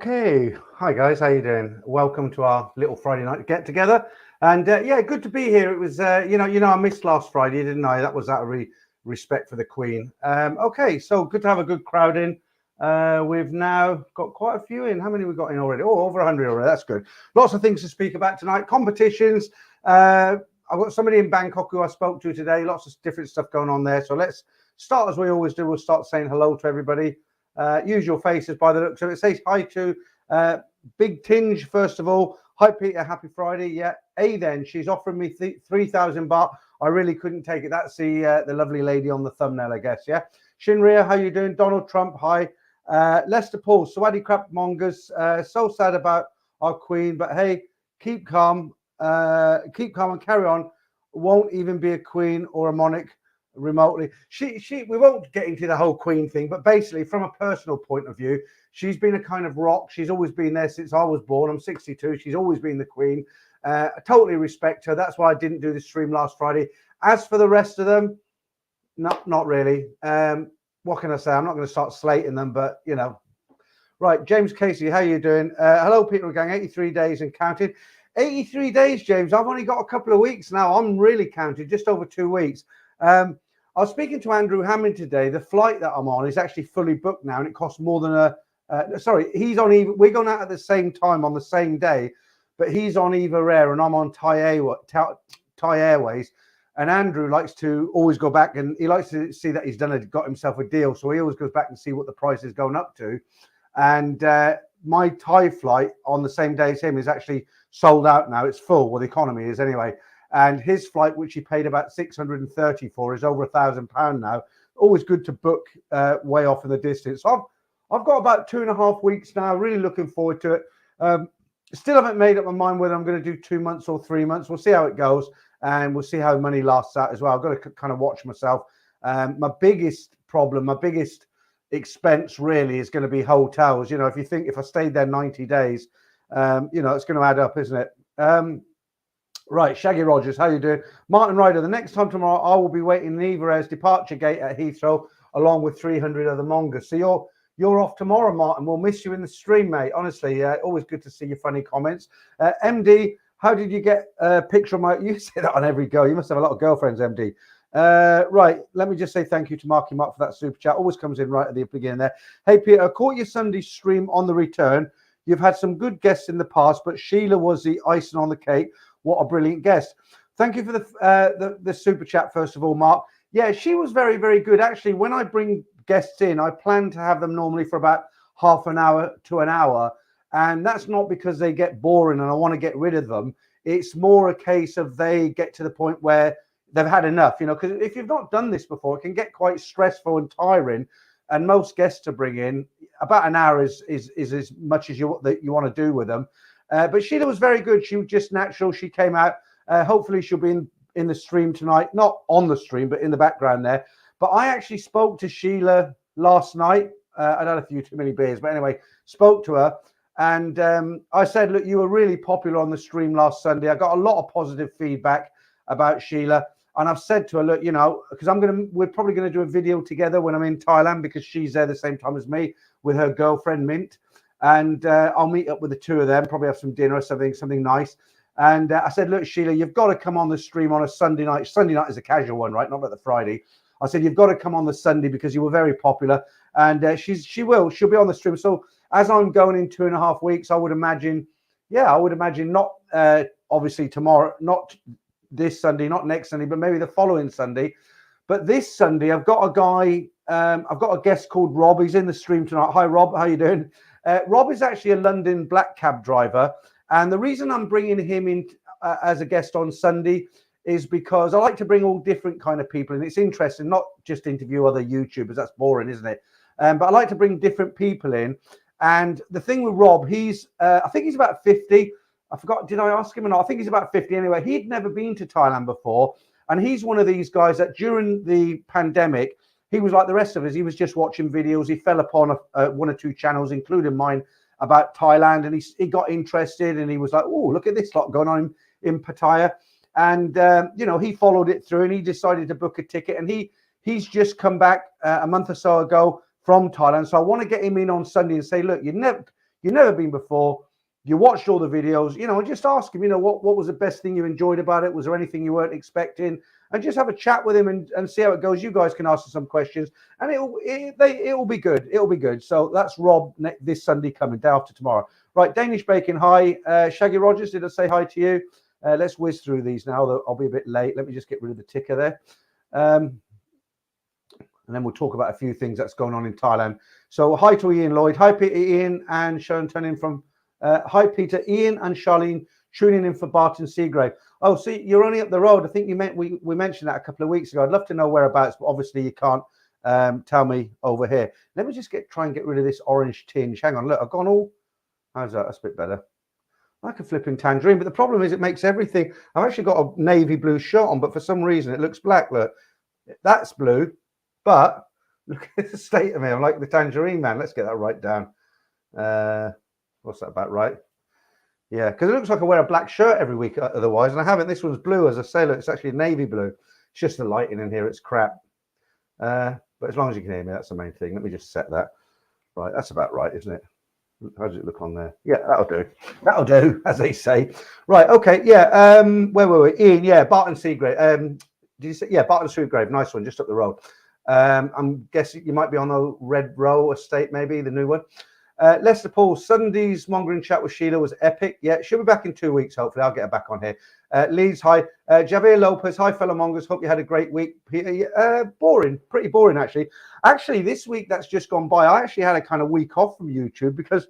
Okay, hi guys, how you doing? Welcome to our little Friday night get together, and yeah, good to be here. It was, I missed last Friday, didn't I? That was out of respect for the Queen. Okay, so good to have a good crowd in. We've now got quite a few in. How many we got in already? Oh, over 100 already. That's good. Lots of things to speak about tonight. Competitions. I've got somebody in Bangkok who I spoke to today. Lots of different stuff going on there. So let's start as we always do. We'll start saying hello to everybody. Usual faces by the looks of it. Say hi to Big Tinge, first of all. Hi, Peter. Happy Friday. Yeah. Then she's offering me 3,000 baht. I really couldn't take it. That's the lovely lady on the thumbnail, I guess. Yeah. Shinria, how you doing? Donald Trump, hi. Lester Paul, Swaddy Crap Mongers. So sad about our Queen, but hey, keep calm. Keep calm and carry on. Won't even be a queen or a monarch remotely. We won't get into the whole Queen thing, but basically from a personal point of view, she's been a kind of rock. She's always been there since I was born. I'm 62. She's always been the Queen. I totally respect her. That's why I didn't do the stream last Friday. As for the rest of them, not really. What can I say? I'm not going to start slating them, but you know. Right, James Casey, how you doing? Hello, Peter Gang. 83 days and counting. 83 days, James. I've only got a couple of weeks now. I'm really counted, just over 2 weeks. I was speaking to Andrew Hammond today. The flight that I'm on is actually fully booked now, and it costs more than he's on Eva. We're going out at the same time on the same day, but he's on Eva Air and I'm on Thai Airways. And Andrew likes to always go back, and he likes to see that he's got himself a deal. So he always goes back and see what the price is going up to. And my Thai flight on the same day as him is actually sold out now. It's full. Well, the economy is anyway. And his flight, which he paid about 630 for, is over £1,000 now. Always good to book way off in the distance. So I've got about 2.5 weeks now. Really looking forward to it. Still haven't made up my mind whether I'm going to do 2 months or 3 months. We'll see how it goes, and we'll see how money lasts out as well. I've got to kind of watch myself. My biggest problem, my biggest expense really is going to be hotels. You know, if I stayed there 90 days, it's going to add up, isn't it? Right, Shaggy Rogers, how you doing? Martin Ryder, the next time tomorrow, I will be waiting in Eva Air's departure gate at Heathrow, along with 300 other mongers. So you're off tomorrow, Martin. We'll miss you in the stream, mate. Honestly, always good to see your funny comments. MD, how did you get a picture of my... You say that on every go. You must have a lot of girlfriends, MD. Right, let me just say thank you to Marky Mark for that super chat. Always comes in right at the beginning there. Hey, Peter, I caught your Sunday stream on the return. You've had some good guests in the past, but Sheila was the icing on the cake. What a brilliant guest. Thank you for the super chat, first of all, Mark. Yeah, she was very, very good. Actually, when I bring guests in, I plan to have them normally for about half an hour to an hour. And that's not because they get boring and I want to get rid of them. It's more a case of they get to the point where they've had enough, because if you've not done this before, it can get quite stressful and tiring. And most guests to bring in, about an hour is as much as you want to do with them. But Sheila was very good. She was just natural. She came out. Hopefully she'll be in the stream tonight. Not on the stream, but in the background there. But I actually spoke to Sheila last night. I'd had a few too many beers. But anyway, spoke to her. And I said, look, you were really popular on the stream last Sunday. I got a lot of positive feedback about Sheila. And I've said to her, look, because we're probably going to do a video together when I'm in Thailand, because she's there the same time as me with her girlfriend, Mint. And I'll meet up with the two of them, probably have some dinner or something nice. And I said, look, Sheila, you've got to come on the stream on a Sunday night. Sunday night is a casual one, right? Not like the Friday. I said, you've got to come on the Sunday because you were very popular. And she'll be on the stream. So as I'm going in 2.5 weeks, I would imagine not obviously tomorrow, not this Sunday, not next Sunday, but maybe the following Sunday. But this Sunday, I've got a guy, I've got a guest called Rob. He's in the stream tonight. Hi, Rob. How you doing? Rob is actually a London black cab driver. And the reason I'm bringing him in as a guest on Sunday is because I like to bring all different kind of people. And it's interesting, not just interview other YouTubers. That's boring, isn't it? But I like to bring different people in. And the thing with Rob, I think he's about 50. I forgot, did I ask him or not? I think he's about 50 anyway. He'd never been to Thailand before. And he's one of these guys that during the pandemic, he was like the rest of us. He was just watching videos. He fell upon one or two channels, including mine, about Thailand. And he got interested and he was like, oh, look at this lot going on in Pattaya. And, he followed it through and he decided to book a ticket. And he's just come back a month or so ago from Thailand. So I want to get him in on Sunday and say, look, you've never been before, you watched all the videos, you know, and just ask him, you know, what was the best thing you enjoyed about it? Was there anything you weren't expecting? And just have a chat with him and see how it goes. You guys can ask him some questions, and it'll be good. It'll be good. So that's Rob this Sunday coming, day after tomorrow. Right, Danish Bacon, hi. Shaggy Rogers, did I say hi to you? Let's whiz through these now. I'll be a bit late. Let me just get rid of the ticker there. And then we'll talk about a few things that's going on in Thailand. So hi to Ian Lloyd. Hi, Peter, Ian, and Sharon tuning in from... hi, Peter, Ian, and Charlene tuning in for Barton Seagrave. Oh, see, you're only up the road. I think you meant we mentioned that a couple of weeks ago. I'd love to know whereabouts, but obviously you can't tell me over here. Let me just try and get rid of this orange tinge. Hang on, look, I've gone all... How's that? That's a bit better. Like a flipping tangerine, but the problem is it makes everything... I've actually got a navy blue shirt on, but for some reason it looks black. Look, that's blue, but look at the state of me. I'm like the tangerine man. Let's get that right down. What's that about, right? Yeah, because it looks like I wear a black shirt every week otherwise, and I haven't. This one's blue, as I say. Look, it's actually navy blue. It's just the lighting in here. It's crap. But as long as you can hear me, that's the main thing. Let me just set that. Right, that's about right, isn't it? How does it look on there? Yeah, that'll do. That'll do, as they say. Right, okay, yeah. Where were we? Ian, yeah, Barton Seagrave. Did you say? Yeah, Barton Seagrave. Nice one, just up the road. I'm guessing you might be on the Red Row estate, maybe, the new one. Lester Paul, Sunday's mongering chat with Sheila was epic. Yeah, she'll be back in 2 weeks, hopefully. I'll get her back on here. Leeds, hi. Javier Lopez, hi, fellow mongers. Hope you had a great week. Boring, pretty boring, actually. Actually, this week that's just gone by, I actually had a kind of week off from YouTube because,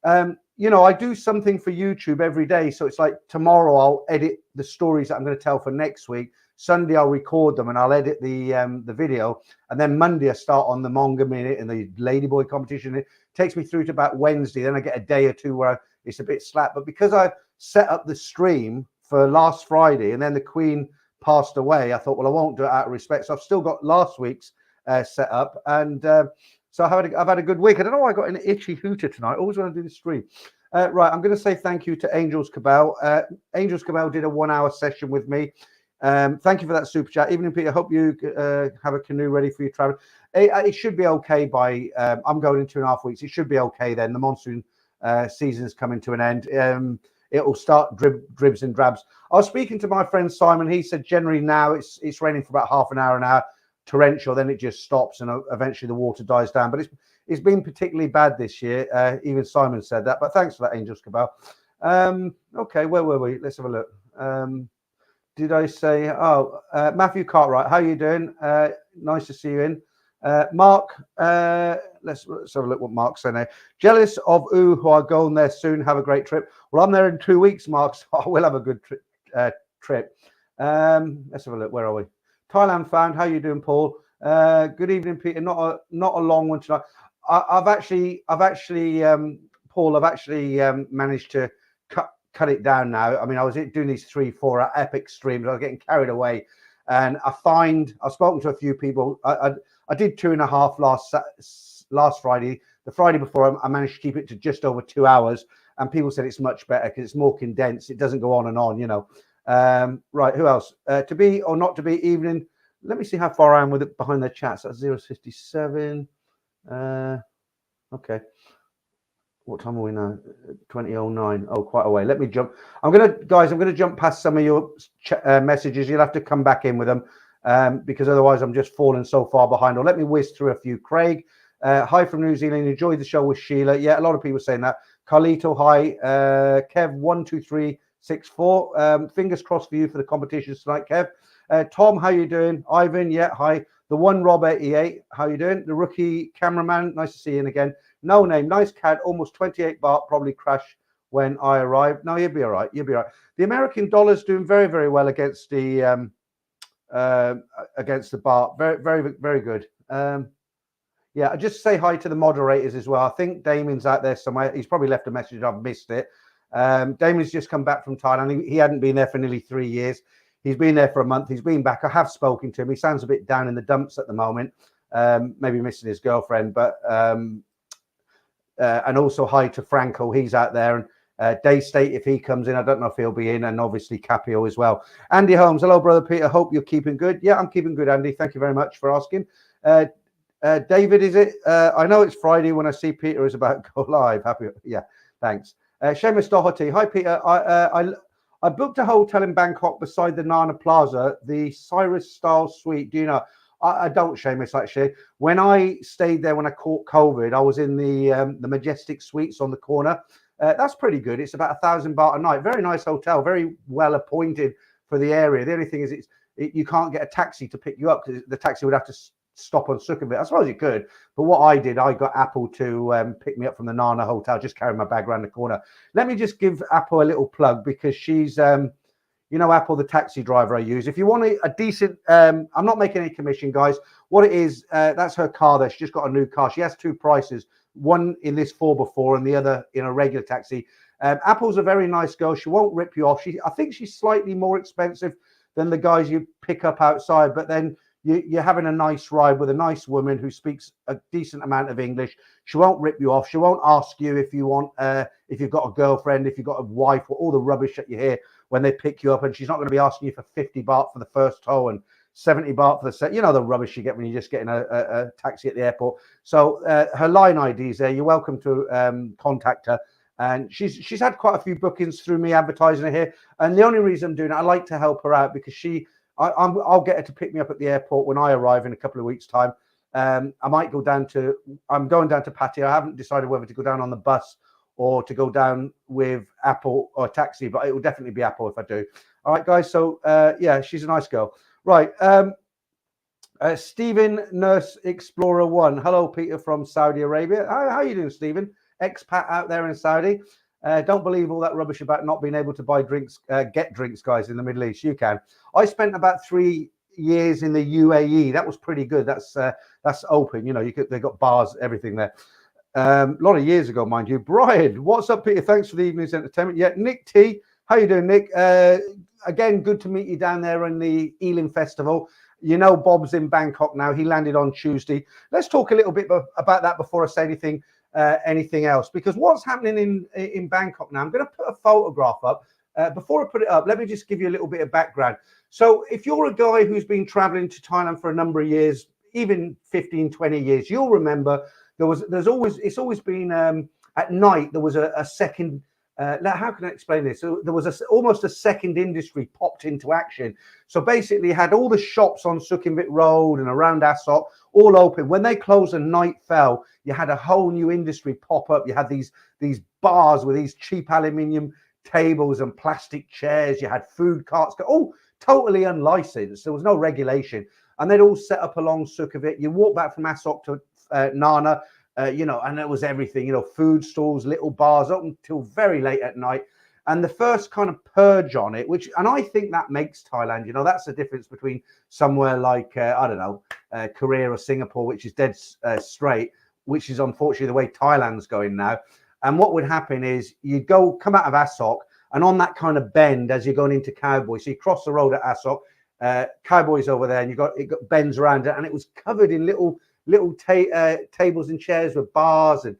you know, I do something for YouTube every day. So it's like tomorrow I'll edit the stories that I'm going to tell for next week. Sunday I'll record them and I'll edit the video, and then Monday I start on the Monger Minute and the Ladyboy competition. It takes me through to about Wednesday. Then I get a day or two where it's a bit slack. But because I set up the stream for last Friday and then the Queen passed away, I thought, well, I won't do it out of respect. So I've still got last week's set up, and so I've had a good week. I don't know why I got an itchy hooter tonight. I always want to do the stream. Right, I'm going to say thank you to Angels Cabal. Angels Cabal did a 1 hour session with me. Thank you for that super chat. Evening, Peter. Hope you have a canoe ready for your travel. It should be okay by I'm going in 2.5 weeks. It should be okay then. The monsoon season is coming to an end. It will start dribs and drabs. I was speaking to my friend Simon. He said generally now it's raining for about half an hour, torrential, then it just stops and eventually the water dies down. But it's been particularly bad this year. Even Simon said that. But thanks for that, Angels Cabal. Okay, where were we? Let's have a look. Did I say, Matthew Cartwright, how you doing? Nice to see you in. Mark, let's have a look what Mark's saying there. Jealous of who are going there soon. Have a great trip. Well, I'm there in 2 weeks, Mark, so I will have a good trip. Let's have a look. Where are we? Thailand fan, how you doing, Paul? Good evening, Peter. Not a long one tonight. I've actually, Paul, I've actually managed to cut it down now. I mean, I was doing these 3-4 epic streams. I was getting carried away, and I've spoken to a few people. I did 2.5 last Friday. The Friday before, I managed to keep it to just over 2 hours, and people said it's much better because it's more condensed. It doesn't go on and on, you know. Right, who else? To be or not to be evening. Let me see how far I am with it behind the chat. So that's 0:57. Okay. What time are we now? 20:09. Oh, quite a way. Let me jump. I'm gonna jump past some of your messages. You'll have to come back in with them because otherwise I'm just falling so far behind. Or let me whiz through a few. Craig, hi from New Zealand. Enjoyed the show with Sheila. Yeah, a lot of people saying that. Carlito, hi. Kev, 12364. Fingers crossed for you for the competitions tonight, Kev. Tom, how you doing? Ivan, yeah, hi. The one Rob 88, how you doing? The rookie cameraman, nice to see you in again. No name, nice cat, almost 28 baht, probably crash when I arrive. No, you'll be all right. You'll be all right. The American dollar's doing very, very well against the baht. Very, very, very good. Yeah, I just say hi to the moderators as well. I think Damien's out there somewhere. He's probably left a message. I've missed it. Damien's just come back from Thailand. He hadn't been there for nearly 3 years. He's been there for a month. He's been back. I have spoken to him. He sounds a bit down in the dumps at the moment. Maybe missing his girlfriend, but and also hi to Franco. He's out there. And Day State, if he comes in, I don't know if he'll be in. And obviously Capio as well. Andy Holmes, hello, brother Peter. Hope you're keeping good. Yeah, I'm keeping good, Andy. Thank you very much for asking. David, is it? I know it's Friday when I see Peter is about to go live. Happy, yeah, thanks. Seamus Doherty, hi Peter. I booked a hotel in Bangkok beside the Nana Plaza, the Cyrus style suite. Do you know? I don't, Seamus, actually. When I stayed there when I caught COVID, I was in the Majestic Suites on the corner. That's pretty good. It's about 1,000 baht a night. Very nice hotel, very well appointed for the area. The only thing is you can't get a taxi to pick you up because the taxi would have to stop on Sukhumvit. I suppose you could, but what I did, I got Apple to pick me up from the Nana Hotel, just carrying my bag around the corner. Let me just give Apple a little plug because she's, you know, Apple, the taxi driver I use. If you want a decent, I'm not making any commission, guys. What it is, that's her car there. She just got a new car. She has two prices, one in this 4x4 and the other in a regular taxi. Apple's a very nice girl. She won't rip you off. I think she's slightly more expensive than the guys you pick up outside, but then you're having a nice ride with a nice woman who speaks a decent amount of English. She won't rip you off. She won't ask you if you want, if you've got a girlfriend, if you've got a wife, or all the rubbish that you hear when they pick you up. And she's not going to be asking you for 50 baht for the first tow and 70 baht for the set. You know the rubbish you get when you're just getting a taxi at the airport. So her line ID is there. You're welcome to contact her. And she's had quite a few bookings through me advertising her here. And the only reason I'm doing it, I like to help her out because I'll get her to pick me up at the airport when I arrive in a couple of weeks' time. I might go down to, I'm going down to Pattaya. I haven't decided whether to go down on the bus or to go down with Apple or taxi, but it will definitely be Apple if I do. All right, guys. So, yeah, she's a nice girl. Right. Stephen Nurse Explorer 1. Hello, Peter from Saudi Arabia. How are you doing, Stephen? Expat out there in Saudi. Don't believe all that rubbish about not being able to buy drinks, get drinks, guys, in the Middle East. You can. I spent about 3 years in the UAE. That was pretty good. That's open. You know, they got bars, everything there. A lot of years ago, mind you. Brian, what's up, Peter? Thanks for the evening's entertainment. Yeah, Nick T. How you doing, Nick? Again, good to meet you down there in the Ealing Festival. You know, Bob's in Bangkok now. He landed on Tuesday. Let's talk a little bit about that before I say anything else, because what's happening in Bangkok now, I'm going to put a photograph up. Before I put it up, let me just give you a little bit of background. So if you're a guy who's been traveling to Thailand for a number of years, even 15, 20 years, you'll remember it's always been at night, there was a second, how can I explain this? So there was almost a second industry popped into action. So basically you had all the shops on Sukhumvit Road and around Asok all open. When they closed and night fell, you had a whole new industry pop up. You had these bars with these cheap aluminium tables and plastic chairs. You had food carts, all totally unlicensed. There was no regulation. And they'd all set up along Sukhumvit. You walk back from Asok to Nana, you know, and there was everything, you know, food stalls, little bars open till very late at night. And the first kind of purge on it, and I think that makes Thailand, you know, that's the difference between somewhere like, I don't know, Korea or Singapore, which is dead straight, which is unfortunately the way Thailand's going now. And what would happen is you'd come out of Asok, and on that kind of bend as you're going into Cowboy, so you cross the road at Asok, Cowboy's over there, and it got bends around it, and it was covered in little tables and chairs with bars and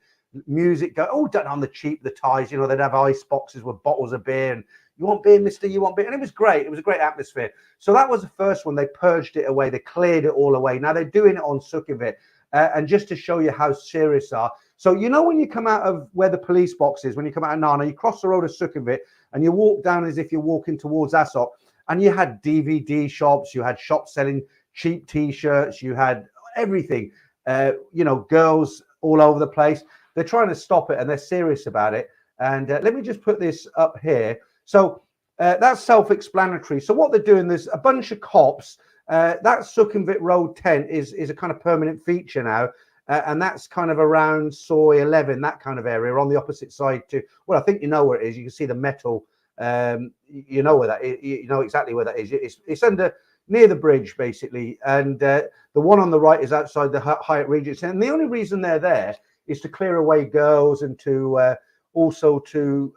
music all done on the cheap. The Thais, you know, they'd have ice boxes with bottles of beer, and you want beer, mister, you want beer, and it was great. It was a great atmosphere. So that was the first one. They purged it away. They cleared it all away. Now they're doing it on Sukhumvit, and just to show you how serious they are. So you know, when you come out of where the police box is, when you come out of Nana, you cross the road of Sukhumvit and you walk down as if you're walking towards Asok, and you had DVD shops, you had shops selling cheap T-shirts, you had everything, you know, girls all over the place. They're trying to stop it, and they're serious about it. And let me just put this up here. So that's self-explanatory. So what they're doing, there's a bunch of cops. That Sukhumvit Road tent is a kind of permanent feature now. And that's kind of around Soy 11, that kind of area, on the opposite side to, well, I think you know where it is. You can see the metal. You know where that is. You know exactly where that is. It's under, near the bridge, basically. And the one on the right is outside the Hyatt Regency. And the only reason they're there is to clear away girls and to also to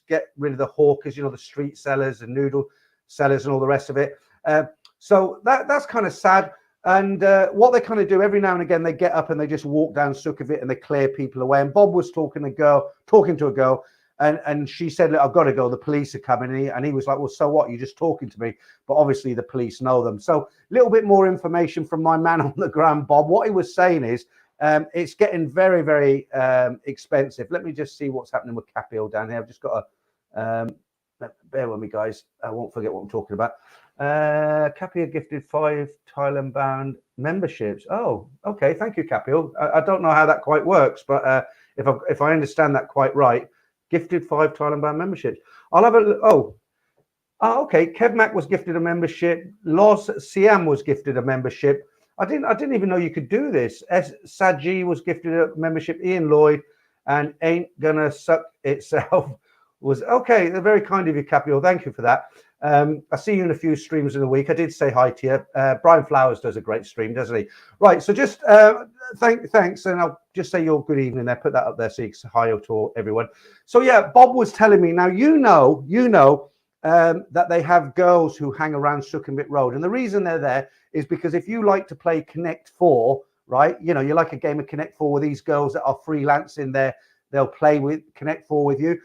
get rid of the hawkers, you know, the street sellers and noodle sellers and all the rest of it. So that's kind of sad. And what they kind of do every now and again, they get up and they just walk down Sukhumvit and they clear people away. And Bob was talking to a girl, And she said, look, I've got to go. The police are coming. And he was like, well, so what? You're just talking to me. But obviously the police know them. So a little bit more information from my man on the ground, Bob. What he was saying is it's getting very, very expensive. Let me just see what's happening with Capio down here. I've just got to bear with me, guys. I won't forget what I'm talking about. Capio gifted 5 Thailand bound memberships. Oh, okay. Thank you, Capio. I don't know how that quite works, but if I understand that quite right, gifted 5 Thailand bound memberships. I'll have a look. Oh, okay. Kev Mac was gifted a membership. Los Siam was gifted a membership. I didn't even know you could do this. Saji was gifted a membership. Ian Lloyd and Ain't Gonna Suck Itself was okay. They're very kind of you, Capio. Thank you for that. I see you in a few streams in the week. I did say hi to you. Brian Flowers does a great stream, doesn't he? Right. So just thanks, and I'll just say your good evening there. Put that up there so you can say hi to everyone. So yeah, Bob was telling me now. You know that they have girls who hang around Sukhumvit Road, and the reason they're there is because if you like to play Connect 4, right? You know, you like a game of Connect 4 with these girls that are freelancing there. They'll play with Connect 4 with you.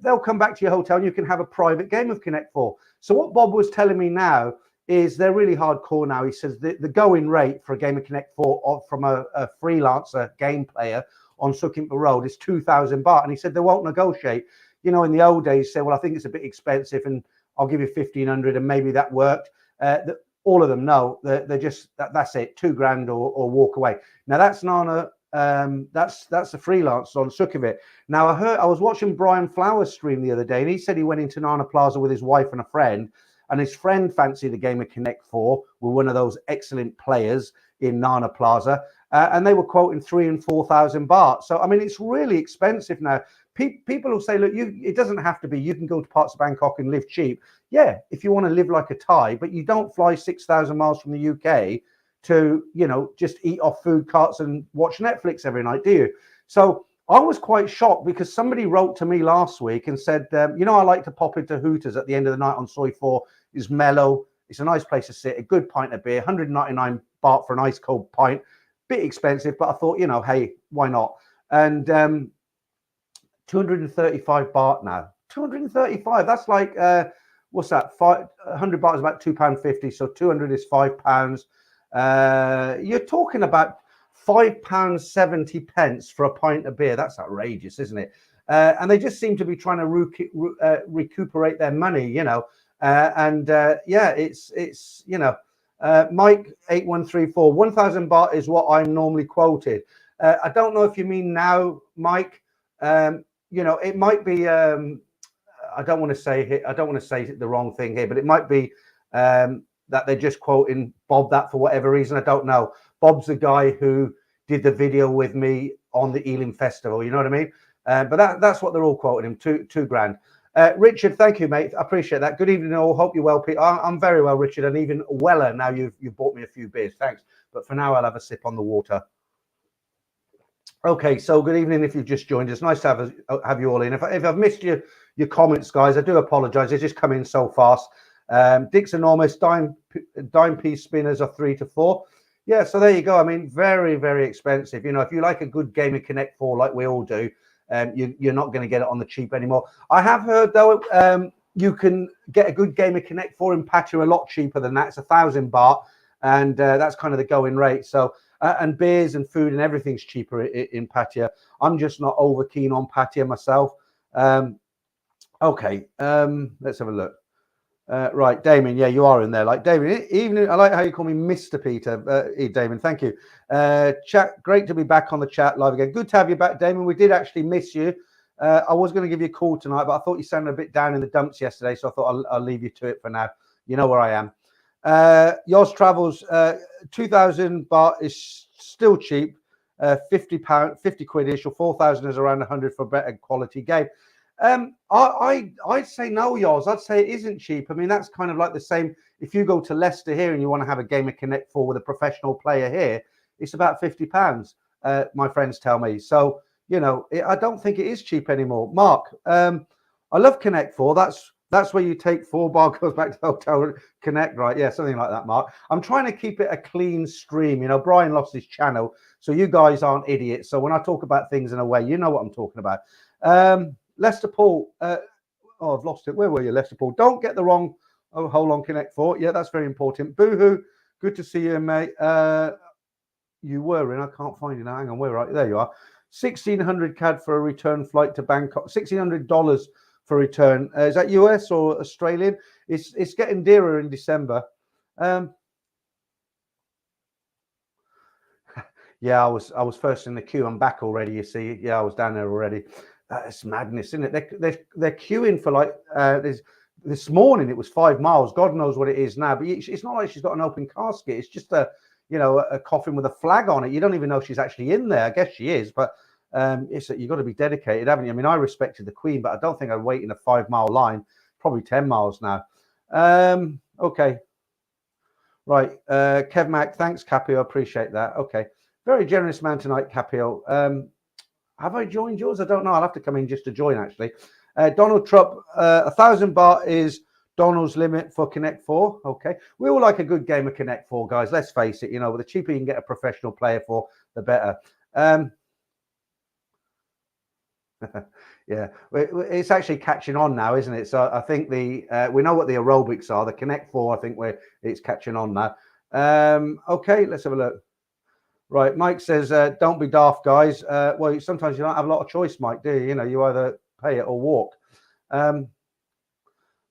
They'll come back to your hotel and you can have a private game of Connect 4. So what Bob was telling me now is they're really hardcore now. He says the going rate for a game of Connect 4 from a freelancer game player on Sukhumvit Road is 2,000 baht. And he said they won't negotiate. You know, in the old days, say, well, I think it's a bit expensive and I'll give you 1,500 and maybe that worked. All of them know they're just, that's it, $2,000 or walk away. Now that's Nana. That's a freelance on Sukhumvit. Now I was watching Brian Flowers stream the other day, and he said he went into Nana Plaza with his wife and a friend, and his friend fancied a game of Connect 4 with one of those excellent players in Nana Plaza, and they were quoting 3,000 and 4,000 baht. So I mean, it's really expensive now. People will say, look, it doesn't have to be. You can go to parts of Bangkok and live cheap. Yeah, if you want to live like a Thai, but you don't fly 6,000 miles from the UK to, you know, just eat off food carts and watch Netflix every night, do you? So I was quite shocked because somebody wrote to me last week and said, you know, I like to pop into Hooters at the end of the night on Soy 4. It's mellow. It's a nice place to sit, a good pint of beer, 199 baht for an ice cold pint. Bit expensive, but I thought, you know, hey, why not? And 235 baht now. 235, that's like, what's that? 100 baht is about £2.50. So 200 is £5. You're talking about £5.70 for a pint of beer. That's outrageous, isn't it? And they just seem to be trying to recuperate their money, you know. Yeah, it's you know, Mike 8134, 1,000 baht is what I'm normally quoted. I don't know if you mean now, Mike. You know, it might be. I don't want to say the wrong thing here, but it might be that they're just quoting Bob that for whatever reason. I don't know. Bob's the guy who did the video with me on the Ealing Festival. You know what I mean? But that's what they're all quoting him. $2,000. Richard, thank you, mate. I appreciate that. Good evening, all. Hope you're well, Pete. I'm very well, Richard, and even weller now. You've bought me a few beers. Thanks. But for now, I'll have a sip on the water. Okay, so good evening if you've just joined us. Nice to have you all in. If I've missed your comments, guys, I do apologise. They just come in so fast. Dick's enormous. Dime piece spinners are 3 to 4. Yeah, so there you go. I mean, very, very expensive. You know, if you like a good game of Connect 4 like we all do, you're not going to get it on the cheap anymore. I have heard, though, you can get a good game of Connect 4 in Pattaya a lot cheaper than that. It's 1,000 baht, and that's kind of the going rate. So, and beers and food and everything's cheaper in Pattaya. I'm just not over keen on Pattaya myself. Okay, let's have a look. Right, Damien, yeah, you are in there. Like Damien, even I like how you call me Mr. Peter. Damien, thank you. Chat, great to be back on the chat live again. Good to have you back, Damien. We did actually miss you. I was going to give you a call tonight, but I thought you sounded a bit down in the dumps yesterday, so I thought I'll leave you to it for now. You know where I am. Yours Travels, 2,000 baht is still cheap. £50, 50 quid-ish, or 4,000 is around 100 for a better quality game. I'd say no, yours. I'd say it isn't cheap. I mean, that's kind of like the same. If you go to Leicester here and you want to have a game of Connect 4 with a professional player here, it's about £50. My friends tell me. So, you know, I don't think it is cheap anymore. Mark, I love Connect 4. That's where you take 4 bar, goes back to the hotel, Connect, right? Yeah, something like that, Mark. I'm trying to keep it a clean stream. You know, Brian lost his channel, so you guys aren't idiots. So when I talk about things in a way, you know what I'm talking about. Lester Paul. Oh, I've lost it. Where were you, Lester Paul? Don't get the wrong. Oh, hold on, Connect 4. Yeah, that's very important. Boohoo. Good to see you, mate. You were in. I can't find you now. Hang on. Where are you? There you are. 1,600 CAD for a return flight to Bangkok. $1,600 for return. Is that US or Australian? It's getting dearer in December. Yeah, I was first in the queue. I'm back already. You see, yeah, I was down there already. It's madness, isn't it? They're queuing for like this morning. It was 5 miles. God knows what it is now. But it's not like she's got an open casket. It's just a coffin with a flag on it. You don't even know she's actually in there. I guess she is, but you've got to be dedicated, haven't you? I mean, I respected the Queen, but I don't think I'd wait in a 5 mile line. Probably 10 miles now. Okay. Right. Kev Mac, thanks, Capio. Appreciate that. Okay. Very generous man tonight, Capio. Have I joined yours? I don't know. I'll have to come in just to join, actually. Donald Trump, 1,000 baht is Donald's limit for Connect 4. Okay. We all like a good game of Connect 4, guys. Let's face it. The cheaper you can get a professional player for, the better. Yeah, it's actually catching on now, isn't it? So I think we know what the aerobics are. The Connect 4, I think it's catching on now. Okay, let's have a look. Right, Mike says, don't be daft, guys. Well, sometimes you don't have a lot of choice, Mike, do you? You either pay it or walk.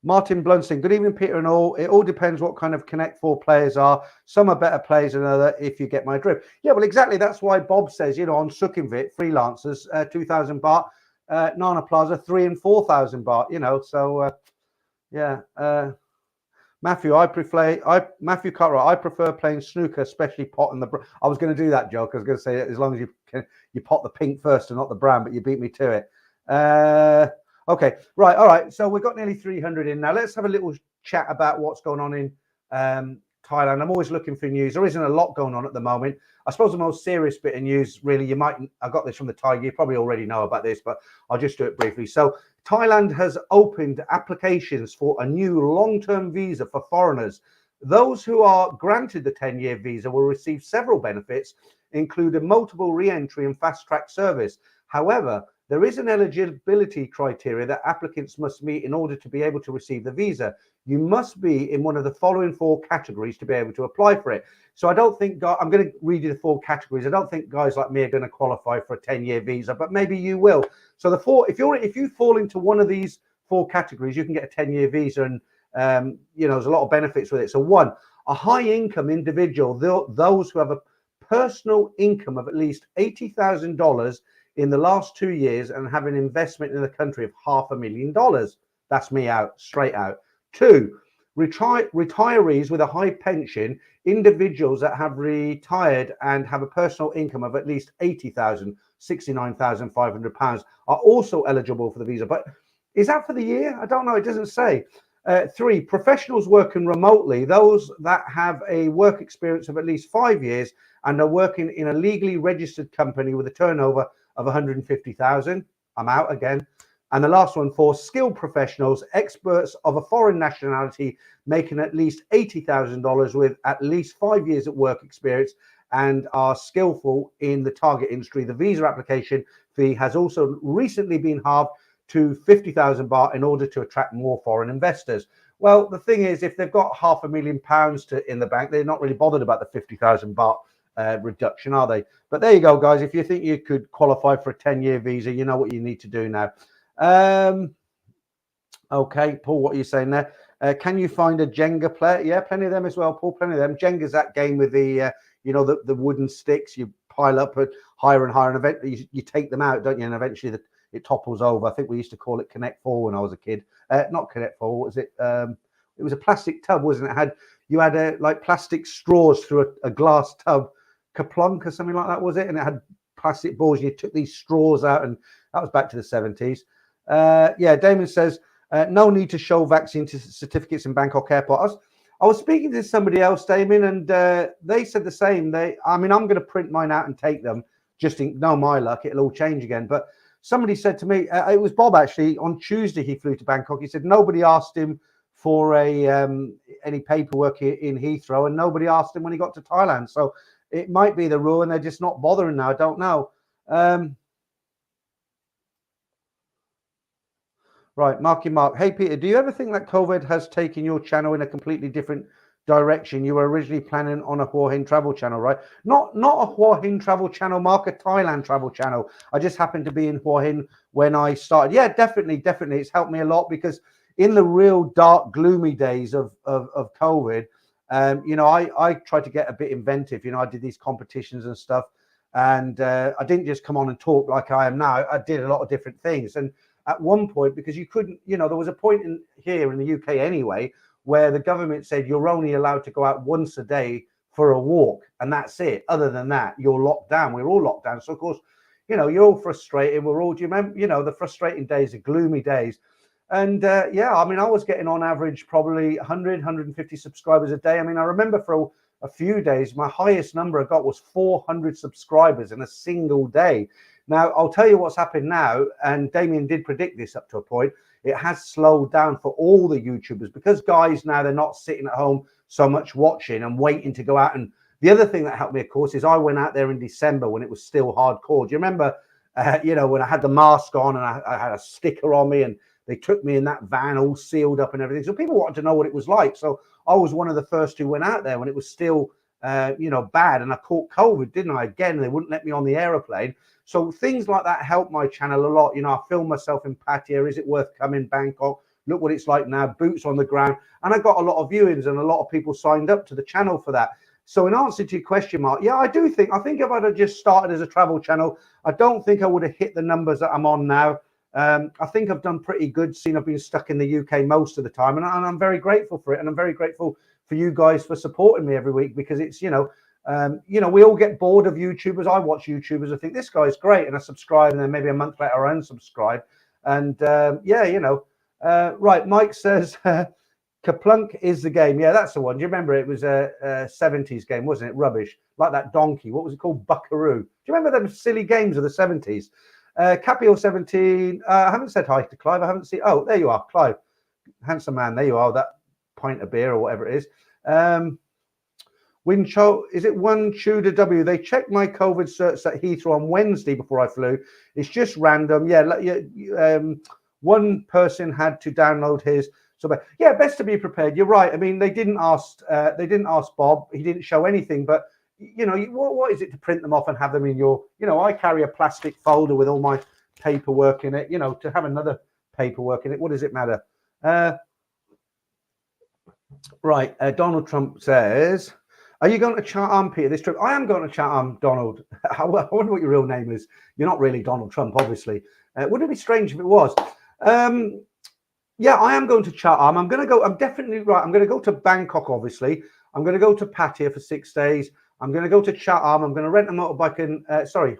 Martin Blunston, good evening, Peter and all. It all depends what kind of Connect 4 players are. Some are better players than others, if you get my drift. Yeah, well, exactly. That's why Bob says, on Sukhumvit, freelancers, 2,000 baht, Nana Plaza, 3,000 and 4,000 baht, so, yeah. Matthew Cartwright, I prefer playing snooker, especially pot and the brown. I was going to do that joke. I was going to say, as long as you pot the pink first and not the brown, but you beat me to it. Okay, right, all right. So we've got nearly 300 in now. Let's have a little chat about what's going on in Thailand. I'm always looking for news. There isn't a lot going on at the moment. I suppose the most serious bit of news, really, I got this from the Tiger. You probably already know about this, but I'll just do it briefly. So Thailand has opened applications for a new long-term visa for foreigners. Those who are granted the 10-year visa will receive several benefits, including multiple re-entry and fast-track service. However, there is an eligibility criteria that applicants must meet in order to be able to receive the visa. You must be in one of the following 4 categories to be able to apply for it. So I don't think, I'm going to read you the 4 categories. I don't think guys like me are going to qualify for a 10-year visa, but maybe you will. So if you fall into one of these 4 categories, you can get a 10-year visa, and there's a lot of benefits with it. So 1, a high-income individual, those who have a personal income of at least $80,000 in the last 2 years and have an investment in the country of $500,000. That's me out, straight out. 2, retirees with a high pension, individuals that have retired and have a personal income of at least $80,000, £69,500 are also eligible for the visa. But is that for the year? I don't know. It doesn't say. 3, professionals working remotely, those that have a work experience of at least 5 years and are working in a legally registered company with a turnover of 150,000. I'm out again. And the last one, 4, skilled professionals, experts of a foreign nationality making at least $80,000 with at least 5 years of work experience and are skillful in the target industry. The visa application fee has also recently been halved to 50,000 baht in order to attract more foreign investors. Well, the thing is, if they've got £500,000 in the bank, they're not really bothered about the 50,000 baht reduction, are they? But there you go, guys. If you think you could qualify for a 10-year visa, you know what you need to do now. Okay, Paul, what are you saying there? Can you find a Jenga player? Yeah, plenty of them as well, Paul. Plenty of them. Jenga's that game with the the wooden sticks. You pile up higher and higher, and eventually you take them out, don't you? And eventually it topples over. I think we used to call it Connect 4 when I was a kid. Not Connect 4. What was it? It was a plastic tub, wasn't it? You had like plastic straws through a glass tub, Kaplunk or something like that, was it? And it had plastic balls. And you took these straws out, and that was back to the 70s. Yeah, Damon says, no need to show vaccine certificates in Bangkok airport. I was speaking to somebody else, Damon, and they said the same. I'm going to print mine out and take them. Just no, my luck, it'll all change again. But somebody said to me, it was Bob actually, on Tuesday he flew to Bangkok. He said nobody asked him for any paperwork in Heathrow, and nobody asked him when he got to Thailand. So it might be the rule, and they're just not bothering now. I don't know. Right, Marky Mark. Hey, Peter, do you ever think that COVID has taken your channel in a completely different direction? You were originally planning on a Hua Hin travel channel, right? Not a Hua Hin travel channel, Mark, a Thailand travel channel. I just happened to be in Hua Hin when I started. Yeah, definitely. It's helped me a lot because in the real dark, gloomy days of COVID, you know, I tried to get a bit inventive. You know, I did these competitions and stuff, and I didn't just come on and talk like I am now. I did a lot of different things. And at one point, because you couldn't, you know, there was a point in here in the UK anyway, where the government said you're only allowed to go out once a day for a walk, and that's it. Other than that, you're locked down. We're all locked down. So of course, you know, you're all frustrated. We're all, do you remember, you know, the frustrating days, the gloomy days. And yeah, I mean, I was getting on average probably 100, 150 subscribers a day. I mean, I remember for a few days, my highest number I got was 400 subscribers in a single day. Now, I'll tell you what's happened now, and Damien did predict this up to a point. It has slowed down for all the YouTubers because guys now, they're not sitting at home so much watching and waiting to go out. And the other thing that helped me, of course, is I went out there in December when it was still hardcore. Do you remember, you know, when I had the mask on and I had a sticker on me and they took me in that van all sealed up and everything. So people wanted to know what it was like. So I was one of the first who went out there when it was still, you know, bad. And I caught COVID, didn't I? Again, they wouldn't let me on the aeroplane. So things like that help my channel a lot. You know, I film myself in Pattaya. Is it worth coming? Bangkok. Look what it's like now. Boots on the ground. And I got a lot of viewings and a lot of people signed up to the channel for that. So in answer to your question, Mark, yeah, I think if I'd have just started as a travel channel, I don't think I would have hit the numbers that I'm on now. I think I've done pretty good, seeing I've been stuck in the UK most of the time. And I'm very grateful for it. And I'm very grateful for you guys for supporting me every week, because it's, you know, we all get bored of YouTubers. I watch YouTubers. I think this guy's great, and I subscribe, and then maybe a month later I unsubscribe. And yeah, you know, right. Mike says Kaplunk is the game. Yeah, that's the one. Do you remember it was a 70s game, wasn't it? Rubbish, like that donkey. What was it called? Buckaroo. Do you remember them silly games of the 70s? Capio 17. I haven't said hi to Clive. I haven't seen. Oh, there you are, Clive. Handsome man. There you are. That pint of beer or whatever it is. Wincho, is it one Tudor W? They checked my COVID certs at Heathrow on Wednesday before I flew. It's just random. Yeah, one person had to download his. So, but yeah, best to be prepared. You're right. I mean, they didn't ask Bob. He didn't show anything. But you know, what is it to print them off and have them in your? You know, I carry a plastic folder with all my paperwork in it. You know, to have another paperwork in it. What does it matter? Right. Donald Trump says, are you going to Chatham, Peter, this trip? I am going to Chatham, Donald. I wonder what your real name is. You're not really Donald Trump, obviously. Wouldn't it be strange if it was? Yeah, I am going to Chatham. I'm going to go. I'm definitely right. I'm going to go to Bangkok, obviously. I'm going to go to Pattaya for 6 days. I'm going to go to Chatham. I'm going to rent a motorbike and,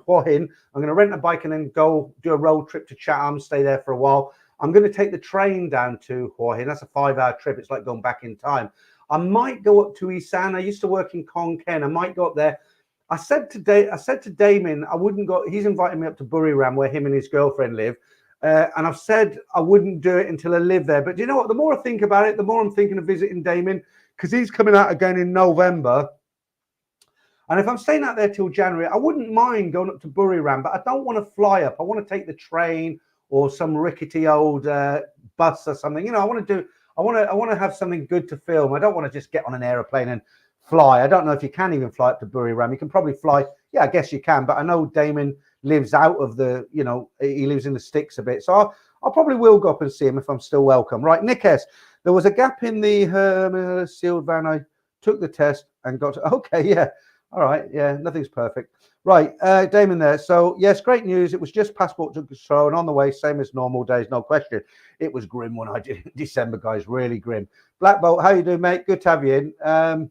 Hua Hin. I'm going to rent a bike and then go do a road trip to Chatham, stay there for a while. I'm going to take the train down to Hua Hin. That's a 5-hour trip. It's like going back in time. I might go up to Isan. I used to work in Khon Kaen. I might go up there. I said to Damien, I wouldn't go. He's invited me up to Buriram, where him and his girlfriend live. And I've said I wouldn't do it until I live there. But you know what? The more I think about it, the more I'm thinking of visiting Damien, because he's coming out again in November. And if I'm staying out there till January, I wouldn't mind going up to Buriram, but I don't want to fly up. I want to take the train or some rickety old bus or something. You know, I want to have something good to film. I don't want to just get on an aeroplane and fly. I don't know if you can even fly up to Buriram. You can probably fly. Yeah, I guess you can. But I know Damon lives out of the, you know, he lives in the sticks a bit. So I probably will go up and see him if I'm still welcome. Right, Nick S. There was a gap in the sealed van. I took the test and got to, okay, yeah. All right, yeah, nothing's perfect. Right, Damon there. So, yes, great news. It was just passport to control and on the way, same as normal days, no question. It was grim when I did it in December, guys, really grim. Black Bolt, how you doing, mate? Good to have you in.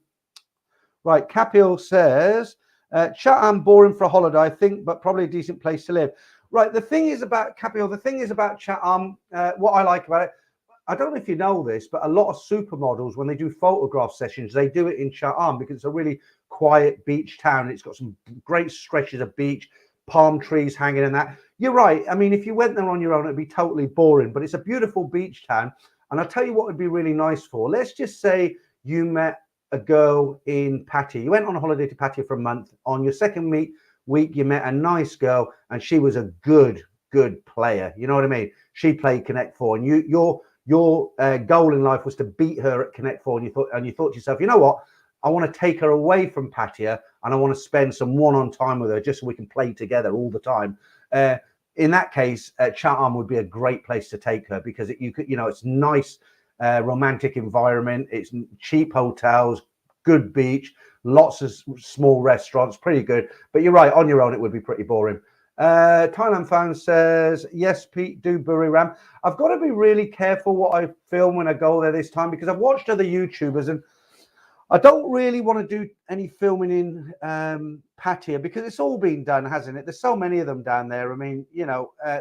Right, Capil says, Chatham, boring for a holiday, I think, but probably a decent place to live. Right, the thing is about Capil, the thing is about Chatham, what I like about it, I don't know if you know this, but a lot of supermodels, when they do photograph sessions, they do it in Chatham because it's a really quiet beach town. It's got some great stretches of beach, palm trees hanging in that. You're right. I mean, if you went there on your own, it'd be totally boring, but it's a beautiful beach town. And I'll tell you what would be really nice for. Let's just say you met a girl in Pattaya. You went on a holiday to Pattaya for a month. On your second week, you met a nice girl, and she was a good good player. You know what I mean? She played Connect Four, and your goal in life was to beat her at Connect Four, and you thought to yourself, you know what? I want to take her away from Pattaya, and I want to spend some one-on time with her just so we can play together all the time. In that case, Chatham would be a great place to take her, because it's nice, romantic environment. It's cheap hotels, good beach, lots of small restaurants, pretty good. But you're right, on your own it would be pretty boring. Thailand fan says, yes, Pete, do Buriram. I've got to be really careful what I film when I go there this time, because I've watched other YouTubers and I don't really want to do any filming in Pattaya, because it's all been done, hasn't it? There's so many of them down there. I mean,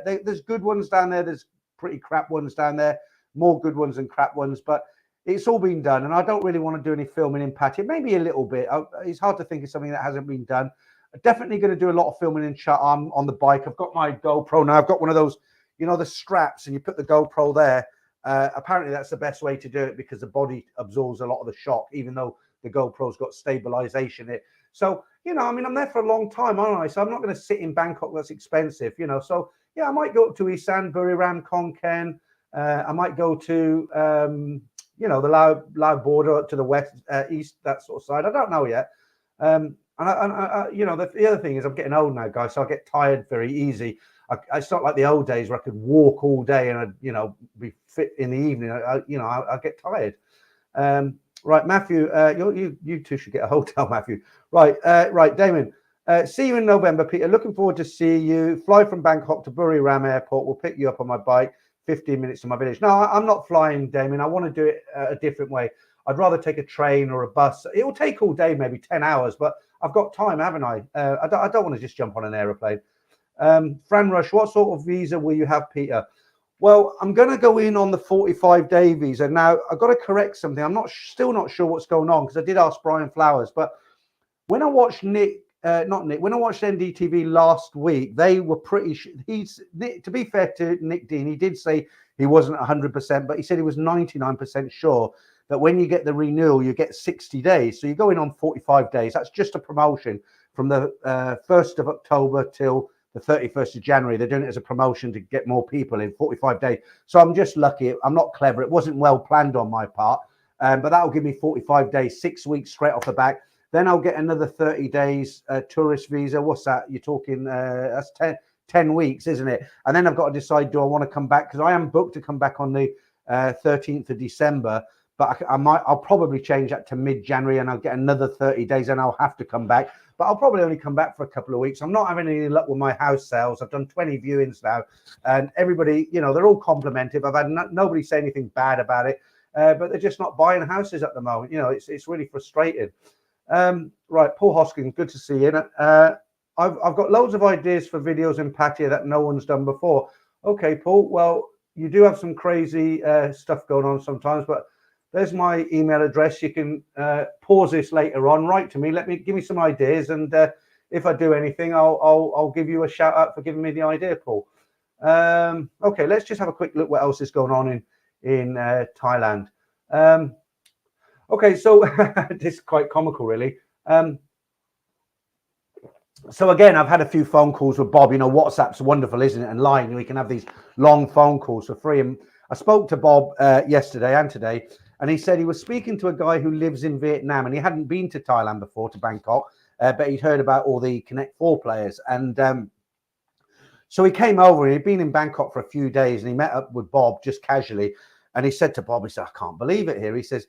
there's good ones down there. There's pretty crap ones down there, more good ones than crap ones, but it's all been done. And I don't really want to do any filming in Pattaya, maybe a little bit. It's hard to think of something that hasn't been done. I'm definitely going to do a lot of filming in Chatham on the bike. I've got my GoPro now. I've got one of those, the straps, and you put the GoPro there. Apparently that's the best way to do it, because the body absorbs a lot of the shock, even though the GoPro's got stabilization in it. So, I'm there for a long time, aren't I? So I'm not going to sit in Bangkok. That's expensive, So, yeah, I might go up to Isan, Buriram, Khon Kaen. I might go to, the Lao border up to the west, east, that sort of side. I don't know yet. The other thing is I'm getting old now, guys, so I get tired very easy. It's not like the old days where I could walk all day and I'd, be fit in the evening. I get tired. Right, Matthew, you two should get a hotel, Matthew. Right, Damon. See you in November, Peter. Looking forward to seeing you. Fly from Bangkok to Buriram Airport. We'll pick you up on my bike. 15 minutes to my village. No, I'm not flying, Damon. I want to do it a different way. I'd rather take a train or a bus. It will take all day, maybe 10 hours, but I've got time, haven't I? I don't want to just jump on an aeroplane. Fran Rush, what sort of visa will you have, Peter? Well, I'm going to go in on the 45-day visa. Now, I've got to correct something. I'm still not sure what's going on, because I did ask Brian Flowers. But when I watched when I watched NDTV last week, they were pretty. To be fair to Nick Dean, he did say he wasn't 100%, but he said he was 99% sure that when you get the renewal, you get 60 days. So you go in on 45 days. That's just a promotion from the 1st of October till the 31st of January. They're doing it as a promotion to get more people in 45 days. So I'm just lucky. I'm not clever. It wasn't well planned on my part, but that'll give me 45 days, 6 weeks straight off the back. Then I'll get another 30 days tourist visa. What's that? You're talking, that's 10 weeks, isn't it? And then I've got to decide, do I want to come back? Because I am booked to come back on the 13th of December. But I'll probably change that to mid-January, and I'll get another 30 days, and I'll have to come back. But I'll probably only come back for a couple of weeks. I'm not having any luck with my house sales. I've done 20 viewings now, and everybody, they're all complimentive. I've had nobody say anything bad about it, but they're just not buying houses at the moment. It's really frustrating. Right, Paul Hoskin, good to see you. I've got loads of ideas for videos in Pattaya that no one's done before. Okay, Paul. Well, you do have some crazy stuff going on sometimes, but there's my email address. You can pause this later on, write to me, give me some ideas, and if I do anything, I'll give you a shout out for giving me the idea, Paul. Okay, let's just have a quick look what else is going on in Thailand. Okay, so this is quite comical, really. So again, I've had a few phone calls with Bob. WhatsApp's wonderful, isn't it? And line, we can have these long phone calls for free. And I spoke to Bob yesterday and today, and he said he was speaking to a guy who lives in Vietnam, and he hadn't been to Thailand before, to Bangkok, but he'd heard about all the Connect 4 players. And so he came over, and he'd been in Bangkok for a few days, and he met up with Bob just casually. And he said to Bob, he said, I can't believe it here. He said,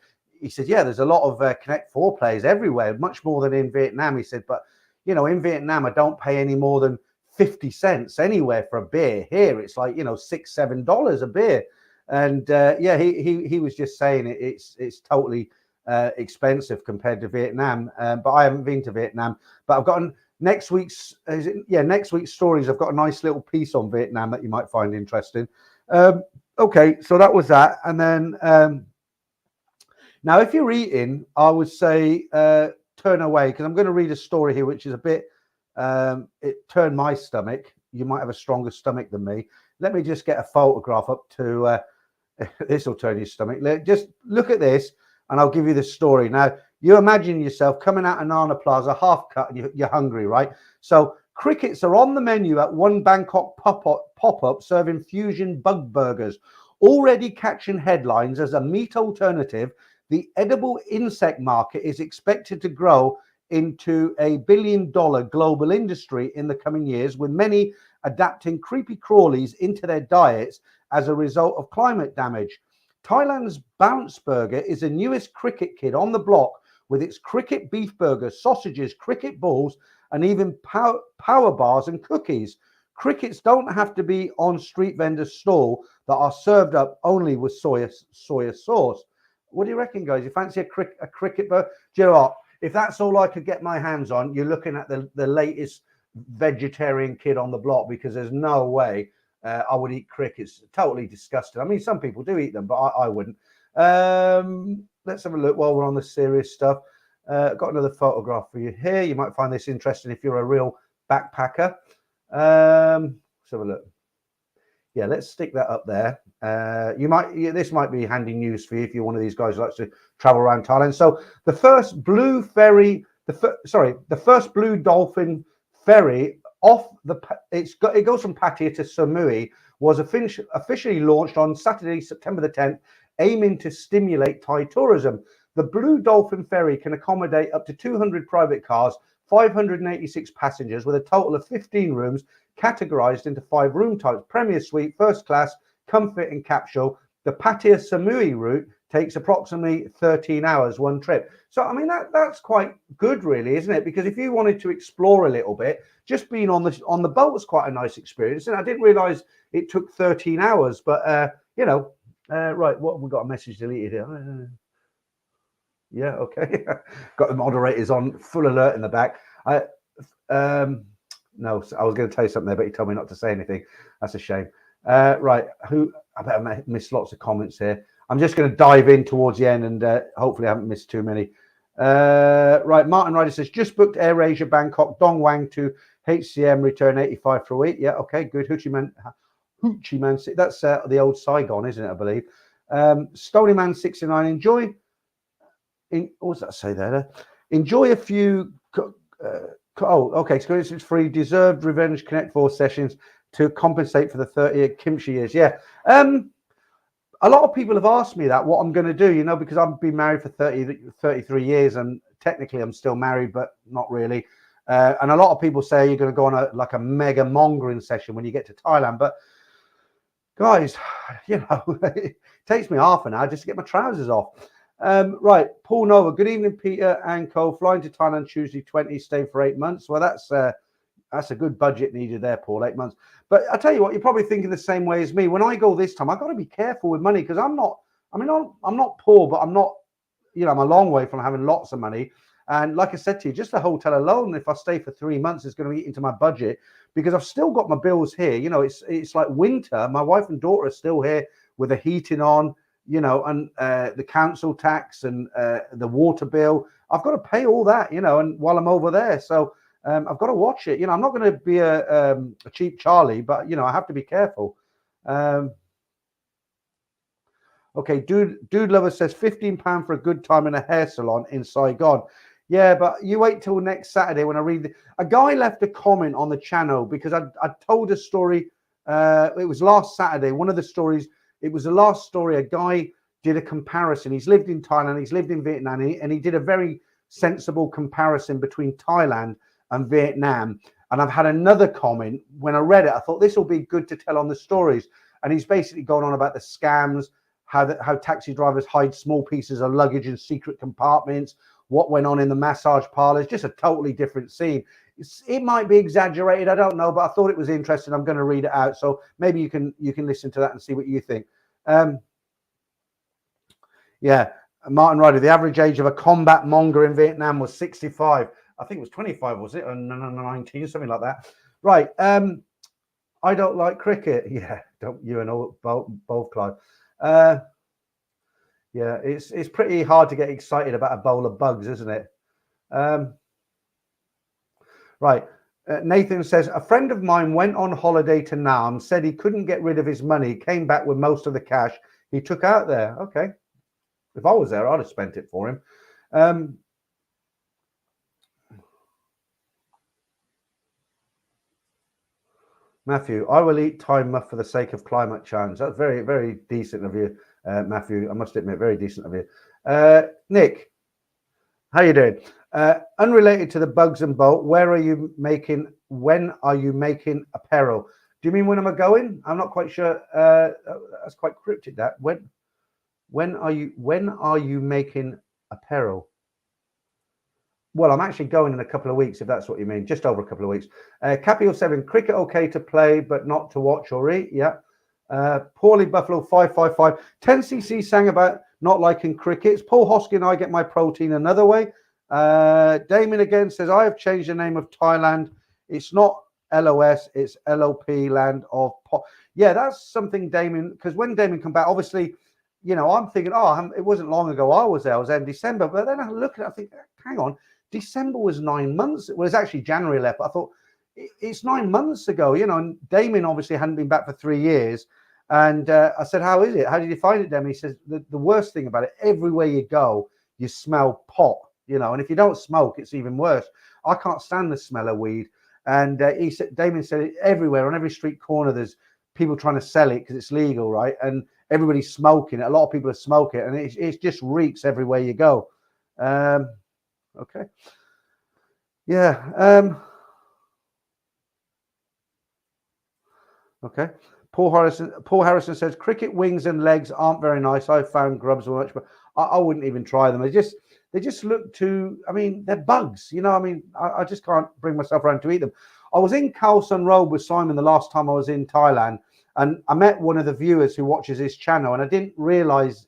yeah, there's a lot of Connect 4 players everywhere, much more than in Vietnam. He said, but, in Vietnam, I don't pay any more than 50 cents anywhere for a beer. Here, it's like, $6, $7 a beer. And yeah, he was just saying it's totally expensive compared to Vietnam. But I haven't been to Vietnam. But I've got next week's stories. I've got a nice little piece on Vietnam that you might find interesting. Okay, so that was that. And then now, if you're eating, I would say turn away, because I'm going to read a story here which is a bit, it turned my stomach. You might have a stronger stomach than me. Let me just get a photograph up to, this will turn your stomach. Just look at this, and I'll give you the story. Now, you imagine yourself coming out of Nana Plaza, half cut, and you're hungry, right? So Crickets are on the menu at one Bangkok pop-up serving fusion bug burgers. Already catching headlines as a meat alternative, the edible insect market is expected to grow into a billion-dollar global industry in the coming years, with many adapting creepy crawlies into their diets as a result of climate damage. Thailand's Bounce Burger is the newest cricket kid on the block, with its cricket beef burgers, sausages, cricket balls, and even power bars and cookies. Crickets don't have to be on street vendors' stall that are served up only with soya sauce. What do you reckon, guys? You fancy a cricket burger? Do you know what? If that's all I could get my hands on, you're looking at the latest vegetarian kid on the block, because there's no way I would eat crickets. Totally disgusting. I mean, some people do eat them, but I wouldn't. Let's have a look while we're on the serious stuff. Got another photograph for you here. You might find this interesting if you're a real backpacker. Let's have a look. Yeah, let's stick that up there. This might be handy news for you if you're one of these guys who likes to travel around Thailand. So the first blue ferry, the first blue dolphin ferry it goes from Pattaya to Samui, was officially launched on Saturday, September the 10th, aiming to stimulate Thai tourism. The Blue Dolphin ferry can accommodate up to 200 private cars, 586 passengers, with a total of 15 rooms categorized into 5 room types: Premier Suite, First Class, Comfort, and Capsule. The Pattaya Samui route takes approximately 13 hours one trip. So, I mean, that's quite good, really, isn't it? Because if you wanted to explore a little bit, just being on the boat was quite a nice experience. And I didn't realize it took 13 hours. But, right, what have we got? A message deleted here. Yeah, okay. Got the moderators on full alert in the back. No, I was going to tell you something there, but he told me not to say anything. That's a shame. Right, I bet I missed lots of comments here. I'm just going to dive in towards the end, and hopefully I haven't missed too many. Right, Martin Ryder says, just booked AirAsia Bangkok, Dong Wang to HCM, return 85 for a week. Yeah, okay, good. Hoochie Man, that's the old Saigon, isn't it, I believe. Stony Man 69, enjoy. What does that say there? Enjoy a few. Okay. So it's free. Deserved Revenge Connect 4 sessions to compensate for the 30 kimchi years. Yeah. A lot of people have asked me that, what I'm going to do, because I've been married for 33 years, and technically I'm still married, but not really. And a lot of people say you're going to go on a mega mongering session when you get to Thailand. But guys, it takes me half an hour just to get my trousers off. Right, Paul Nova. Good evening, Peter and Co. Flying to Thailand Tuesday 20, staying for 8 months. Well, that's a good budget needed there, Paul. 8 months. But I tell you what, you're probably thinking the same way as me. When I go this time, I've got to be careful with money, because I'm not poor, but I'm not, I'm a long way from having lots of money. And like I said to you, just the hotel alone, if I stay for 3 months, is going to eat into my budget, because I've still got my bills here. It's like winter. My wife and daughter are still here with the heating on, and the council tax and the water bill. I've got to pay all that, and while I'm over there. So I've got to watch it. I'm not going to be a cheap Charlie, but, I have to be careful. Okay, Dude Lover says £15 for a good time in a hair salon in Saigon. Yeah, but you wait till next Saturday when I read a guy left a comment on the channel, because I told a story. It was last Saturday. One of the stories, it was the last story. A guy did a comparison. He's lived in Thailand, he's lived in Vietnam, and he did a very sensible comparison between Thailand and Vietnam. And I've had another comment. When I read it, I thought this will be good to tell on the stories. And he's basically gone on about the scams, how taxi drivers hide small pieces of luggage in secret compartments, what went on in the massage parlors. Just a totally different scene. It might be exaggerated, I don't know, but I thought it was interesting. I'm going to read it out, so maybe you can listen to that and see what you think. Yeah, Martin Ryder, the average age of a combat monger in Vietnam was 65. I think it was 25, was it? Or 19, something like that. Right. I don't like cricket. Yeah, don't you and all both, Clive. Yeah, it's pretty hard to get excited about a bowl of bugs, isn't it? Right. Nathan says, a friend of mine went on holiday to Nam, said he couldn't get rid of his money, came back with most of the cash he took out there. Okay. If I was there, I'd have spent it for him. Matthew, I will eat Thai muff for the sake of climate change. That's very, very decent of you, Matthew. I must admit, very decent of you. Nick, how you doing? Unrelated to the bugs and bolt, when are you making apparel? Do you mean when am I going? I'm not quite sure. That's quite cryptic. That when are you making apparel? Well, I'm actually going in a couple of weeks, if that's what you mean. Just over a couple of weeks. Capio 7, cricket okay to play, but not to watch or eat. Yeah. Paulie Buffalo 555. 10cc sang about not liking crickets. Paul Hoskin and I get my protein another way. Damien again says, I have changed the name of Thailand. It's not LOS, it's LOP, land of pop. Yeah, that's something, Damien, because when Damien come back, obviously, you know, I'm thinking, it wasn't long ago I was there. I was there in December. But then I look at it, I think, hang on. December was 9 months. It was actually January left. I thought it's 9 months ago, you know, and Damien obviously hadn't been back for 3 years. And I said, how is it? How did you find it, Damien? He says, the worst thing about it, everywhere you go, you smell pot, you know, and if you don't smoke, it's even worse. I can't stand the smell of weed. And Damien said it everywhere, on every street corner, there's people trying to sell it because it's legal, right? And everybody's smoking it. A lot of people are smoking it, and it just reeks everywhere you go. Okay. Yeah. Okay. Paul Harrison says cricket wings and legs aren't very nice. I found grubs so much, but I wouldn't even try them. They just look too. I mean, they're bugs. You know. I mean, I just can't bring myself around to eat them. I was in Khao Sun Road with Simon the last time I was in Thailand, and I met one of the viewers who watches his channel, and I didn't realize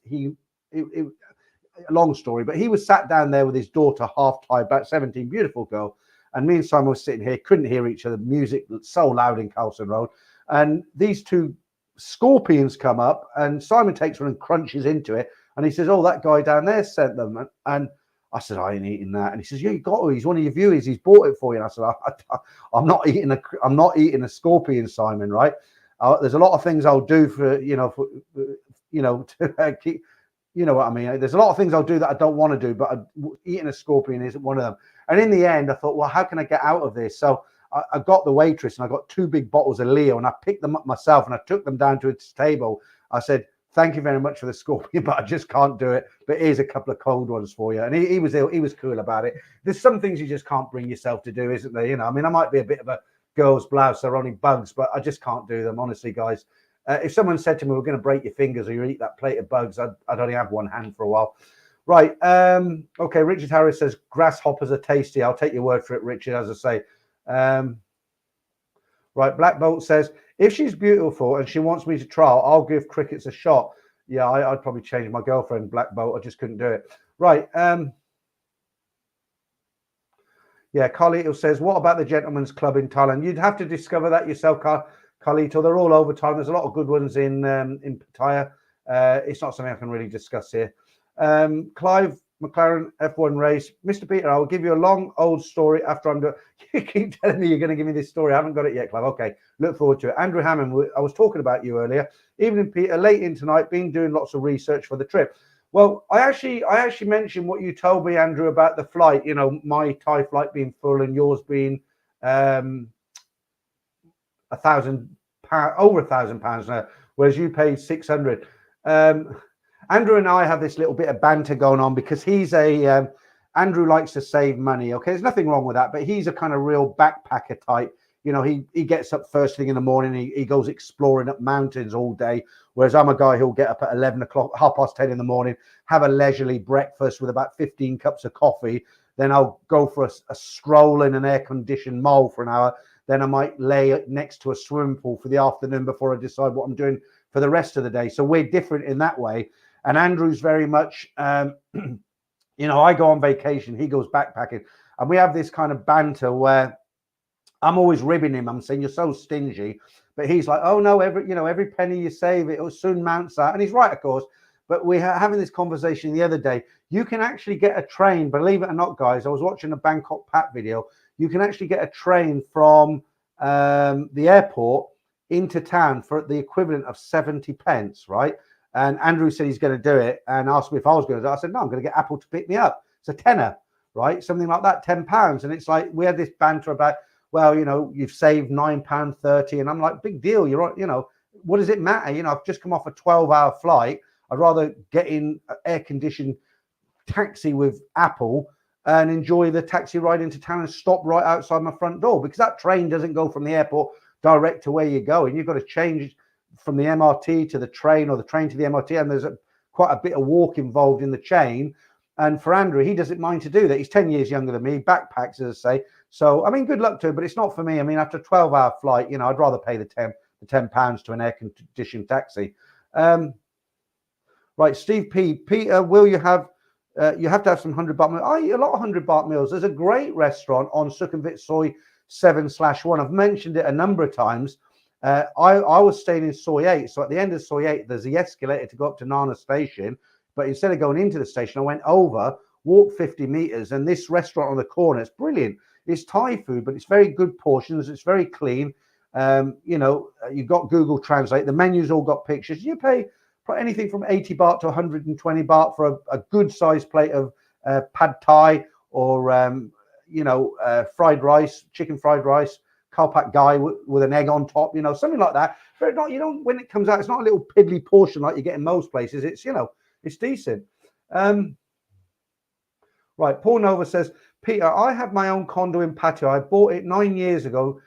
long story, but he was sat down there with his daughter, half Thai, about 17, beautiful girl. And me and Simon were sitting here, couldn't hear each other. Music so loud in Khao Sun Road. And these two scorpions come up, and Simon takes one and crunches into it. And he says, oh, that guy down there sent them. And I said, I ain't eating that. And he says, yeah, you got to. He's one of your viewers. He's bought it for you. And I said, I'm not eating a scorpion, Simon, right? There's a lot of things I'll do to keep. You know what I mean? There's a lot of things I'll do that I don't want to do, but eating a scorpion isn't one of them. And in the end, I thought, well, how can I get out of this? So I got the waitress and I got 2 big bottles of Leo, and I picked them up myself and I took them down to its table. I said, thank you very much for the scorpion, but I just can't do it. But here's a couple of cold ones for you. And he was cool about it. There's some things you just can't bring yourself to do, isn't there? You know, I mean, I might be a bit of a girl's blouse, they're only bugs, but I just can't do them, honestly, guys. If someone said to me, we're going to break your fingers or you eat that plate of bugs, I'd only have one hand for a while. Right. Okay. Richard Harris says grasshoppers are tasty. I'll take your word for it, Richard, as I say. Right. Black Bolt says, if she's beautiful and she wants me to trial, I'll give crickets a shot. Yeah, I'd probably change my girlfriend, Black Bolt. I just couldn't do it. Right. Yeah, Carlito says, what about the Gentleman's Club in Thailand? You'd have to discover that yourself, Carlito. They're all over time. There's a lot of good ones in Pattaya. It's not something I can really discuss here. Clive McLaren, F1 race. Mr. Peter, I will give you a long old story after I'm done. You keep telling me you're going to give me this story. I haven't got it yet, Clive. Okay, look forward to it. Andrew Hammond, I was talking about you earlier. Evening, Peter, late in tonight, been doing lots of research for the trip. Well, I actually mentioned what you told me, Andrew, about the flight. You know, my Thai flight being full and yours being £1,000, over £1,000 now, whereas you paid 600. Andrew and I have this little bit of banter going on because he's Andrew likes to save money. Okay, there's nothing wrong with that, but he's a kind of real backpacker type. You know, he gets up first thing in the morning. He goes exploring up mountains all day. Whereas I'm a guy who'll get up at 11 o'clock, 10:30 in the morning, have a leisurely breakfast with about 15 cups of coffee. Then I'll go for a stroll in an air-conditioned mall for an hour. Then I might lay next to a swimming pool for the afternoon before I decide what I'm doing for the rest of the day. So we're different in that way. And Andrew's very much, you know, I go on vacation, he goes backpacking. And we have this kind of banter where I'm always ribbing him. I'm saying, you're so stingy. But he's like, oh, no, every penny you save, it will soon mounts out. And he's right, of course. But we are having this conversation the other day. You can actually get a train, believe it or not, guys. I was watching a Bangkok Pat video. You can actually get a train from the airport into town for the equivalent of 70 pence, right? And Andrew said he's going to do it and asked me if I was going to do it. I said, no, I'm going to get Apple to pick me up. It's a tenner, right? Something like that, £10. And it's like, we had this banter about, well, you know, you've saved £9.30. And I'm like, big deal. You're right. You know, what does it matter? You know, I've just come off a 12-hour flight. I'd rather get in an air-conditioned taxi with Apple and enjoy the taxi ride into town and stop right outside my front door, because that train doesn't go from the airport direct to where you're going. You've got to change from the MRT to the train, or the train to the MRT, and there's quite a bit of walk involved in the chain. And for Andrew, he doesn't mind to do that. He's 10 years younger than me, backpacks, as I say. So, I mean, good luck to him, but it's not for me. I mean, after a 12-hour flight, you know, I'd rather pay the £10 to an air-conditioned taxi. Right, Steve P. Peter, will you have to have some 100-baht meals? I eat a lot of 100-baht meals. There's a great restaurant on Sukhumvit Soy 7/1. I've mentioned it a number of times. I was staying in Soy 8. So at the end of Soy 8, there's the escalator to go up to Nana Station. But instead of going into the station, I went over, walked 50 meters, and this restaurant on the corner, it's brilliant. It's Thai food, but it's very good portions. It's very clean. You know, you've got Google Translate. The menu's all got pictures. You pay anything from 80 baht to 120 baht for a good sized plate of pad thai, or you know, fried rice, chicken fried rice, kalpak gai with an egg on top, you know, something like that. But not, you know, when it comes out, it's not a little piddly portion like you get in most places. It's, you know, it's decent. Right, Paul Nova says, Peter, I have my own condo in Pattaya. I bought it 9 years ago.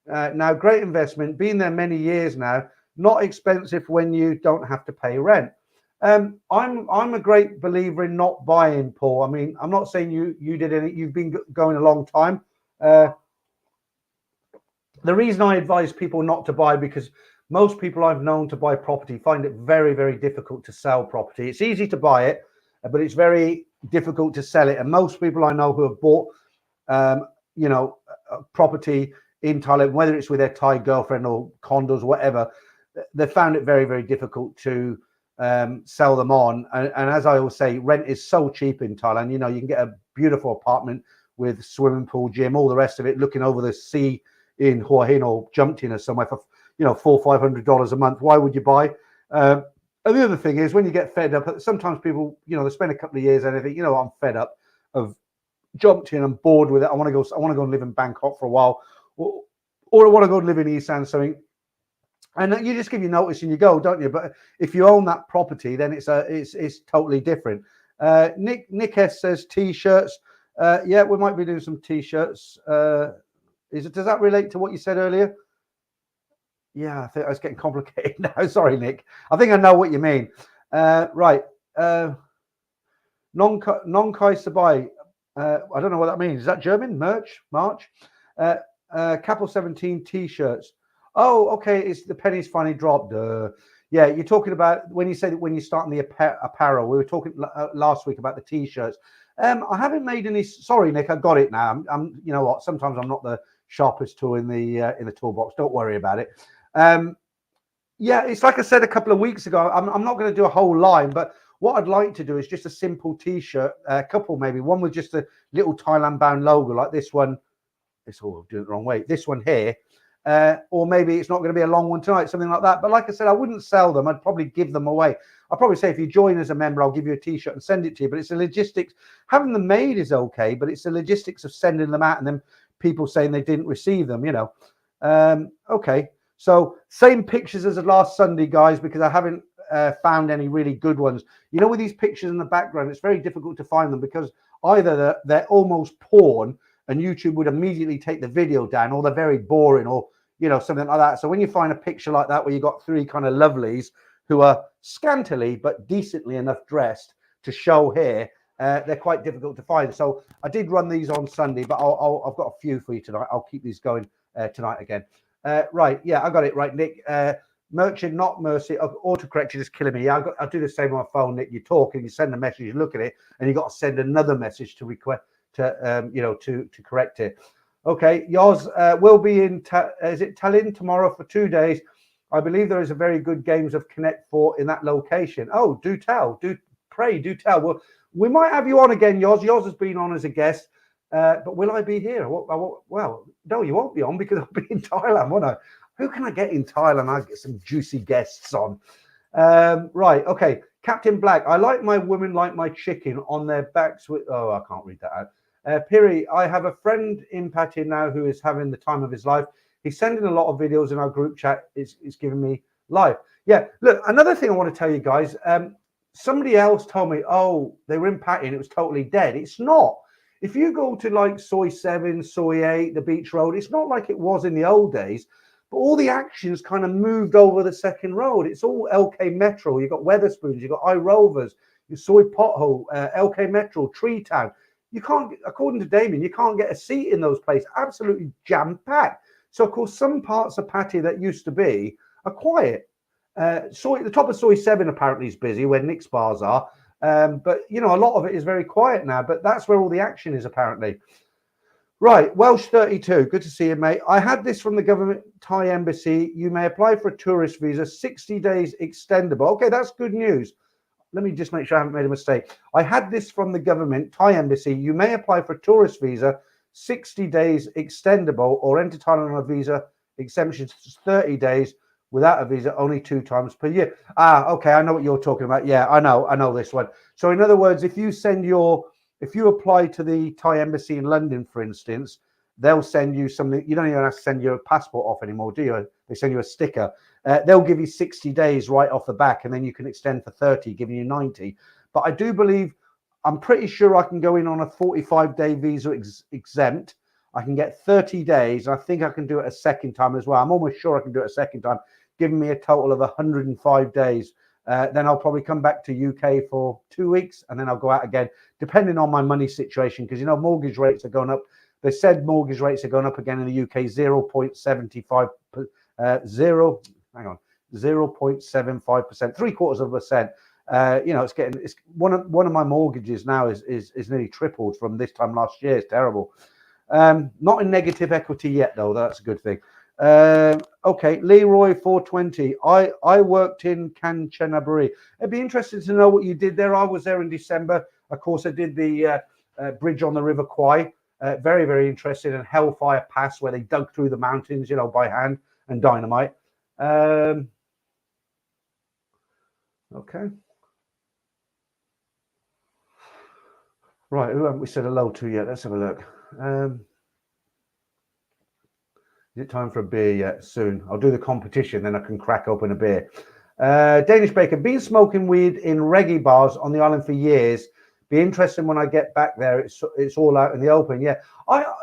Now, great investment. Been there many years now. Not expensive when you don't have to pay rent. I'm a great believer in not buying, Paul. I mean, I'm not saying you did any. You've been going a long time. The reason I advise people not to buy, because most people I've known to buy property find it very, very difficult to sell property. It's easy to buy it, but it's very difficult to sell it. And most people I know who have bought, you know, property in Thailand, whether it's with their Thai girlfriend or condos, whatever, they found it very, very difficult to sell them on. And as I always say, rent is so cheap in Thailand. You know, you can get a beautiful apartment with swimming pool, gym, all the rest of it, looking over the sea in Hua Hin or Jumped In or somewhere for, you know, $400-500 a month. Why would you buy? And the other thing is, when you get fed up, sometimes people, you know, they spend a couple of years and they think, you know, I'm fed up of Jumped In, I'm bored with it. I want to go and live in Bangkok for a while, or I want to go and live in Isan, something. And you just give your notice and you go, don't you? But if you own that property, then it's totally different. Nick S says t-shirts. Yeah, we might be doing some t-shirts. Does that relate to what you said earlier? Yeah, I think it's getting complicated now. Sorry, Nick. I think I know what you mean. Right. Non-kai sabai. I don't know what that means. Is that German? March? Capital 17 t-shirts. Oh, okay. It's the pennies finally dropped. Yeah, you're talking about when you say that when you start in the apparel. We were talking last week about the t-shirts. I haven't made any. Sorry, Nick. I got it now. I'm. You know what? Sometimes I'm not the sharpest tool in the toolbox. Don't worry about it. Yeah, it's like I said a couple of weeks ago. I'm not going to do a whole line, but what I'd like to do is just a simple t-shirt, a couple maybe. One with just a little Thailand-bound logo, like this one. It's all doing it the wrong way. This one here. Or maybe it's not going to be a long one tonight, something like that. But like I said, I wouldn't sell them. I'd probably give them away. I'll probably say, if you join as a member, I'll give you a t-shirt and send it to you. But it's the logistics. Having them made is okay, but it's the logistics of sending them out and then people saying they didn't receive them, you know. Okay. So same pictures as last Sunday, guys, because I haven't found any really good ones. You know, with these pictures in the background, it's very difficult to find them because either they're almost porn and YouTube would immediately take the video down, or they're very boring, or, you know, something like that. So when you find a picture like that where you got three kind of lovelies who are scantily but decently enough dressed to show here, they're quite difficult to find. So I did run these on Sunday, but I've got a few for you tonight. I'll keep these going tonight again. Right, yeah, I got it right, Nick. Merchant, not mercy. Autocorrection is killing me. Yeah, I do the same on my phone, Nick. You talk and you send a message, you look at it, and you got to send another message to request to correct it. Okay, yours will be in is it Tallinn tomorrow for 2 days. I believe there is a very good games of Connect 4 in that location. Oh, do tell. Do tell. Well, we might have you on again, yours. Yours has been on as a guest. But will I be here? Well, no, you won't be on because I'll be in Thailand, won't I? Who can I get in Thailand? I'll get some juicy guests on. Right, okay. Captain Black, I like my women like my chicken on their backs with... Oh, I can't read that out. Piri, I have a friend in Pattaya now who is having the time of his life. He's sending a lot of videos in our group chat. It's giving me life. Yeah, look, another thing I want to tell you guys. Somebody else told me, oh, they were in Pattaya and it was totally dead. It's not. If you go to like Soy 7, Soy 8, the beach road, it's not like it was in the old days. But all the action's kind of moved over the second road. It's all LK Metro. You've got Weatherspoons, you've got iRovers, you Soy Pothole, LK Metro, Tree Town. You can't, according to Damien, you can't get a seat in those places. Absolutely jam-packed. So, of course, some parts of Pattaya that used to be are quiet. The top of Soy 7 apparently is busy where Nick's bars are. But, you know, a lot of it is very quiet now. But that's where all the action is, apparently. Right, Welsh 32, good to see you, mate. I had this from the government Thai embassy. You may apply for a tourist visa, 60 days extendable. Okay, that's good news. Let me just make sure I haven't made a mistake. I had this from the government Thai embassy. You may apply for a tourist visa, 60 days extendable, or enter Thailand on a visa exemption 30 days without a visa, only 2 times per year. Okay, I know what you're talking about. Yeah, I know this one. So in other words, if you apply to the Thai embassy in London, for instance, they'll send you something. You don't even have to send your passport off anymore, do you? They send you a sticker. They'll give you 60 days right off the back, and then you can extend for 30, giving you 90. But I do believe, I'm pretty sure I can go in on a 45-day visa exempt. I can get 30 days. I think I can do it a second time as well. I'm almost sure I can do it a second time, giving me a total of 105 days. Then I'll probably come back to UK for 2 weeks, and then I'll go out again, depending on my money situation, because, you know, mortgage rates are going up. They said mortgage rates are going up again in the UK, 0.75, 0.75%, 0.75%. You know, it's one of my mortgages now is nearly tripled from this time last year. It's terrible. Not in negative equity yet, though. That's a good thing. Okay, Leroy 420. I worked in Kanchanaburi. It'd be interesting to know what you did there. I was there in December. Of course, I did the bridge on the River Kwai. Very, very interesting. And Hellfire Pass, where they dug through the mountains, you know, by hand and dynamite. Okay. Right, who haven't we said hello to yet? Let's have a look. Is it time for a beer yet? Soon. I'll do the competition, then I can crack open a beer. Danish Baker, been smoking weed in reggae bars on the island for years. Be interesting when I get back there. It's all out in the open. Yeah,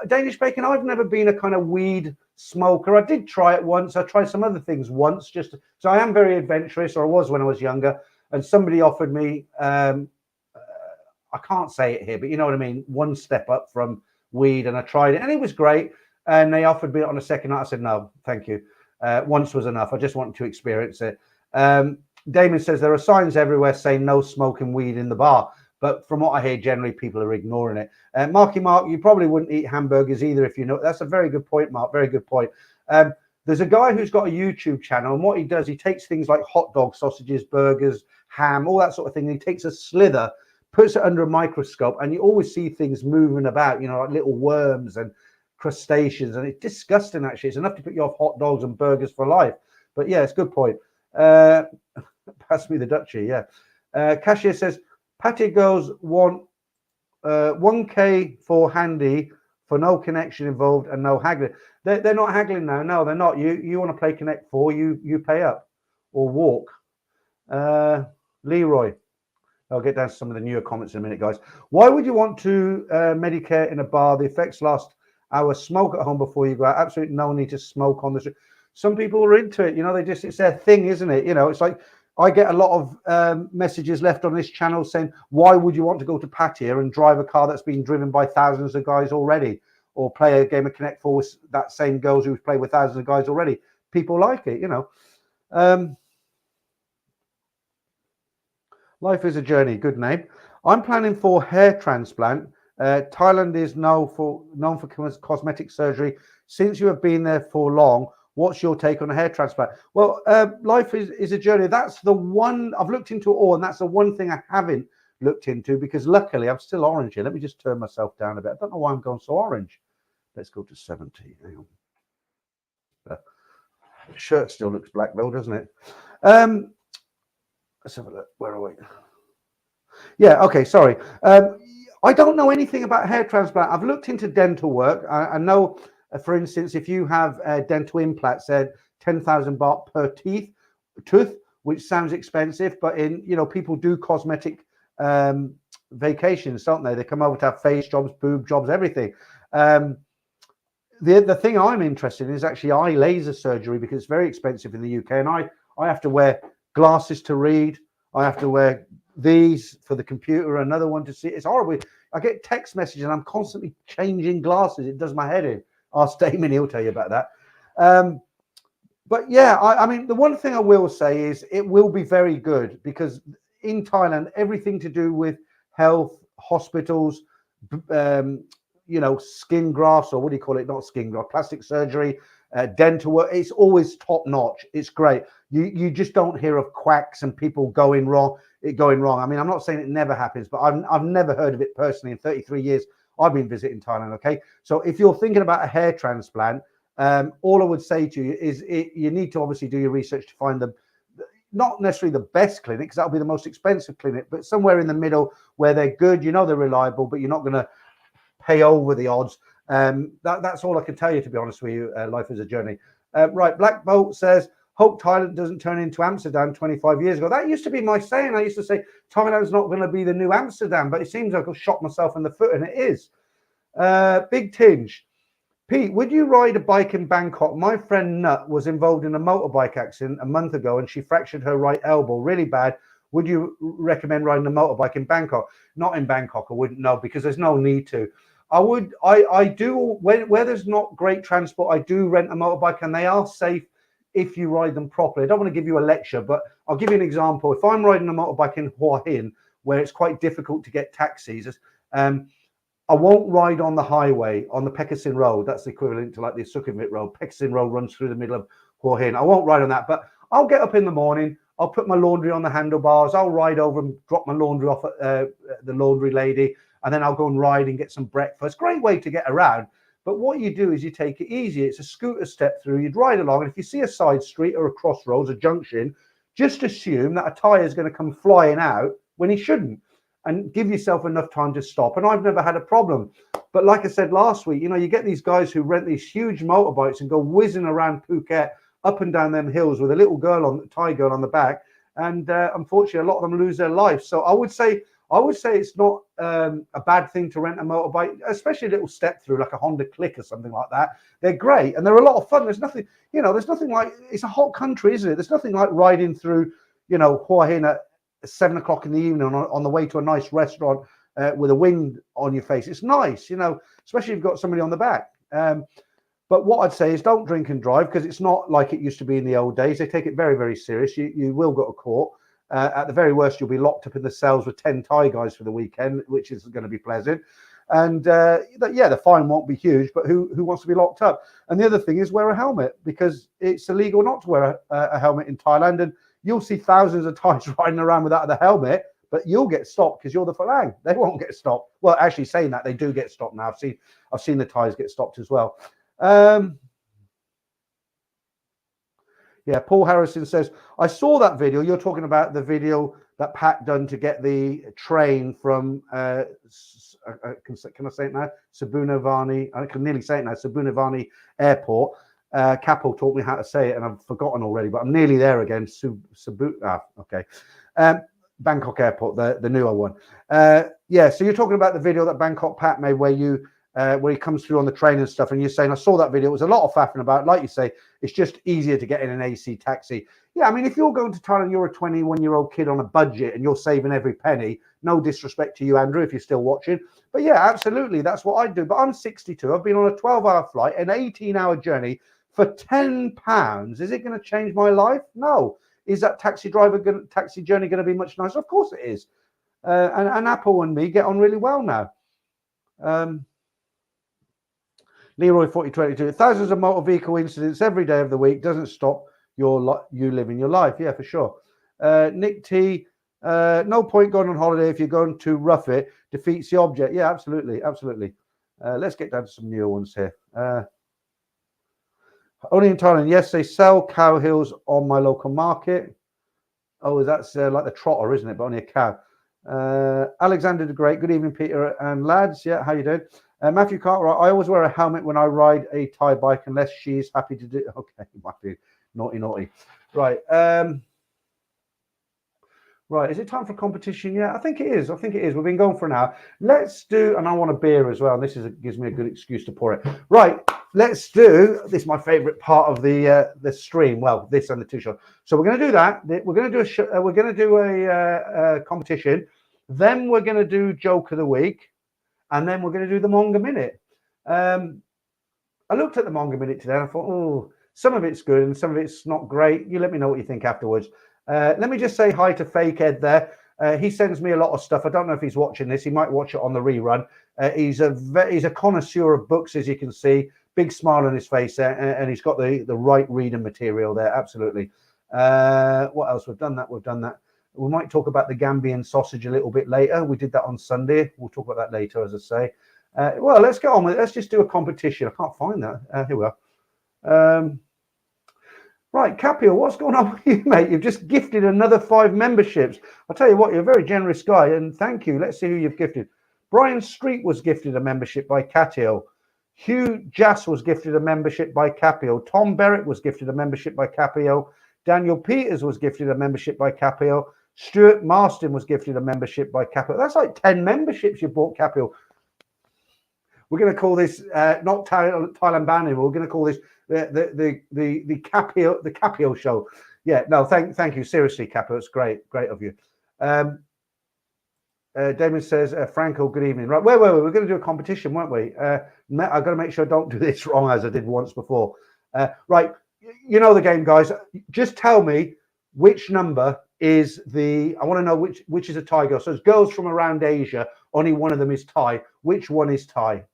Danish Bacon, I've never been a kind of weed smoker. I did try it once. I tried some other things once. So I am very adventurous, or I was when I was younger. And somebody offered me, I can't say it here, but you know what I mean, one step up from weed, and I tried it, and it was great. And they offered me it on a second night. I said, no, thank you. Once was enough. I just wanted to experience it. Damon says there are signs everywhere saying no smoking weed in the bar. But from what I hear, generally people are ignoring it. Marky Mark, you probably wouldn't eat hamburgers either if you know. That's a very good point, Mark. Very good point. There's a guy who's got a YouTube channel, and what he does, he takes things like hot dogs, sausages, burgers, ham, all that sort of thing. And he takes a slither, puts it under a microscope, and you always see things moving about, you know, like little worms and crustaceans, and it's disgusting. Actually, it's enough to put you off hot dogs and burgers for life. But yeah, it's a good point. Pass me the duchy. Yeah. Cashier says Pattaya girls want 1K for handy for no connection involved and no haggling. They're not haggling now. No, they're not. You want to play Connect 4, you pay up or walk. Leroy. I'll get down to some of the newer comments in a minute, guys. Why would you want to Medicare in a bar? The effects last hour. Smoke at home before you go out. Absolutely no need to smoke on the street. Some people are into it. You know, it's their thing, isn't it? You know, it's like I get a lot of messages left on this channel saying, why would you want to go to Pattaya and drive a car that's been driven by thousands of guys already, or play a game of Connect 4 with that same girls who've played with thousands of guys already? People like it, you know. Life is a journey. Good name. I'm planning for hair transplant. Thailand is known for cosmetic surgery. Since you have been there for long, what's your take on a hair transplant? Well, life is a journey. That's the one I've looked into it all, and that's the one thing I haven't looked into, because luckily I'm still orange here. Let me just turn myself down a bit. I don't know why I'm going so orange. Let's go to 70. Hang on. The shirt still looks black though, doesn't it? Let's have a look. Where are we? Yeah, okay, sorry. I don't know anything about hair transplant. I've looked into dental work. I know, for instance, if you have dental implants, they're 10,000 baht per tooth, which sounds expensive, but people do cosmetic vacations, don't they? They come over to have face jobs, boob jobs, everything. The thing I'm interested in is actually eye laser surgery, because it's very expensive in the UK, and I have to wear glasses to read. I have to wear these for the computer, another one to see. It's horrible. I get text messages and I'm constantly changing glasses. It does my head in. Ask Damon, he'll tell you about that. But yeah, I mean, the one thing I will say is it will be very good, because in Thailand, everything to do with health, hospitals, skin grafts, or what do you call it? Not skin graft, plastic surgery, dental work. It's always top notch. It's great. You just don't hear of quacks and people going wrong. I mean, I'm not saying it never happens, but I've never heard of it personally in 33 years I've been visiting Thailand. Okay, so if you're thinking about a hair transplant, all I would say to you is you need to obviously do your research to find not necessarily the best clinic, because that'll be the most expensive clinic, but somewhere in the middle where they're good, they're reliable, but you're not going to pay over the odds. That's all I can tell you, to be honest with you. Life is a journey. Right, Black Bolt says, hope Thailand doesn't turn into Amsterdam 25 years ago. That used to be my saying. I used to say Thailand's not going to be the new Amsterdam, but it seems like I've shot myself in the foot, and it is. Big Tinge. Pete, would you ride a bike in Bangkok? My friend Nut was involved in a motorbike accident a month ago, and she fractured her right elbow really bad. Would you recommend riding a motorbike in Bangkok? Not in Bangkok, I wouldn't know, because there's no need to. I do, where there's not great transport, I do rent a motorbike, and they are safe if you ride them properly. I don't want to give you a lecture, but I'll give you an example. If I'm riding a motorbike in Hua Hin, where it's quite difficult to get taxis, I won't ride on the highway, on the Pekkasin Road. That's the equivalent to like the Sukhumvit Road. Pekkasin Road runs through the middle of Hua Hin. I won't ride on that, but I'll get up in the morning. I'll put my laundry on the handlebars. I'll ride over and drop my laundry off at the laundry lady, and then I'll go and ride and get some breakfast. Great way to get around. But what you do is you take it easy. It's a scooter step through. You'd ride along, and if you see a side street or a crossroads, a junction, just assume that a tyre is going to come flying out when he shouldn't, and give yourself enough time to stop. And I've never had a problem. But like I said last week, you get these guys who rent these huge motorbikes and go whizzing around Phuket up and down them hills with a little Thai girl on the back. And unfortunately, a lot of them lose their life. So I would say it's not a bad thing to rent a motorbike, especially a little step through like a Honda Click or something like that. They're great, and they're a lot of fun. There's nothing like, it's a hot country, isn't it? There's nothing like riding through, Hua Hin at 7 o'clock in the evening on the way to a nice restaurant with a wind on your face. It's nice, especially if you've got somebody on the back. But what I'd say is don't drink and drive, because it's not like it used to be in the old days. They take it very, very serious. You will go to court. At the very worst, you'll be locked up in the cells with 10 Thai guys for the weekend, which isn't going to be pleasant. And the fine won't be huge, but who wants to be locked up? And the other thing is wear a helmet, because it's illegal not to wear a helmet in Thailand. And you'll see thousands of Thais riding around without the helmet, but you'll get stopped because you're the Falang. They won't get stopped. Well, actually, saying that, they do get stopped now. I've seen the Thais get stopped as well. Yeah, Paul Harrison says, I saw that video. You're talking about the video that Pat done to get the train from, can I say it now? Sabunavani. I can nearly say it now. Sabunavani Airport. Capo taught me how to say it, and I've forgotten already, but I'm nearly there again. Okay. Bangkok Airport, the newer one. Yeah, so you're talking about the video that Bangkok Pat made where he comes through on the train and stuff, and you're saying, I saw that video. It was a lot of faffing about. Like you say, it's just easier to get in an AC taxi. Yeah, I mean, if you're going to Thailand, you're a 21-year-old kid on a budget and you're saving every penny. No disrespect to you, Andrew, if you're still watching. But yeah, absolutely, that's what I'd do. But I'm 62. I've been on a 12-hour flight, an 18-hour journey for £10. Is it going to change my life? No. Is that taxi journey going to be much nicer? Of course it is. And Apple and me get on really well now. Leroy 4022. Thousands of motor vehicle incidents every day of the week doesn't stop you living your life. Yeah, for sure. Nick T. No point going on holiday if you're going to rough it. Defeats the object. Yeah, absolutely, absolutely. Let's get down to some newer ones here. Only in Thailand. Yes, they sell cow heels on my local market. Oh, that's like the trotter, isn't it? But only a cow. Alexander the Great, good evening, Peter and lads. Yeah, how you doing? Matthew Cartwright, I always wear a helmet when I ride a Thai bike unless she's happy to do. Okay, Matthew, naughty. Right. Right, is it time for competition? Yeah, I think it is. We've been going for an hour. Let's do, and I want a beer as well. And this gives me a good excuse to pour it. Right, let's do. This is my favourite part of the stream. Well, this and the two shows. So we're going to do that. We're going to do a competition. Then we're going to do joke of the week, and then we're going to do the Monger Minute. I looked at the Monger Minute today, and I thought, oh, some of it's good and some of it's not great. You let me know what you think afterwards. Let me just say hi to Fake Ed there. He sends me a lot of stuff. I don't know if he's watching this. He might watch it on the rerun. He's a connoisseur of books, as you can see. Big smile on his face there, and he's got the right reading material there. Absolutely. What else? We've done that. We might talk about the Gambian sausage a little bit later. We did that on Sunday. We'll talk about that later, as I say. Well, let's get on with it. Let's just do a competition. I can't find that. Here we are. Right, Capio, what's going on with you, mate? You've just gifted another 5 memberships. I'll tell you what, you're a very generous guy, and thank you. Let's see who you've gifted. Brian Street was gifted a membership by Catio. Hugh Jass was gifted a membership by Capio. Tom Berwick was gifted a membership by Capio. Daniel Peters was gifted a membership by Capio. Stuart Marston was gifted a membership by Capio. That's like 10 memberships you bought, Capio. We're going to call this not Thailand Banning. We're going to call this the Capio show. Yeah, no, thank you seriously, Capio. It's great of you. Damon says, Franco, good evening. Right, wait. We're going to do a competition, weren't we? I've got to make sure I don't do this wrong as I did once before. Right, you know the game, guys. Just tell me which number is I want to know which is a Thai girl. So it's girls from around Asia. Only one of them is Thai. Which one is Thai?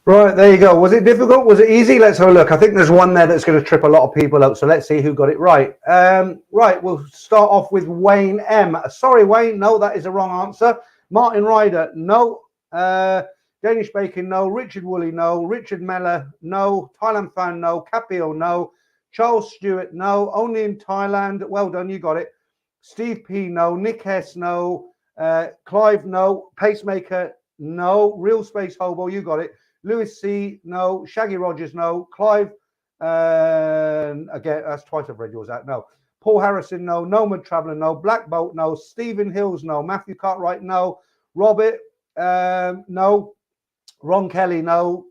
Right, there you go. Was it difficult? Was it easy? Let's have a look. I think there's one there that's going to trip a lot of people up. So let's see who got it right. Right, we'll start off with Wayne M. Sorry, Wayne. No, that is a wrong answer. Martin Ryder, no. Danish Bacon, no. Richard Woolley, no. Richard Meller, no. Thailand Fan, no. Capio, no. Charles Stewart, no. Only in Thailand. Well done, you got it. Steve P, no. Nick Hess, no. Clive, no. Pacemaker, no. Real Space Hobo, you got it. Lewis C, no. Shaggy Rogers, no. Clive, again, that's twice I've read yours out, no. Paul Harrison, no. Nomad Traveller, no. Black Bolt, no. Stephen Hills, no. Matthew Cartwright, no. Robert, no. Ron Kelly, no.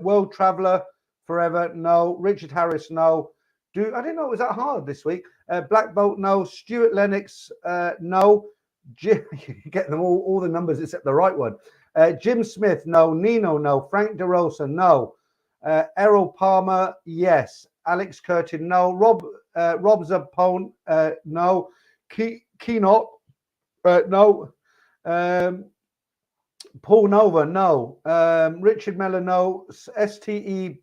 World Traveller Forever, no. Richard Harris, no. I didn't know it was that hard this week. Black Bolt, no. Stuart Lennox, no. You get them all the numbers except the right one. Jim Smith, no. Nino, no. Frank DeRosa, no. Errol Palmer, yes. Alex Curtin, no. Rob Zabpone, no. Keenot, no. Paul Nova, no. Richard Meller, no. STE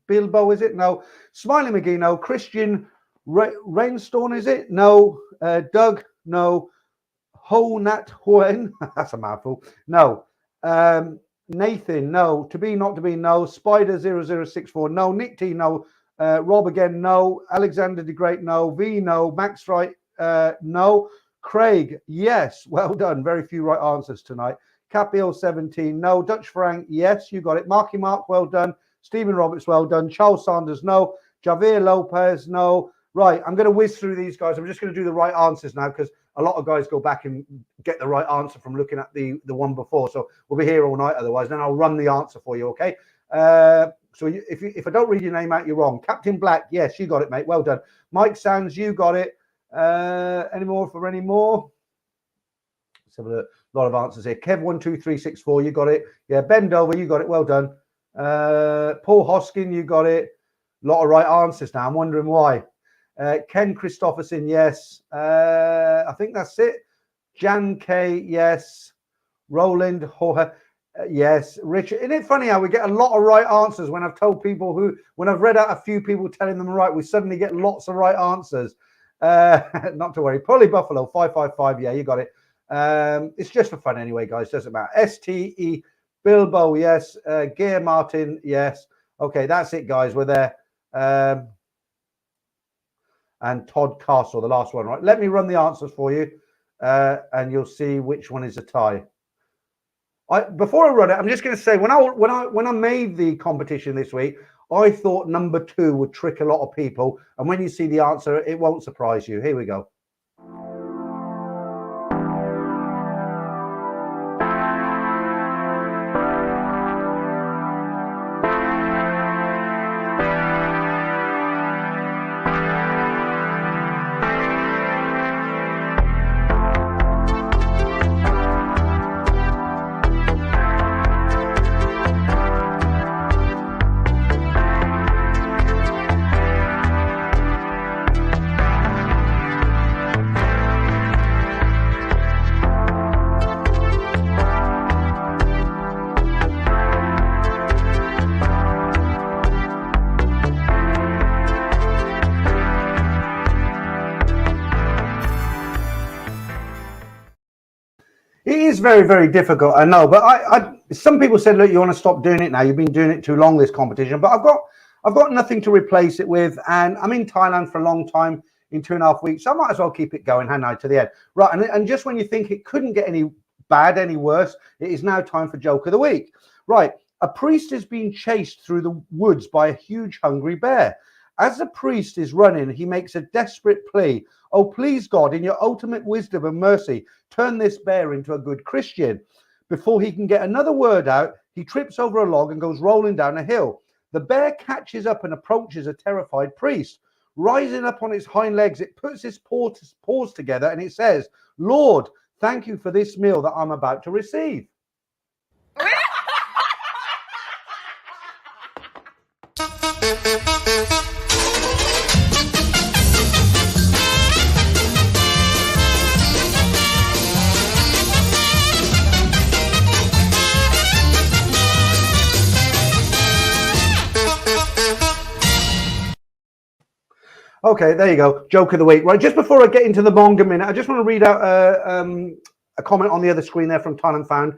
Bilbo, is it? No. Smiley McGee, no. Christian Rainstorm, is it? No. Doug, no. Ho Nat Huen, that's a mouthful. No. Nathan, no. To be, not to be, no. Spider 0064, no. Nick T, no. Rob again, no. Alexander the Great, no. V, no. Max Wright, no. Craig, yes. Well done. Very few right answers tonight. Capio 17, no. Dutch Frank, yes, you got it. Marky Mark, well done. Stephen Roberts, well done. Charles Sanders, no. Javier Lopez, no. Right, I'm going to whiz through these guys. I'm just going to do the right answers now because a lot of guys go back and get the right answer from looking at the one before. So we'll be here all night otherwise. Then I'll run the answer for you, okay? So if I don't read your name out, you're wrong. Captain Black, yes, you got it, mate. Well done. Mike Sands, you got it. Any more? Let's have a lot of answers here. Kev12364, you got it. Yeah, Ben Dover, you got it. Well done. Paul Hoskin, you got it. A lot of right answers now. I'm wondering why. Ken Christopherson, yes. I think that's it. Jan K, yes. Roland Jorge, yes. Richard, isn't it funny how we get a lot of right answers when I've told people when I've read out a few people telling them right, we suddenly get lots of right answers. Not to worry. Polly Buffalo, 555, yeah, you got it. It's just for fun anyway, guys. Doesn't matter. STE Bilbo, yes. Gear Martin, yes. Okay, that's it, guys. We're there. And Todd Castle, the last one, right? Let me run the answers for you, and you'll see which one is a tie. Before I run it, I'm just going to say when I made the competition this week, I thought number 2 would trick a lot of people, and when you see the answer, it won't surprise you. Here we go. It is very, very difficult, I know, but some people said, look, you want to stop doing it now. You've been doing it too long, this competition, but I've got nothing to replace it with, and I'm in Thailand for a long time, in 2.5 weeks, so I might as well keep it going, hadn't I, to the end. Right, and just when you think it couldn't get any bad, any worse, it is now time for Joke of the Week. Right, a priest is being chased through the woods by a huge hungry bear. As the priest is running, he makes a desperate plea. Oh, please, God, in your ultimate wisdom and mercy, turn this bear into a good Christian. Before he can get another word out, he trips over a log and goes rolling down a hill. The bear catches up and approaches a terrified priest. Rising up on its hind legs, it puts its paws together and it says, Lord, thank you for this meal that I'm about to receive. Okay, there you go. Joke of the week. Right, just before I get into the monger minute, I just want to read out a comment on the other screen there from Thailand Found.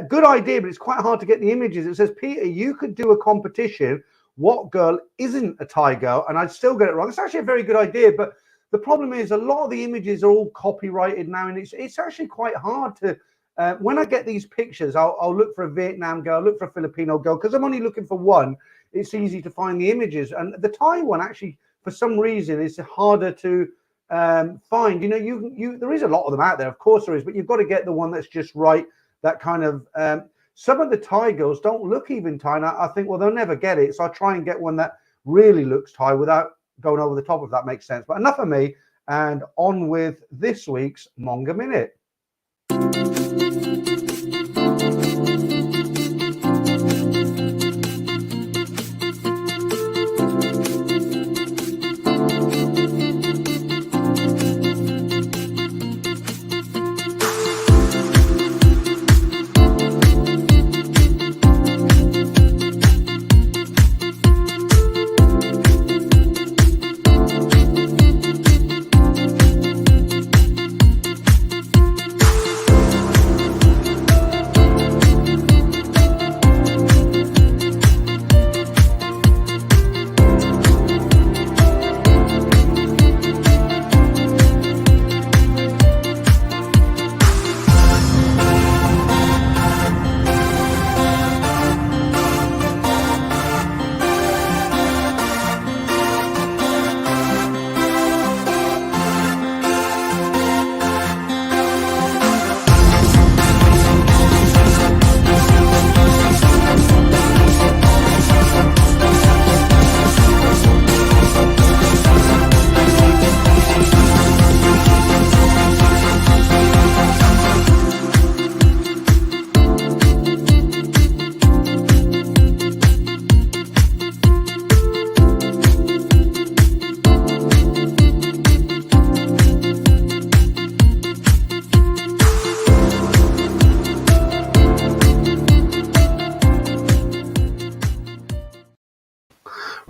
Good idea, but it's quite hard to get the images. It says, Peter, you could do a competition. What girl isn't a Thai girl? And I'd still get it wrong. It's actually a very good idea, but the problem is a lot of the images are all copyrighted now, and it's actually quite hard to. When I get these pictures, I'll look for a Vietnam girl, look for a Filipino girl, because I'm only looking for one. It's easy to find the images, and the Thai one actually, for some reason, it's harder to find. You know, there is a lot of them out there, of course there is, but you've got to get the one that's just right. That kind of some of the Thai girls don't look even Thai. And I think, well, they'll never get it, so I try and get one that really looks Thai without going over the top, if that makes sense. But enough of me, and on with this week's Monger Minute.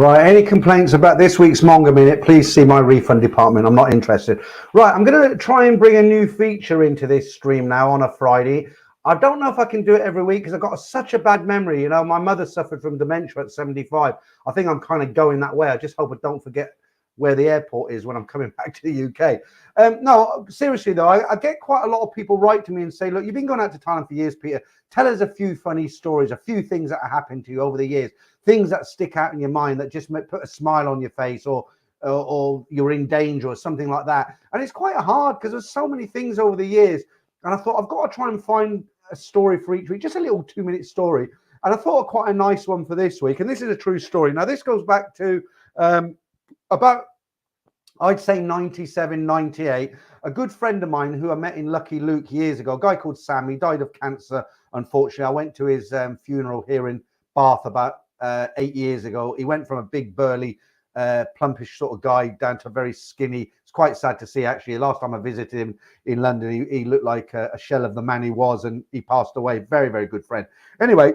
Right, any complaints about this week's Monger Minute, please see my refund department. I'm not interested. Right, I'm going to try and bring a new feature into this stream now on a Friday. I don't know if I can do it every week because I've got such a bad memory. You know, my mother suffered from dementia at 75. I think I'm kind of going that way. I just hope I don't forget where the airport is when I'm coming back to the UK. No, seriously though, I get quite a lot of people write to me and say, look, you've been going out to Thailand for years, Peter. Tell us a few funny stories, a few things that have happened to you over the years, things that stick out in your mind that just put a smile on your face, or you're in danger or something like that. And it's quite hard because there's so many things over the years. And I thought I've got to try and find a story for each week, just a little 2-minute story. And I thought quite a nice one for this week. And this is a true story. Now, this goes back to about, I'd say 97, 98. A good friend of mine who I met in Lucky Luke years ago, a guy called Sam. He died of cancer, unfortunately. I went to his funeral here in Bath about 8 years ago. He went from a big, burly, plumpish sort of guy down to a very skinny. It's quite sad to see, actually. Last time I visited him in London, he looked like a shell of the man he was, and he passed away. Very, very good friend. Anyway,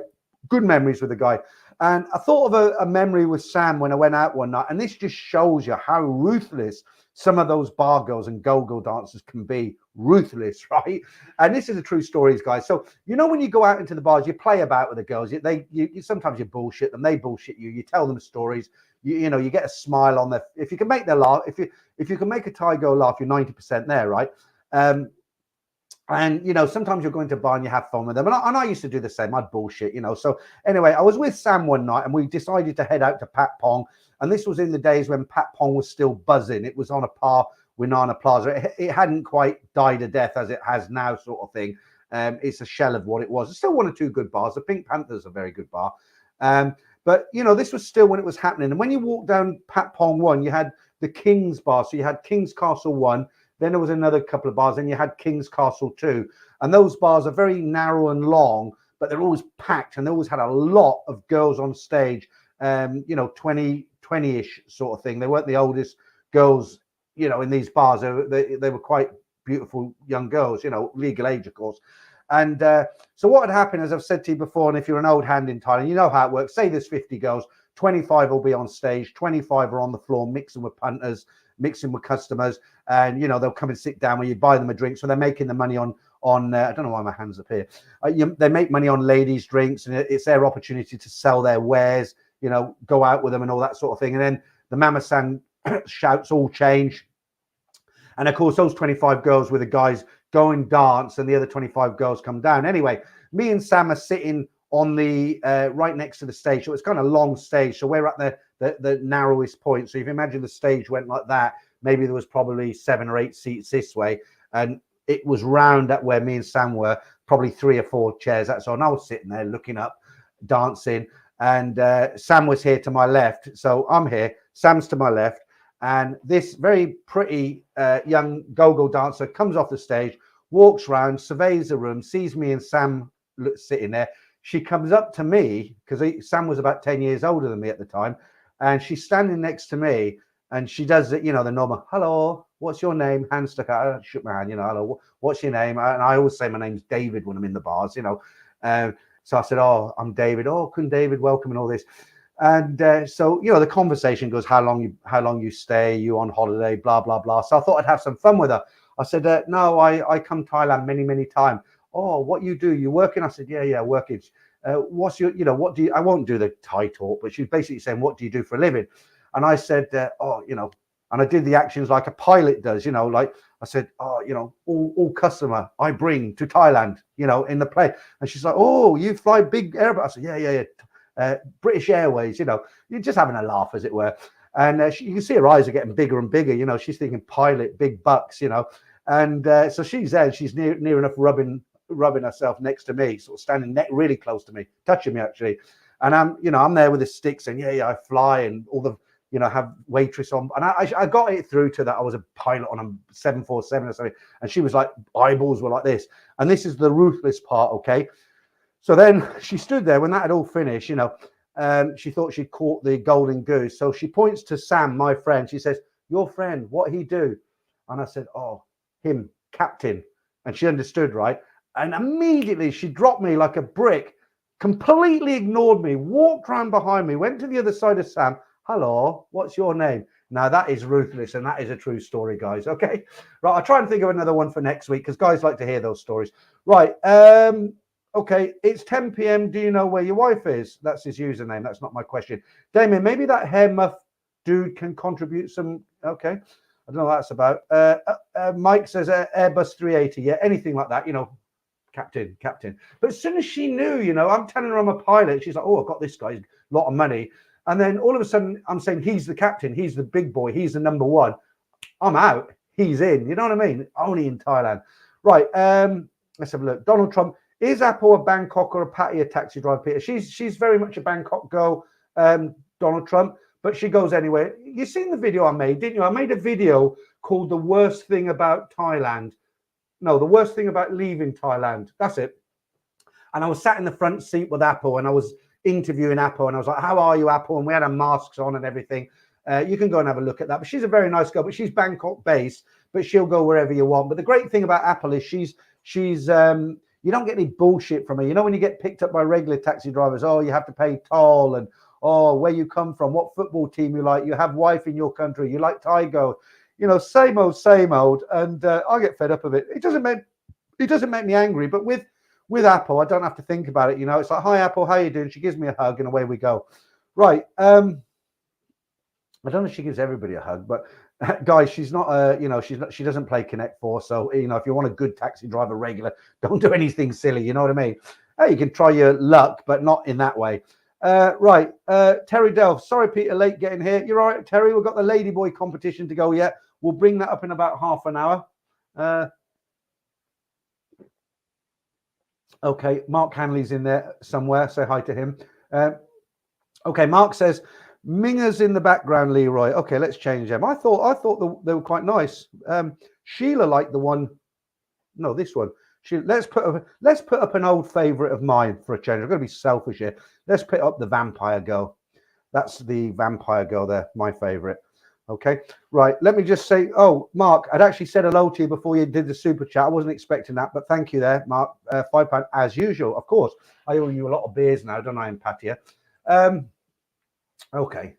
good memories with the guy. And I thought of a memory with Sam when I went out one night, and this just shows you how ruthless some of those bar girls and go-go dancers can be. Ruthless, right? And this is a true story, guys. So, you know, when you go out into the bars, you play about with the girls. You sometimes you bullshit them, they bullshit you. You tell them stories. You know, you get a smile on their. If you can make them laugh, if you can make a Thai girl laugh, you're 90% there, right? And, you know, sometimes you're going to a bar and you have fun with them. And I used to do the same. I'd bullshit, you know. So anyway, I was with Sam one night and we decided to head out to Pat Pong. And this was in the days when Pat Pong was still buzzing. It was on a par with Nana Plaza. It hadn't quite died a death as it has now, sort of thing. It's a shell of what it was. It's still one or two good bars. The Pink Panther's a very good bar. But, you know, this was still when it was happening. And when you walk down Pat Pong 1, you had the King's Bar. So you had King's Castle 1. Then there was another couple of bars, and you had King's Castle 2. And those bars are very narrow and long, but they're always packed, and they always had a lot of girls on stage, you know, 20-ish sort of thing. They weren't the oldest girls, you know, in these bars. They were quite beautiful young girls, you know, legal age, of course. And so what had happened, as I've said to you before, and if you're an old hand in Thailand, you know how it works. Say there's 50 girls, 25 will be on stage, 25 are on the floor, mixing with punters, mixing with customers, and you know they'll come and sit down when you buy them a drink. So they're making the money on I don't know why my hands up here. They make money on ladies' drinks, and it's their opportunity to sell their wares. You know, go out with them and all that sort of thing. And then the Mama-san shouts all change, and of course those 25 girls with the guys go and dance, and the other 25 girls come down. Anyway, me and Sam are sitting on the right next to the stage, so it's kind of long stage. So we're at the narrowest point. So if you imagine the stage went like that, maybe there was probably 7 or 8 seats this way, and it was round at where me and Sam were, probably 3 or 4 chairs. That's all. And I was sitting there looking up, dancing, and Sam was here to my left. So I'm here, Sam's to my left, and this very pretty young go-go dancer comes off the stage, walks round, surveys the room, sees me and Sam sitting there. She comes up to me, because Sam was about 10 years older than me at the time, and she's standing next to me, and she does it, you know, the normal, hello, what's your name? Hand stuck out. I shook my hand, you know, hello, what's your name? And I always say my name's David when I'm in the bars, you know. So I said, oh, I'm David. Oh, couldn't David, welcome, and all this. And so, you know, the conversation goes, how long you stay, you on holiday, blah, blah, blah. So I thought I'd have some fun with her. I said, no, I come to Thailand many, many times. Oh, what you do? You working? I said, yeah, working. What's your, you know, what do you, I won't do the Thai talk, but she's basically saying, what do you do for a living? And I said, oh, you know, and I did the actions like a pilot does, you know, like I said, oh, you know, all customer I bring to Thailand, you know, in the plane. And she's like, oh, you fly big airboat? I said, yeah. British Airways, you know, you're just having a laugh, as it were. And you can see her eyes are getting bigger and bigger, you know, she's thinking pilot, big bucks, you know. And so she's there, and she's near enough rubbing herself next to me, sort of standing really close to me, touching me actually. And I'm there with the stick saying, yeah, I fly, and all the, you know, have waitress on. And I got it through to that I was a pilot on a 747 or something. And she was like, eyeballs were like this. And this is the ruthless part, okay? So then she stood there when that had all finished, you know, she thought she'd caught the golden goose. So she points to Sam, my friend. She says, your friend, what he do? And I said, oh, him, captain. And she understood, right? And immediately she dropped me like a brick, completely ignored me, walked around behind me, went to the other side of Sam, hello, what's your name? Now that is ruthless, and that is a true story, guys. Okay, right. I'll try and think of another one for next week because guys like to hear those stories. Right. Okay, it's 10 p.m. Do you know where your wife is? That's his username. That's not my question. Damien, maybe that hair muff dude can contribute some. Okay, I don't know what that's about. Mike says Airbus 380. Yeah, anything like that, you know, captain. But as soon as she knew, you know, I'm telling her I'm a pilot. She's like, oh, I've got this guy, a lot of money. And then all of a sudden, I'm saying he's the captain. He's the big boy. He's the number one. I'm out. He's in. You know what I mean? Only in Thailand. Right. Let's have a look. Donald Trump. Is Apple a Bangkok or a Pattaya taxi driver, Peter? She's very much a Bangkok girl, Donald Trump, but she goes anywhere. You seen the video I made, didn't you? I made a video called The Worst Thing About Thailand. No, The Worst Thing About Leaving Thailand. That's it. And I was sat in the front seat with Apple and I was interviewing Apple and I was like, how are you, Apple? And we had our masks on and everything. You can go and have a look at that. But she's a very nice girl, but she's Bangkok based, but she'll go wherever you want. But the great thing about Apple is she's you don't get any bullshit from her. You know, when you get picked up by regular taxi drivers, oh, you have to pay toll and, oh, where you come from, what football team you like, you have wife in your country, you like Tigo, you know, same old. And I get fed up of it. It doesn't make me angry, but with Apple, I don't have to think about it. You know, it's like, hi, Apple, how you doing? She gives me a hug and away we go. Right. I don't know if she gives everybody a hug, but guys, she's not, you know, she doesn't play Connect 4. So, you know, if you want a good taxi driver regular, don't do anything silly. You know what I mean? You can try your luck, but not in that way. Right. Terry Delph. Sorry, Peter, late getting here. You're all right, Terry. We've got the Ladyboy competition to go yet. We'll bring that up in about half an hour. Okay. Mark Hanley's in there somewhere. Say hi to him. Okay. Mark says, Mingers in the background, Leroy. Okay, let's change them. I thought they were quite nice. Sheila liked the one. No, this one. Let's put up an old favorite of mine for a change. I'm going to be selfish here. Let's put up the vampire girl. That's the vampire girl there, my favorite. Okay, right. Let me just say, oh, Mark, I'd actually said hello to you before you did the super chat. I wasn't expecting that, but thank you there, Mark. £5 as usual, of course. I owe you a lot of beers now, don't I, in Pattaya? Okay.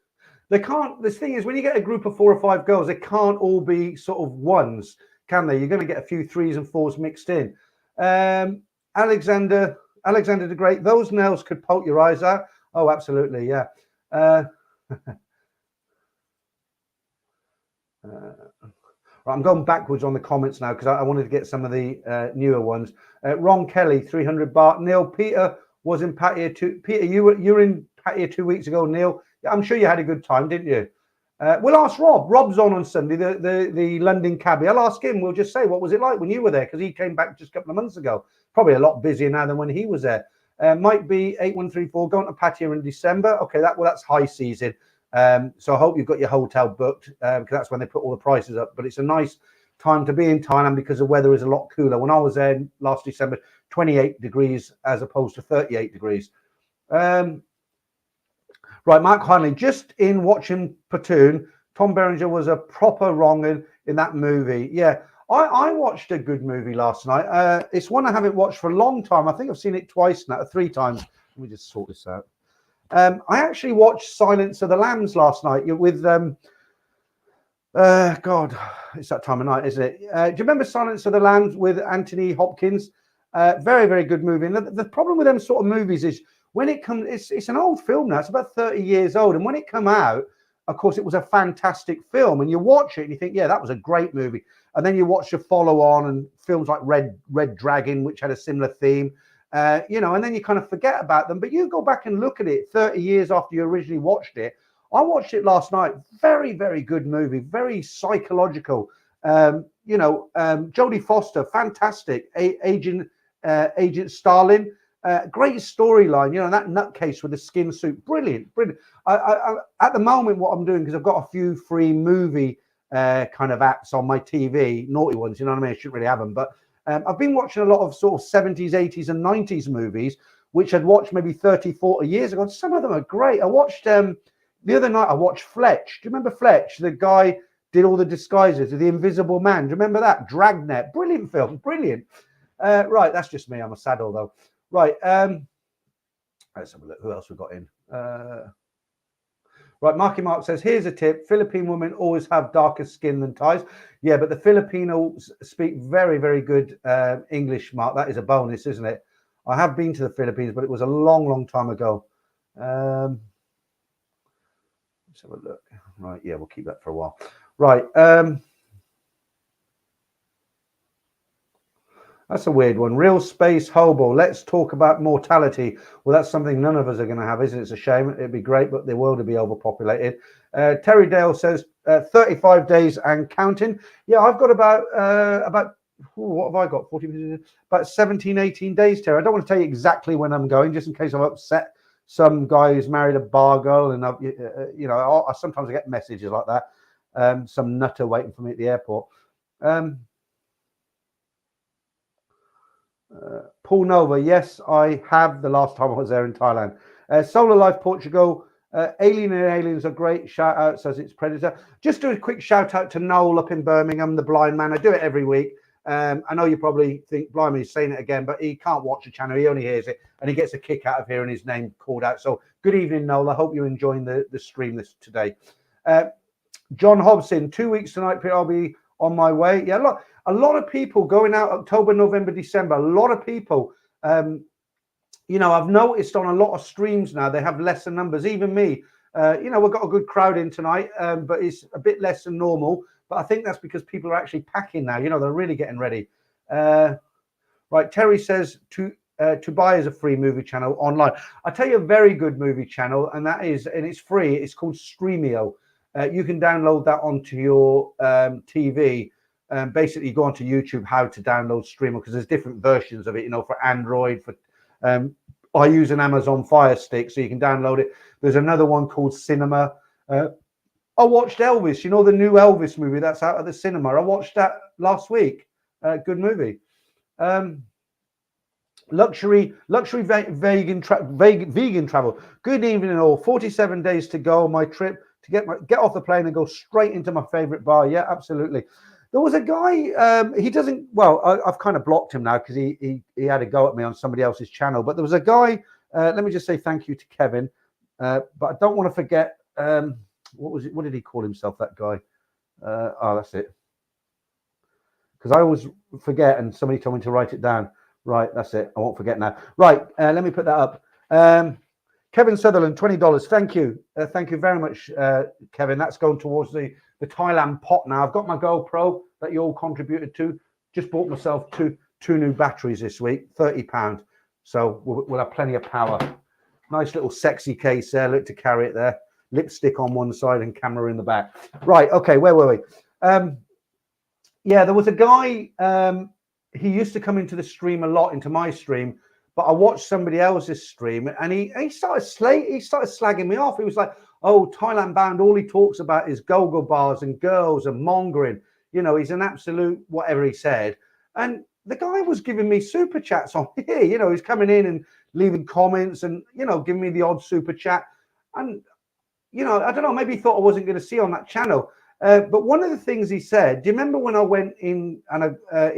They can't, this thing is, when you get a group of 4 or 5 girls, they can't all be sort of ones, can they? You're going to get a few 3s and 4s mixed in. Alexander the Great, those nails could poke your eyes out. Oh, absolutely, yeah. Right, I'm going backwards on the comments now because I wanted to get some of the newer ones. Ron Kelly, 300 baht. Neil, Peter was in Pattaya too. Peter, you were in Pattaya 2 weeks ago, Neil. I'm sure you had a good time, didn't you? We'll ask Rob. Rob's on Sunday, the London cabbie. I'll ask him. We'll just say, what was it like when you were there? Because he came back just a couple of months ago. Probably a lot busier now than when he was there. Might be 8134 going to Pattaya in December. Okay, that's high season. So I hope you've got your hotel booked because that's when they put all the prices up. But it's a nice time to be in Thailand because the weather is a lot cooler. When I was there last December, 28 degrees as opposed to 38 degrees. Right, Mark Hanley, just in watching Platoon, Tom Berenger was a proper wrong in that movie. Yeah, I watched a good movie last night. It's one I haven't watched for a long time. I think I've seen it twice now, 3 times. Let me just sort this out. I actually watched Silence of the Lambs last night with, God, it's that time of night, isn't it? Do you remember Silence of the Lambs with Anthony Hopkins? Very, very good movie. And the problem with them sort of movies is when it comes, it's an old film now. It's about 30 years old. And when it came out, of course, it was a fantastic film. And you watch it and you think, yeah, that was a great movie. And then you watch the follow-on and films like Red Dragon, which had a similar theme. You know, and then you kind of forget about them. But you go back and look at it 30 years after you originally watched it. I watched it last night. Very, very good movie. Very psychological. You know, Jodie Foster, fantastic. Agent Starlin, great storyline. You know, that nutcase with the skin suit, brilliant. I at the moment, what I'm doing, because I've got a few free movie kind of apps on my TV, naughty ones. You know what I mean? I shouldn't really have them, but I've been watching a lot of sort of 70s, 80s, and 90s movies, which I'd watched maybe 30, 40 years ago. Some of them are great. I watched the other night. I watched Fletch. Do you remember Fletch? The guy did all the disguises, The Invisible Man. Do you remember that? Dragnet. Brilliant film. Brilliant. Right, that's just me. I'm a saddle though. Right. Let's have a look. Who else we got in? Right, Marky Mark says, here's a tip. Philippine women always have darker skin than Thais. Yeah, but the Filipinos speak very, very good English, Mark. That is a bonus, isn't it? I have been to the Philippines, but it was a long, long time ago. Let's have a look. Right, yeah, we'll keep that for a while. Right. That's a weird one. Real space hobo. Let's talk about mortality. Well, that's something none of us are going to have, isn't it? It's a shame. It'd be great, but the world would be overpopulated. Terry Dale says 35 days and counting. Yeah, I've got about what have I got? 40, about 17, 18 days, Terry. I don't want to tell you exactly when I'm going, just in case I've upset some guy who's married a bar girl, and you know, sometimes I get messages like that. Some nutter waiting for me at the airport. Paul Nova, yes, I have the last time I was there in Thailand. Solar Life Portugal, Alien and Aliens are great. Shout out, says it's Predator. Just do a quick shout out to Noel up in Birmingham, the blind man. I do it every week. I know you probably think, blimey, he's saying it again, but he can't watch the channel. He only hears it, and he gets a kick out of hearing his name called out. So good evening, Noel. I hope you're enjoying the stream today. John Hobson, 2 weeks tonight, I'll be on my way. Yeah, look. A lot of people going out October, November, December. A lot of people, you know, I've noticed on a lot of streams now, they have lesser numbers. Even me, you know, we've got a good crowd in tonight, but it's a bit less than normal. But I think that's because people are actually packing now. You know, they're really getting ready. Right, Terry says to buy is a free movie channel online. I tell you a very good movie channel, and it's free. It's called Streamio. You can download that onto your TV. Basically, you go onto YouTube, how to download Streamer, because there's different versions of it, you know, for Android. For I use an Amazon Fire Stick, so you can download it. There's another one called Cinema. I watched Elvis, you know, the new Elvis movie that's out at the cinema. I watched that last week. Good movie. Luxury vegan travel. Good evening all. 47 days to go on my trip to get off the plane and go straight into my favorite bar. Yeah, absolutely. There was a guy, he doesn't, well, I've kind of blocked him now because he had a go at me on somebody else's channel. But there was a guy, let me just say thank you to Kevin. But I don't want to forget, what did he call himself, that guy? Oh, that's it. Because I always forget, and somebody told me to write it down. Right, that's it. I won't forget now. Right, let me put that up. Kevin Sutherland, $20. Thank you. Thank you very much, Kevin. That's going towards the Thailand pot now. I've got my GoPro that you all contributed to. Just bought myself two new batteries this week, £30. So we'll have plenty of power. Nice little sexy case there. Look to carry it there. Lipstick on one side and camera in the back. Right, okay, where were we? Yeah, there was a guy, he used to come into the stream a lot, into my stream, but I watched somebody else's stream, and he started slagging me off. He was like, oh, Thailand bound, all he talks about is go-go bars and girls and mongering. You know, he's an absolute whatever he said. And the guy was giving me super chats on here. You know, he's coming in and leaving comments and, you know, giving me the odd super chat. And, you know, I don't know, maybe he thought I wasn't going to see on that channel. But one of the things he said, do you remember when I went in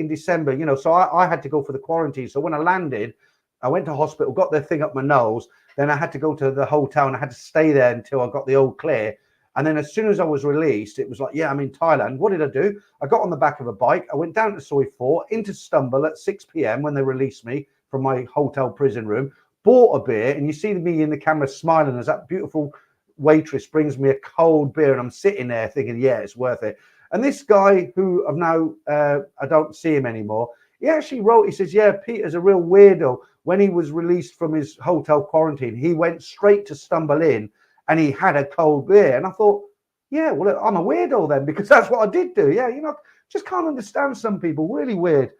December, you know, so I had to go for the quarantine. So when I landed, I went to hospital, got the thing up my nose. Then I had to go to the hotel and I had to stay there until I got the all clear. And then as soon as I was released, it was like, yeah, I'm in Thailand. What did I do? I got on the back of a bike. I went down to Soi 4 into Stumble at 6 p.m. when they released me from my hotel prison room, bought a beer. And you see me in the camera smiling as that beautiful waitress brings me a cold beer. And I'm sitting there thinking, yeah, it's worth it. And this guy who I've now, I don't see him anymore. He actually wrote, he says, yeah, Peter's a real weirdo. When he was released from his hotel quarantine, he went straight to Stumble Inn and he had a cold beer. And I thought, yeah, well, I'm a weirdo then, because that's what I did do. Yeah, you know, just can't understand some people. Really weird.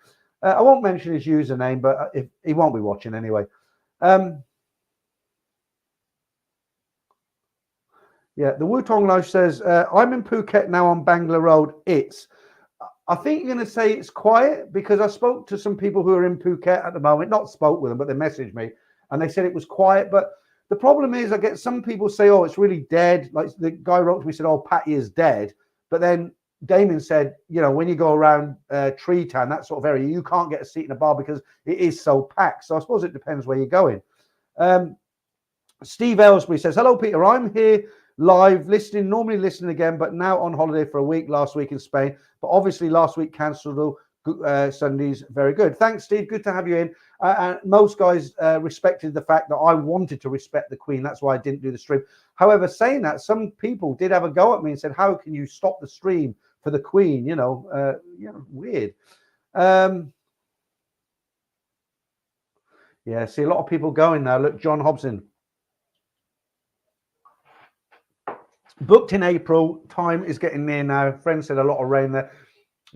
I won't mention his username, but he won't be watching anyway. Yeah, the Wutong Life says, I'm in Phuket now on Bangla Road. I think you're going to say it's quiet, because I spoke to some people who are in Phuket at the moment, not spoke with them, but they messaged me and they said it was quiet. But the problem is I get some people say, oh, it's really dead. Like the guy wrote to me, said, oh, Pattaya is dead. But then Damien said, you know, when you go around Tree Town, that sort of area, you can't get a seat in a bar because it is so packed. So I suppose it depends where you're going. Steve Ellsbury says, hello, Peter. I'm here live, listening, normally listening again, but now on holiday for a week, last week in Spain. But obviously last week cancelled. Sundays, very good. Thanks, Steve. Good to have you in. And most guys respected the fact that I wanted to respect the Queen. That's why I didn't do the stream. However, saying that, some people did have a go at me and said, how can you stop the stream for the Queen? Weird. Yeah, see a lot of people going now. Look, John Hobson. Booked in April. Time is getting near now. Friend said a lot of rain there.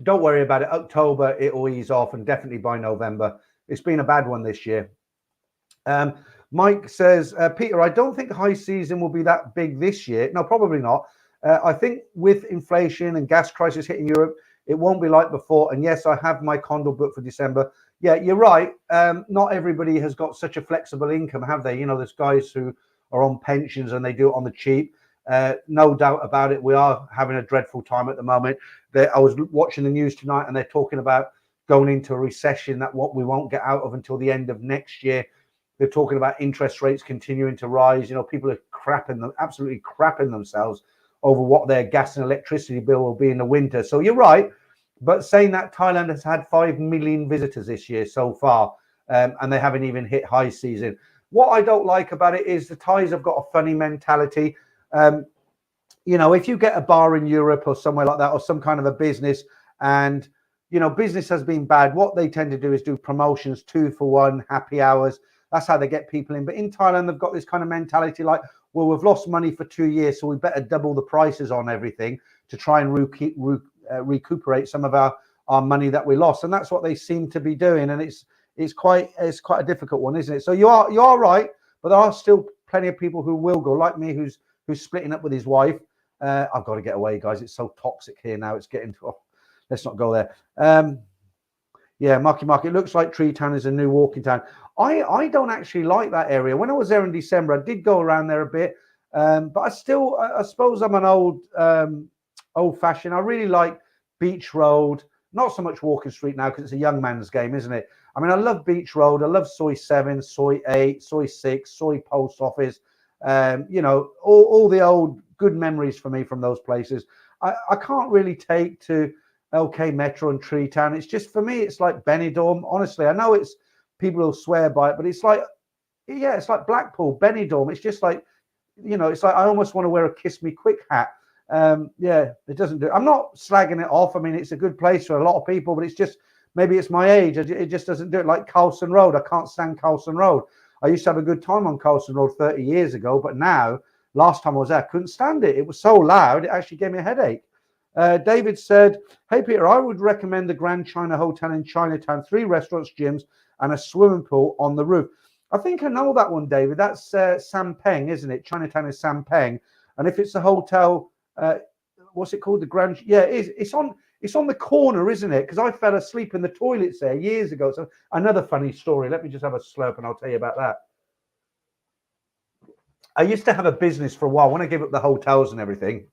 Don't worry about it. October, it'll ease off, and definitely by November. It's been a bad one this year. Mike says, Peter, I don't think high season will be that big this year. No, probably not. I think with inflation and gas crisis hitting Europe, it won't be like before. And yes, I have my condo booked for December. Yeah, you're right. Not everybody has got such a flexible income, have they? You know, there's guys who are on pensions and they do it on the cheap. No doubt about it. We are having a dreadful time at the moment. I was watching the news tonight and they're talking about going into a recession that we won't get out of until the end of next year. They're talking about interest rates continuing to rise. You know, people are absolutely crapping themselves over what their gas and electricity bill will be in the winter. So you're right. But saying that, Thailand has had 5 million visitors this year so far, and they haven't even hit high season. What I don't like about it is the Thais have got a funny mentality. If you get a bar in Europe or somewhere like that, or some kind of a business, and business has been bad, what they tend to do is do promotions, 2 for 1, happy hours. That's how they get people in. But in Thailand, they've got this kind of mentality like, well, we've lost money for 2 years, so we better double the prices on everything to try and recuperate some of our money that we lost. And that's what they seem to be doing. And it's quite a difficult one, isn't it? So you are right, but there are still plenty of people who will go, like me, who's splitting up with his wife. I've got to get away, guys. It's so toxic here now. It's getting to, let's not go there. Yeah, Marky Mark, it looks like Tree Town is a new walking town. I don't actually like that area. When I was there in December, I did go around there a bit, but I suppose I'm an old-fashioned. I really like Beach Road, not so much Walking Street now because it's a young man's game, isn't it? I mean, I love Beach Road. I love Soy 7, Soy 8, Soy 6, Soy Post Office. All the old good memories for me from those places. I can't really take to LK Metro and Tree Town. It's just, for me, it's like Benidorm. Honestly, I know it's people will swear by it, but it's like Blackpool, Benidorm. It's just like, it's like I almost want to wear a Kiss Me Quick hat. It doesn't do. I'm not slagging it off. I mean, it's a good place for a lot of people, but it's just, maybe it's my age. It just doesn't do it. Like Carlson Road. I can't stand Carlson Road. I used to have a good time on Carlson Road 30 years ago, but now, last time I was there, I couldn't stand it. It was so loud, it actually gave me a headache. David said, hey, Peter, I would recommend the Grand China Hotel in Chinatown, 3 restaurants, gyms, and a swimming pool on the roof. I think I know that one, David. That's Sampeng, isn't it? Chinatown is Sampeng. And if it's a hotel, what's it called? The Grand... Yeah, it is. It's on the corner, isn't it? Because I fell asleep in the toilets there years ago. So another funny story. Let me just have a slurp and I'll tell you about that. I used to have a business for a while when I gave up the hotels and everything.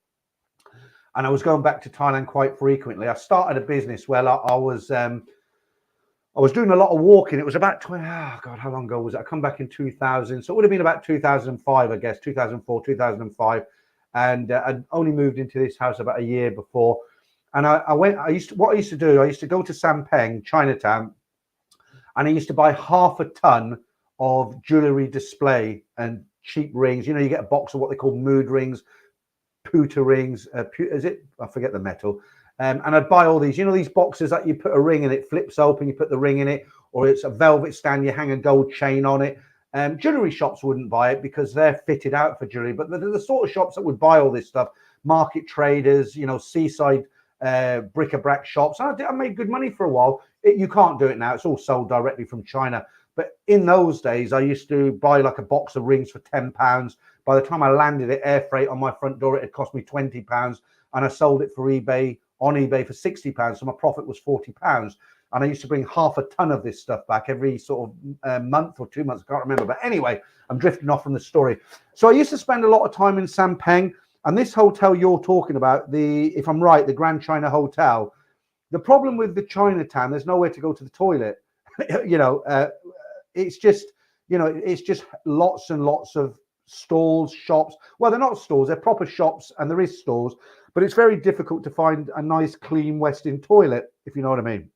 And I was going back to Thailand quite frequently. I started a business where I was doing a lot of walking. It was about how long ago was it? I come back in 2000. So it would have been about 2005, I guess, 2004, 2005. And I'd only moved into this house about a year before. And I used to go to Sampeng, Chinatown, and I used to buy half a ton of jewelry display and cheap rings. You get a box of what they call mood rings, puta rings. Is it? I forget the metal. And I'd buy all these, these boxes that you put a ring and it flips open, you put the ring in it, or it's a velvet stand, you hang a gold chain on it. Jewelry shops wouldn't buy it because they're fitted out for jewelry, but the sort of shops that would buy all this stuff, market traders, seaside bric-a-brac shops. And I made good money for a while. You can't do it now. It's all sold directly from China. But in those days, I used to buy like a box of rings for £10. By the time I landed it, air freight on my front door, it had cost me £20. And I sold it on eBay for £60. So my profit was £40. And I used to bring half a ton of this stuff back every sort of month or 2 months. I can't remember. But anyway, I'm drifting off from the story. So I used to spend a lot of time in Sampeng. And this hotel you're talking about, if I'm right, the Grand China Hotel, the problem with the Chinatown, there's nowhere to go to the toilet. It's just lots and lots of stalls, shops. Well, they're not stalls, they're proper shops, and there is stalls, but it's very difficult to find a nice, clean Western toilet, if you know what I mean.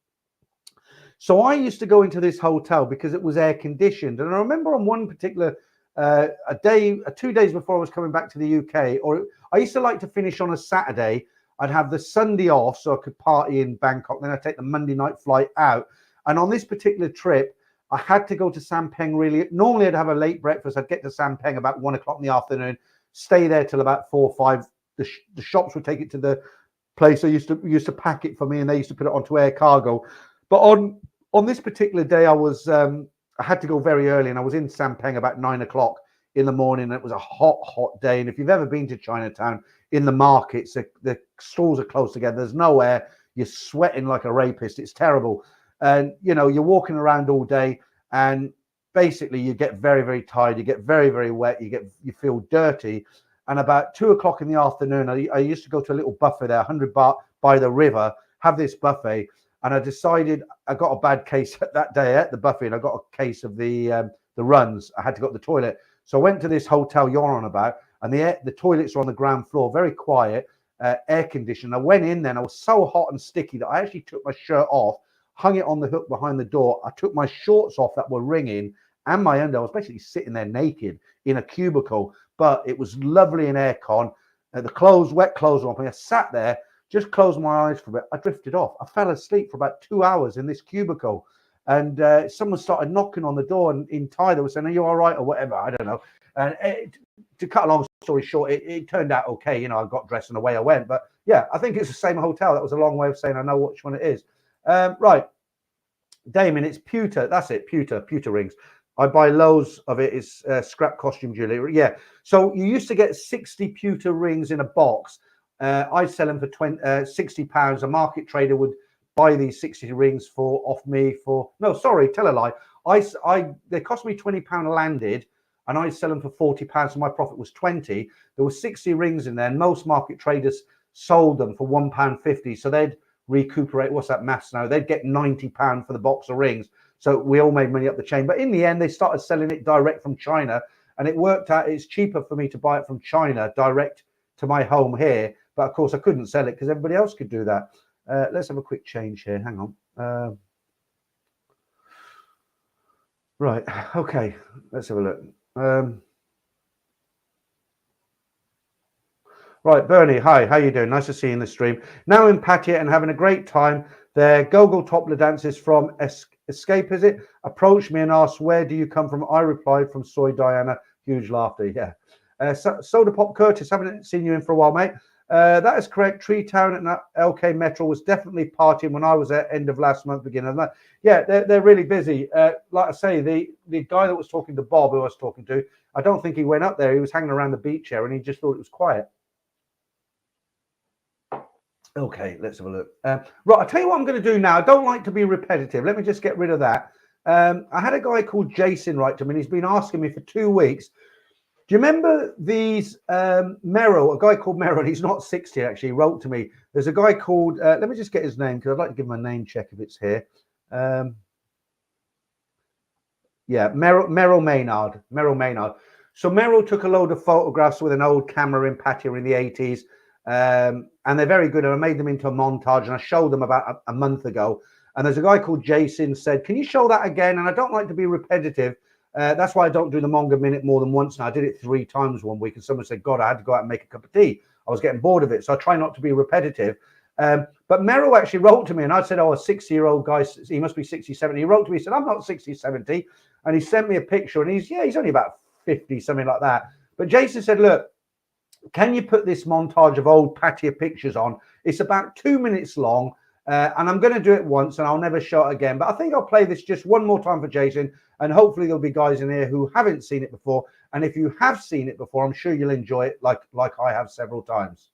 So I used to go into this hotel because it was air conditioned. And I remember on one particular, 2 days before I was coming back to the UK, or I used to like to finish on a Saturday. I'd have the Sunday off so I could party in Bangkok. Then I'd take the Monday night flight out. And on this particular trip, I had to go to Sampeng really. Normally I'd have a late breakfast. I'd get to Sampeng about 1 o'clock in the afternoon, stay there till about 4 or 5. The shops would take it to the place. I used to pack it for me, and they used to put it onto air cargo. But on this particular day, I had to go very early, and I was in Sampeng about 9 o'clock in the morning. It was a hot day. And if you've ever been to Chinatown, in the markets, the stalls are close together. There's no air. You're sweating like a rapist. It's terrible. And, you know, you're walking around all day, and basically you get very, very tired. You get very, very wet. You feel dirty. And about 2 o'clock in the afternoon, I used to go to a little buffet there, 100 baht by the river, have this buffet. And I decided I got a bad case that day at the buffet, and I got a case of the runs. I had to go to the toilet. So I went to this hotel you're on about, and the toilets are on the ground floor, very quiet, air conditioned. I went in then, I was so hot and sticky that I actually took my shirt off, hung it on the hook behind the door. I took my shorts off that were wringing and my under. I was basically sitting there naked in a cubicle, but it was lovely in aircon. The wet clothes were on me. I sat there, just closed my eyes for a bit. I drifted off. I fell asleep for about 2 hours in this cubicle. And someone started knocking on the door, and in Thai they were saying, "Are you all right?" or whatever. I don't know. And to cut a long story short, it turned out okay. You know, I got dressed and away I went. But yeah, I think it's the same hotel. That was a long way of saying I know which one it is. Right, Damien, it's pewter. That's it, pewter rings. I buy loads of it. It's scrap costume jewelry. Yeah. So you used to get 60 pewter rings in a box. I sell them for £60. A market trader would buy these 60 rings off me for, no, sorry, tell a lie. They cost me £20 landed, and I sell them for £40. So my profit was 20. There were 60 rings in there, and most market traders sold them for £1.50. So they'd recuperate. What's that maths now? They'd get £90 for the box of rings. So we all made money up the chain. But in the end, they started selling it direct from China, and it worked out. It's cheaper for me to buy it from China direct to my home here. But of course, I couldn't sell it because everybody else could do that. Let's have a quick change here. Hang on. Right. Okay. Let's have a look. Right, Bernie. Hi. How you doing? Nice to see you in the stream. Now in Pattaya and having a great time. Their Gogol Toppler dancers from Escape, is it? Approached me and asked, "Where do you come from?" I replied, "From Soy Diana." Huge laughter. Yeah. Soda Pop Curtis. Haven't seen you in for a while, mate. That is correct. Tree Town and LK Metro was definitely partying when I was there end of last month, beginning of that. Yeah, they're really busy. Like I say, the guy that was talking to Bob, who I was talking to, I don't think he went up there. He was hanging around the beach area, and he just thought it was quiet. Okay, let's have a look. Right, I'll tell you what I'm going to do now. I don't like to be repetitive. Let me just get rid of that. I had a guy called Jason write to me, and he's been asking me for 2 weeks. Do you remember these Merrill, a guy called Merrill? He's not 60 actually. He wrote to me. There's a guy called, let me just get his name because I'd like to give him a name check if it's here. Yeah, Merrill Maynard. Merrill Maynard. So Merrill took a load of photographs with an old camera in Pattaya in the 80s. And they're very good. And I made them into a montage, and I showed them about a month ago. And there's a guy called Jason said, "Can you show that again?" And I don't like to be repetitive. That's why I don't do the Monger Minute more than once now. I did it 3 times one week, and someone said, "God, I had to go out and make a cup of tea." I was getting bored of it. So I try not to be repetitive. But Merrill actually wrote to me, and I said, "Oh, a 60-year-old guy, he must be 60, 70. He wrote to me, he said, "I'm not 60, 70. And he sent me a picture, and he's only about 50, something like that. But Jason said, "Look, can you put this montage of old Pattaya pictures on? It's about 2 minutes long, and I'm going to do it once, and I'll never show it again. But I think I'll play this just one more time for Jason, and hopefully there'll be guys in here who haven't seen it before. And if you have seen it before, I'm sure you'll enjoy it like I have several times."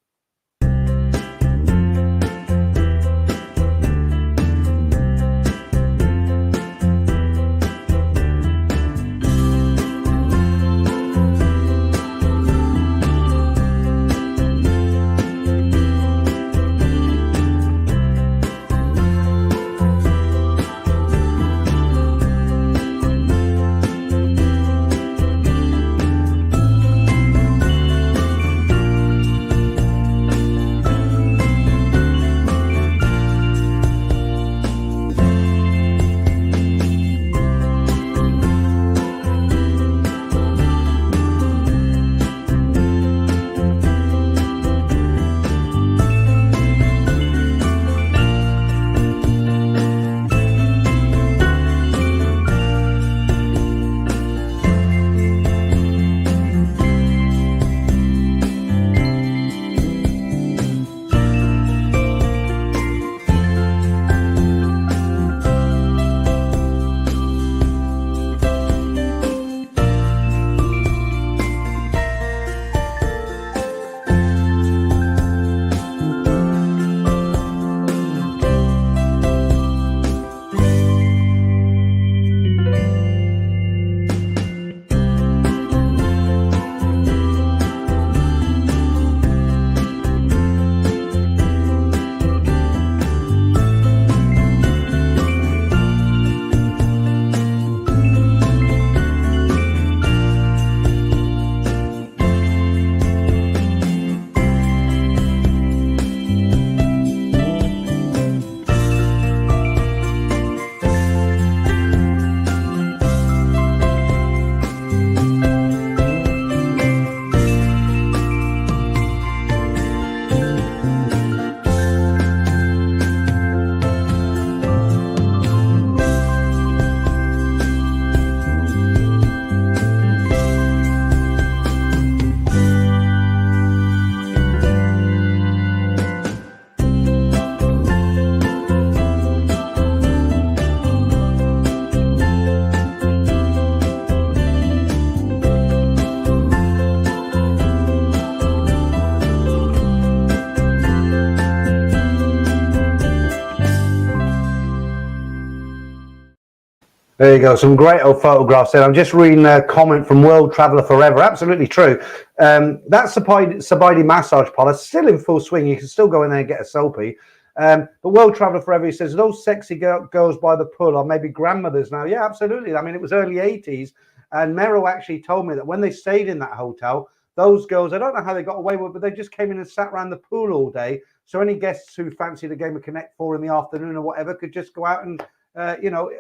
There you go. Some great old photographs there. I'm just reading a comment from World Traveller Forever. Absolutely true. That Sabaidi massage parlor is still in full swing. You can still go in there and get a soapy. But World Traveller Forever, he says, those sexy girls by the pool are maybe grandmothers now. Yeah, absolutely. I mean, it was early 80s. And Mero actually told me that when they stayed in that hotel, those girls, I don't know how they got away with it, but they just came in and sat around the pool all day. So any guests who fancied a game of Connect 4 in the afternoon or whatever could just go out and,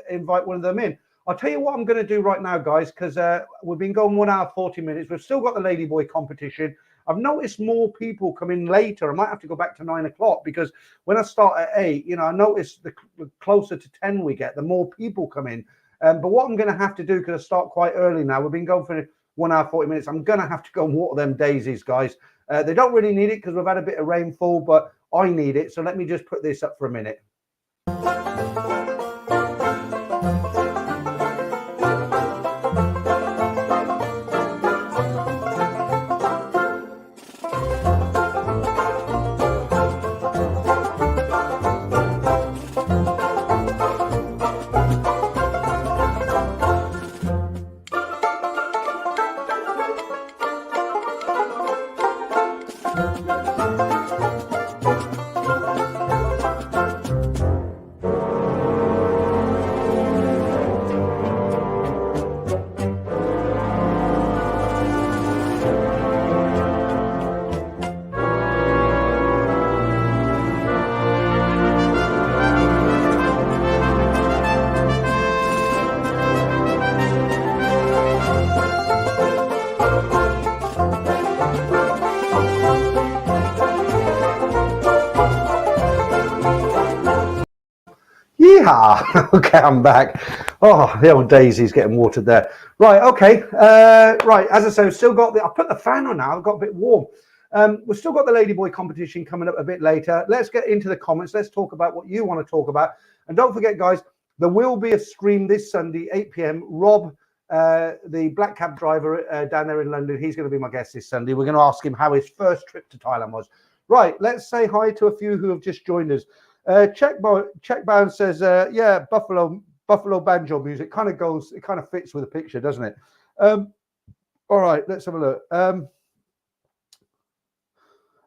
invite one of them in. I'll tell you what I'm going to do right now, guys, because we've been going 1 hour, 40 minutes. We've still got the Ladyboy competition. I've noticed more people come in later. I might have to go back to 9 o'clock because when I start at 8, I notice the closer to 10 we get, the more people come in. But what I'm going to have to do, because I start quite early now, we've been going for 1 hour, 40 minutes. I'm going to have to go and water them daisies, guys. They don't really need it because we've had a bit of rainfall, but I need it. So let me just put this up for a minute. Yeehaw! Okay, I'm back. Oh, the old daisy's getting watered there. Right, okay. Right, as I say, we've still got I put the fan on now. I've got a bit warm. We've still got the Ladyboy competition coming up a bit later. Let's get into the comments. Let's talk about what you want to talk about. And don't forget, guys, there will be a stream this Sunday, 8 p.m. Rob, the black cab driver down there in London, he's going to be my guest this Sunday. We're going to ask him how his first trip to Thailand was. Right, let's say hi to a few who have just joined us. Checkbound says, yeah, Buffalo banjo music kind of fits with the picture, doesn't it? All right, let's have a look.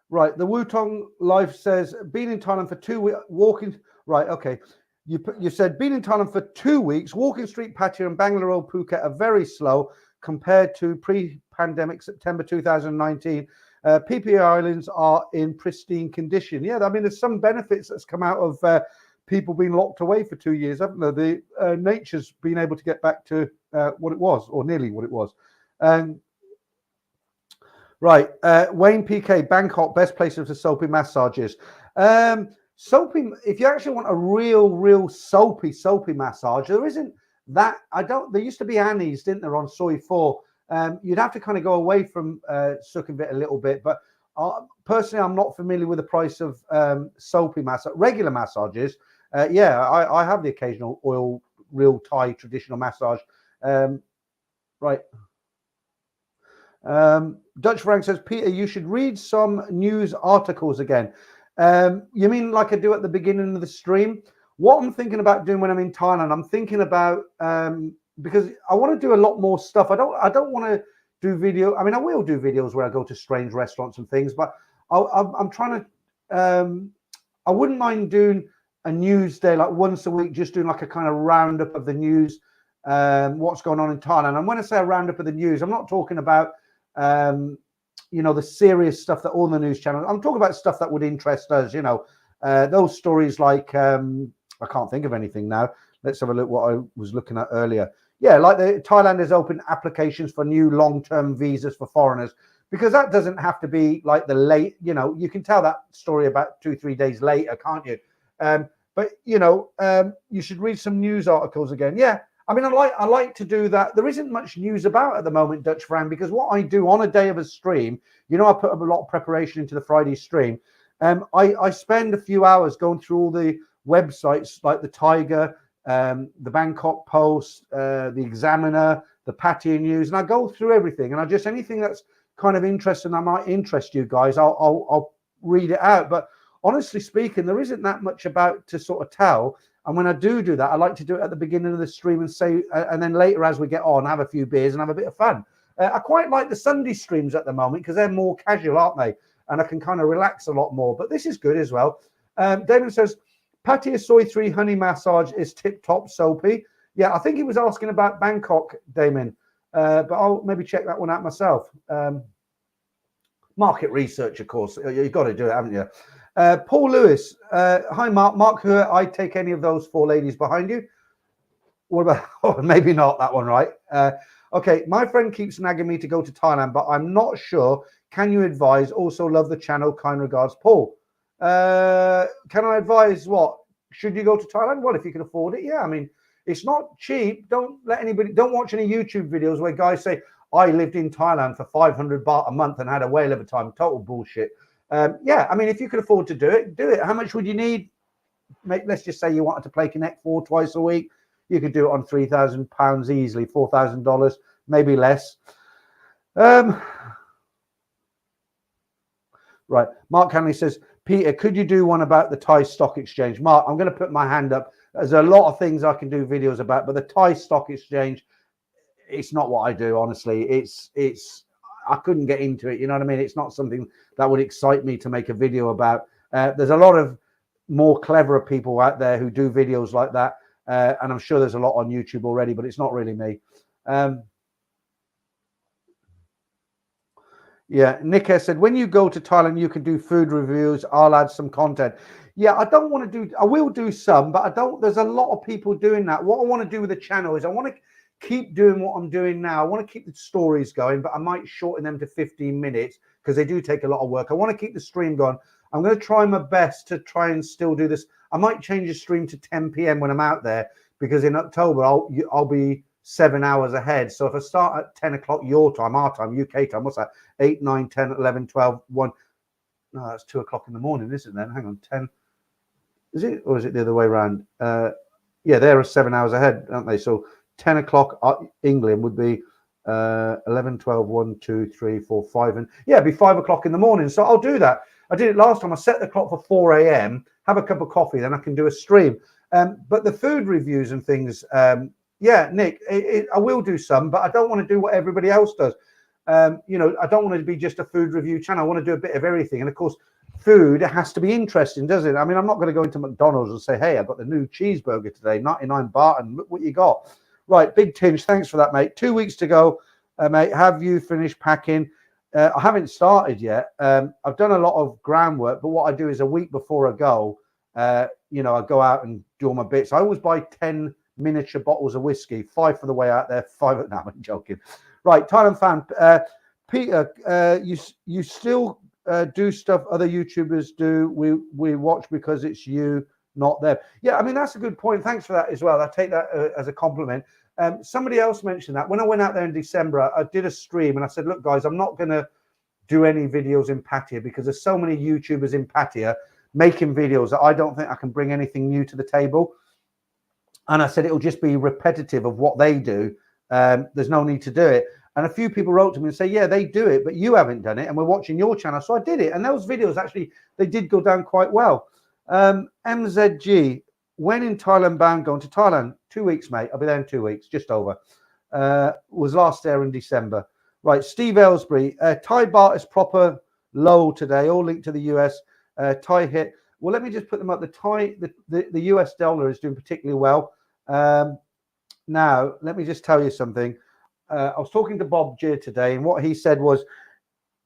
Right, the Wutong Life says, been in Thailand for 2 weeks, walking. Right, okay. You said, been in Thailand for 2 weeks, walking street Pattaya and Bangalore, Phuket are very slow compared to pre-pandemic September 2019. PPA Islands are in pristine condition. Yeah, I mean, there's some benefits that's come out of people being locked away for 2 years, haven't there? The nature's been able to get back to what it was, or nearly what it was. Right, Wayne PK, Bangkok, best places for soapy massages. Soapy, if you actually want a real soapy massage, there isn't that. There used to be Annie's, didn't there, on Soi 4. You'd have to kind of go away from Sukhumvit a little bit, but personally, I'm not familiar with the price of soapy massage. Regular massages, yeah, I have the occasional oil, real Thai traditional massage. Right. Dutch Frank says, Peter, you should read some news articles again. You mean like I do at the beginning of the stream? What I'm thinking about doing when I'm in Thailand, I'm thinking about because I want to do a lot more stuff. I don't want to do video. I mean, I will do videos where I go to strange restaurants and things, but I'm trying to. I wouldn't mind doing a news day like once a week, just doing like a kind of roundup of the news, what's going on in Thailand. And when I say a roundup of the news, I'm not talking about the serious stuff that all the news channels. I'm talking about stuff that would interest us. Those stories like I can't think of anything now. Let's have a look what I was looking at earlier. Yeah, like Thailand has opened applications for new long-term visas for foreigners, because that doesn't have to be like the late, you can tell that story about 2-3 days later, can't you? But you should read some news articles again. Yeah, I mean, I like to do that. There isn't much news about at the moment, Dutch Fran, because what I do on a day of a stream, I put up a lot of preparation into the Friday stream. I spend a few hours going through all the websites like the Tiger, the Bangkok Post, the Examiner, the Pattaya News, and I go through everything. And anything that's kind of interesting that might interest you guys, I'll read it out. But honestly speaking, there isn't that much about to sort of tell. And when I do that, I like to do it at the beginning of the stream and say, and then later as we get on, have a few beers and have a bit of fun. I quite like the Sunday streams at the moment because they're more casual, aren't they? And I can kind of relax a lot more. But this is good as well. Damon says, Pattaya Soy 3 honey massage is tip-top soapy. Yeah, I think he was asking about Bangkok, Damon. But I'll maybe check that one out myself. Market research, of course. You've got to do it, haven't you? Paul Lewis. Hi, Mark. Mark, who I'd take any of those 4 ladies behind you. What about, oh, maybe not that one, right? Okay, my friend keeps nagging me to go to Thailand, but I'm not sure. Can you advise? Also love the channel. Kind regards, Paul. Can I advise what? Should you go to Thailand? Well, if you can afford it, yeah. I mean, it's not cheap. Don't watch any YouTube videos where guys say, I lived in Thailand for 500 baht a month and had a whale of a time. Total bullshit. Yeah, I mean, if you can afford to do it, do it. How much would you need? Let's just say you wanted to play Connect 4 twice a week. You could do it on £3,000 easily, $4,000, maybe less. Right. Mark Hanley says, Peter, could you do one about the Thai stock exchange? Mark, I'm going to put my hand up. There's a lot of things I can do videos about, but the Thai stock exchange, it's not what I do, honestly. I couldn't get into it. You know what I mean? It's not something that would excite me to make a video about. There's a lot of more cleverer people out there who do videos like that. And I'm sure there's a lot on YouTube already, but it's not really me. Yeah, Nick has said, when you go to Thailand, you can do food reviews. I'll add some content. Yeah, I don't want to do, I will do some, but there's a lot of people doing that. What I want to do with the channel is I want to keep doing what I'm doing now. I want to keep the stories going, but I might shorten them to 15 minutes because they do take a lot of work. I want to keep the stream going. I'm going to try my best to try and still do this. I might change the stream to 10 p.m. when I'm out there because in October, I'll be 7 hours ahead. So if I start at 10 o'clock your time, our time, UK time, what's that? 8, 9, 10, 11, 12, 1. No, that's 2 o'clock in the morning, isn't it then? Hang on, 10. Is it? Or is it the other way around? Yeah, they're 7 hours ahead, aren't they? So 10 o'clock England would be 11, 12, 1, 2, 3, 4, 5. And yeah, it'd be 5 o'clock in the morning. So I'll do that. I did it last time. I set the clock for 4 a.m., have a cup of coffee, then I can do a stream. But the food reviews and things, yeah, Nick, I will do some, but I don't want to do what everybody else does. You know, I don't want to be just a food review channel. I want to do a bit of everything. And of course, food has to be interesting, doesn't it? I mean, I'm not going to go into McDonald's and say, hey, I've got the new cheeseburger today, 99 baht, and look what you got. Right, Big Tinge, thanks for that, mate. 2 weeks to go, mate. Have you finished packing? I haven't started yet. I've done a lot of groundwork, but what I do is a week before I go, you know, I go out and do all my bits. I always buy 10 miniature bottles of whiskey, 5 for the way out there, 5. No, I'm joking. Right, Thailand fan. Peter, you still do stuff other YouTubers do. We watch because it's you, not them. Yeah, I mean, that's a good point. Thanks for that as well. I take that as a compliment. Somebody else mentioned that. When I went out there in December, I did a stream and I said, look, guys, I'm not going to do any videos in Pattaya because there's so many YouTubers in Pattaya making videos that I don't think I can bring anything new to the table. And I said, it'll just be repetitive of what they do. There's no need to do it. And a few people wrote to me and say, yeah, they do it, but you haven't done it. And we're watching your channel. So I did it. And those videos, actually, they did go down quite well. MZG, when in Thailand bound, going to Thailand? 2 weeks, mate. I'll be there in 2 weeks, just over. Was last there in December. Right, Steve Ellsbury. Thai baht is proper low today, all linked to the US. Thai hit. Well, let me just put them up. The US dollar is doing particularly well. Now, let me just tell you something. I was talking to Bob Gier today, and what he said was,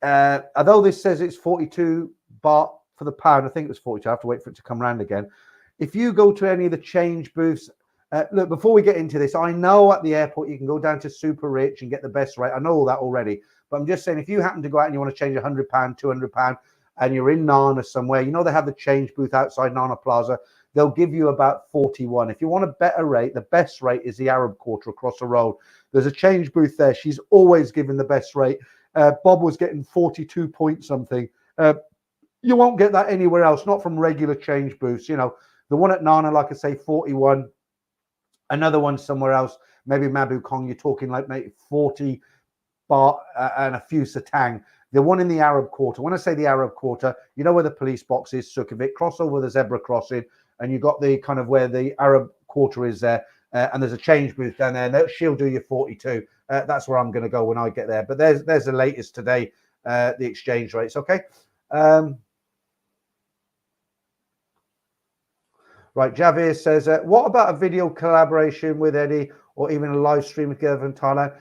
although this says it's 42 baht for the pound, I think it was 42. I have to wait for it to come round again. If you go to any of the change booths, look, before we get into this, I know at the airport you can go down to Super Rich and get the best rate. I know all that already. But I'm just saying, if you happen to go out and you want to change £100, £200, and you're in Nana somewhere, you know they have the change booth outside Nana Plaza. They'll give you about 41. If you want a better rate, the best rate is the Arab Quarter across the road. There's a change booth there. She's always giving the best rate. Bob was getting 42 point something. You won't get that anywhere else, not from regular change booths. You know, the one at Nana, like I say, 41. Another one somewhere else, maybe Mabu Kong, you're talking like maybe 40 baht and a few satang. The one in the Arab Quarter, when I say the Arab Quarter, you know where the police box is, Sukhumvit, cross over the zebra crossing, and you've got the kind of where the Arab quarter is there, and there's a change booth down there, and she'll do your 42. That's where I'm going to go when I get there. But there's the latest today, the exchange rates. Okay. Right, Javier says, what about a video collaboration with Eddie, or even a live stream together from Thailand?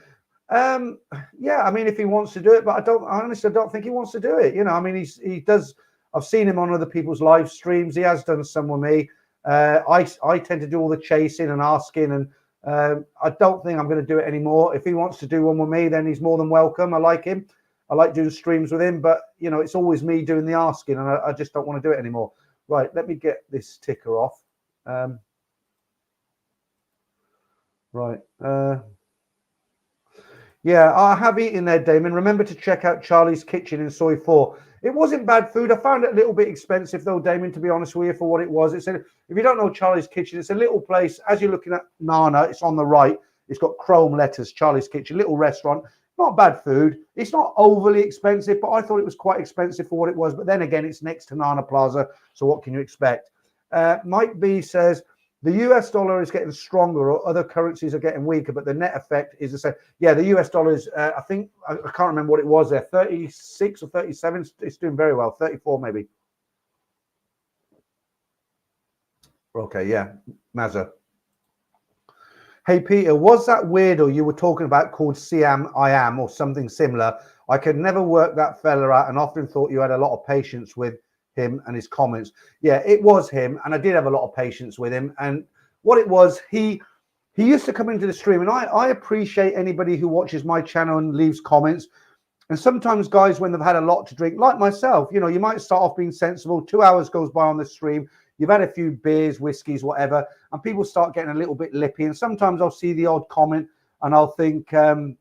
Yeah, I mean, if he wants to do it, but I honestly don't think he wants to do it. You know, I mean, he does. I've seen him on other people's live streams. He has done some with me. I tend to do all the chasing and asking, and I don't think I'm going to do it anymore. If he wants to do one with me, then he's more than welcome. I like him. I like doing streams with him, but you know, it's always me doing the asking, and I just don't want to do it anymore. Right, let me get this ticker off. Right. Yeah, I have eaten there, Damon. Remember to check out Charlie's Kitchen in Soy 4. It wasn't bad food. I found it a little bit expensive, though, Damon, to be honest with you, for what it was. If you don't know Charlie's Kitchen, it's a little place. As you're looking at Nana, it's on the right. It's got chrome letters, Charlie's Kitchen, little restaurant. Not bad food. It's not overly expensive, but I thought it was quite expensive for what it was. But then again, it's next to Nana Plaza, so what can you expect? Mike B says, the US dollar is getting stronger, or other currencies are getting weaker, but the net effect is the same. Yeah, the US dollar is, I think, I can't remember what it was there, 36 or 37. It's doing very well, 34 maybe. Okay, yeah, Mazza. Hey, Peter, was that weirdo you were talking about called Siam I Am or something similar? I could never work that fella out and often thought you had a lot of patience with him and his comments. Yeah, it was him, and I did have a lot of patience with him. And what it was, he used to come into the stream, and I appreciate anybody who watches my channel and leaves comments. And sometimes guys, when they've had a lot to drink, like myself, you know, you might start off being sensible. 2 hours goes by on the stream, you've had a few beers, whiskeys, whatever, and people start getting a little bit lippy. And sometimes I'll see the odd comment and I'll think, you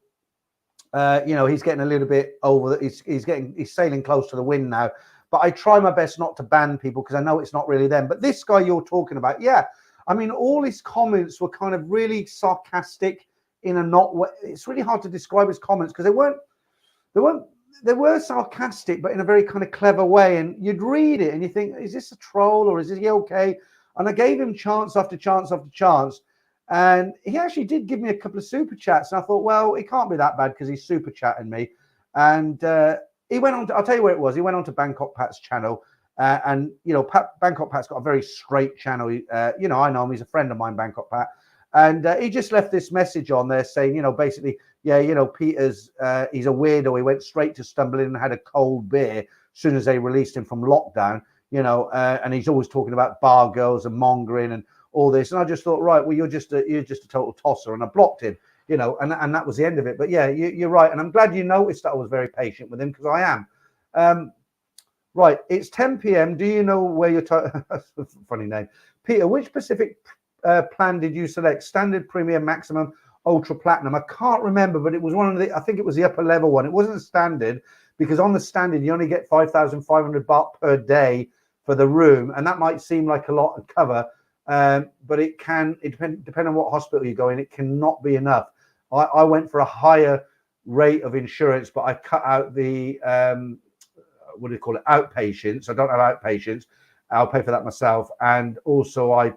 know, he's getting a little bit over that. He's sailing close to the wind now. But I try my best not to ban people because I know it's not really them. But this guy you're talking about, yeah, I mean, all his comments were kind of really sarcastic in a not way. It's really hard to describe his comments because they were sarcastic, but in a very kind of clever way. And you'd read it and you think, is this a troll or is he okay? And I gave him chance after chance after chance. And he actually did give me a couple of super chats. And I thought, well, it can't be that bad because he's super chatting me. And he went on to, I'll tell you where it was. He went on to Bangkok Pat's channel. And, you know, Bangkok Pat's got a very straight channel. You know, I know him. He's a friend of mine, Bangkok Pat. And he just left this message on there saying, you know, basically, yeah, you know, Peter's, he's a weirdo. He went straight to stumbling and had a cold beer as soon as they released him from lockdown, you know, and he's always talking about bar girls and mongering and all this. And I just thought, right, well, you're just a total tosser. And I blocked him, you know, and that was the end of it. But yeah, you're right. And I'm glad you noticed that I was very patient with him because I am. Right, it's 10 p.m. Do you know where you're that's a funny name. Peter, which Pacific plan did you select? Standard, Premium, Maximum, Ultra, Platinum? I can't remember, but it was one of the, I think it was the upper level one. It wasn't a standard because on the standard, you only get 5,500 baht per day for the room. And that might seem like a lot to cover, but it depend on what hospital you go in. It cannot be enough. I went for a higher rate of insurance, but I cut out the, what do you call it, outpatients. I don't have outpatients. I'll pay for that myself. And also I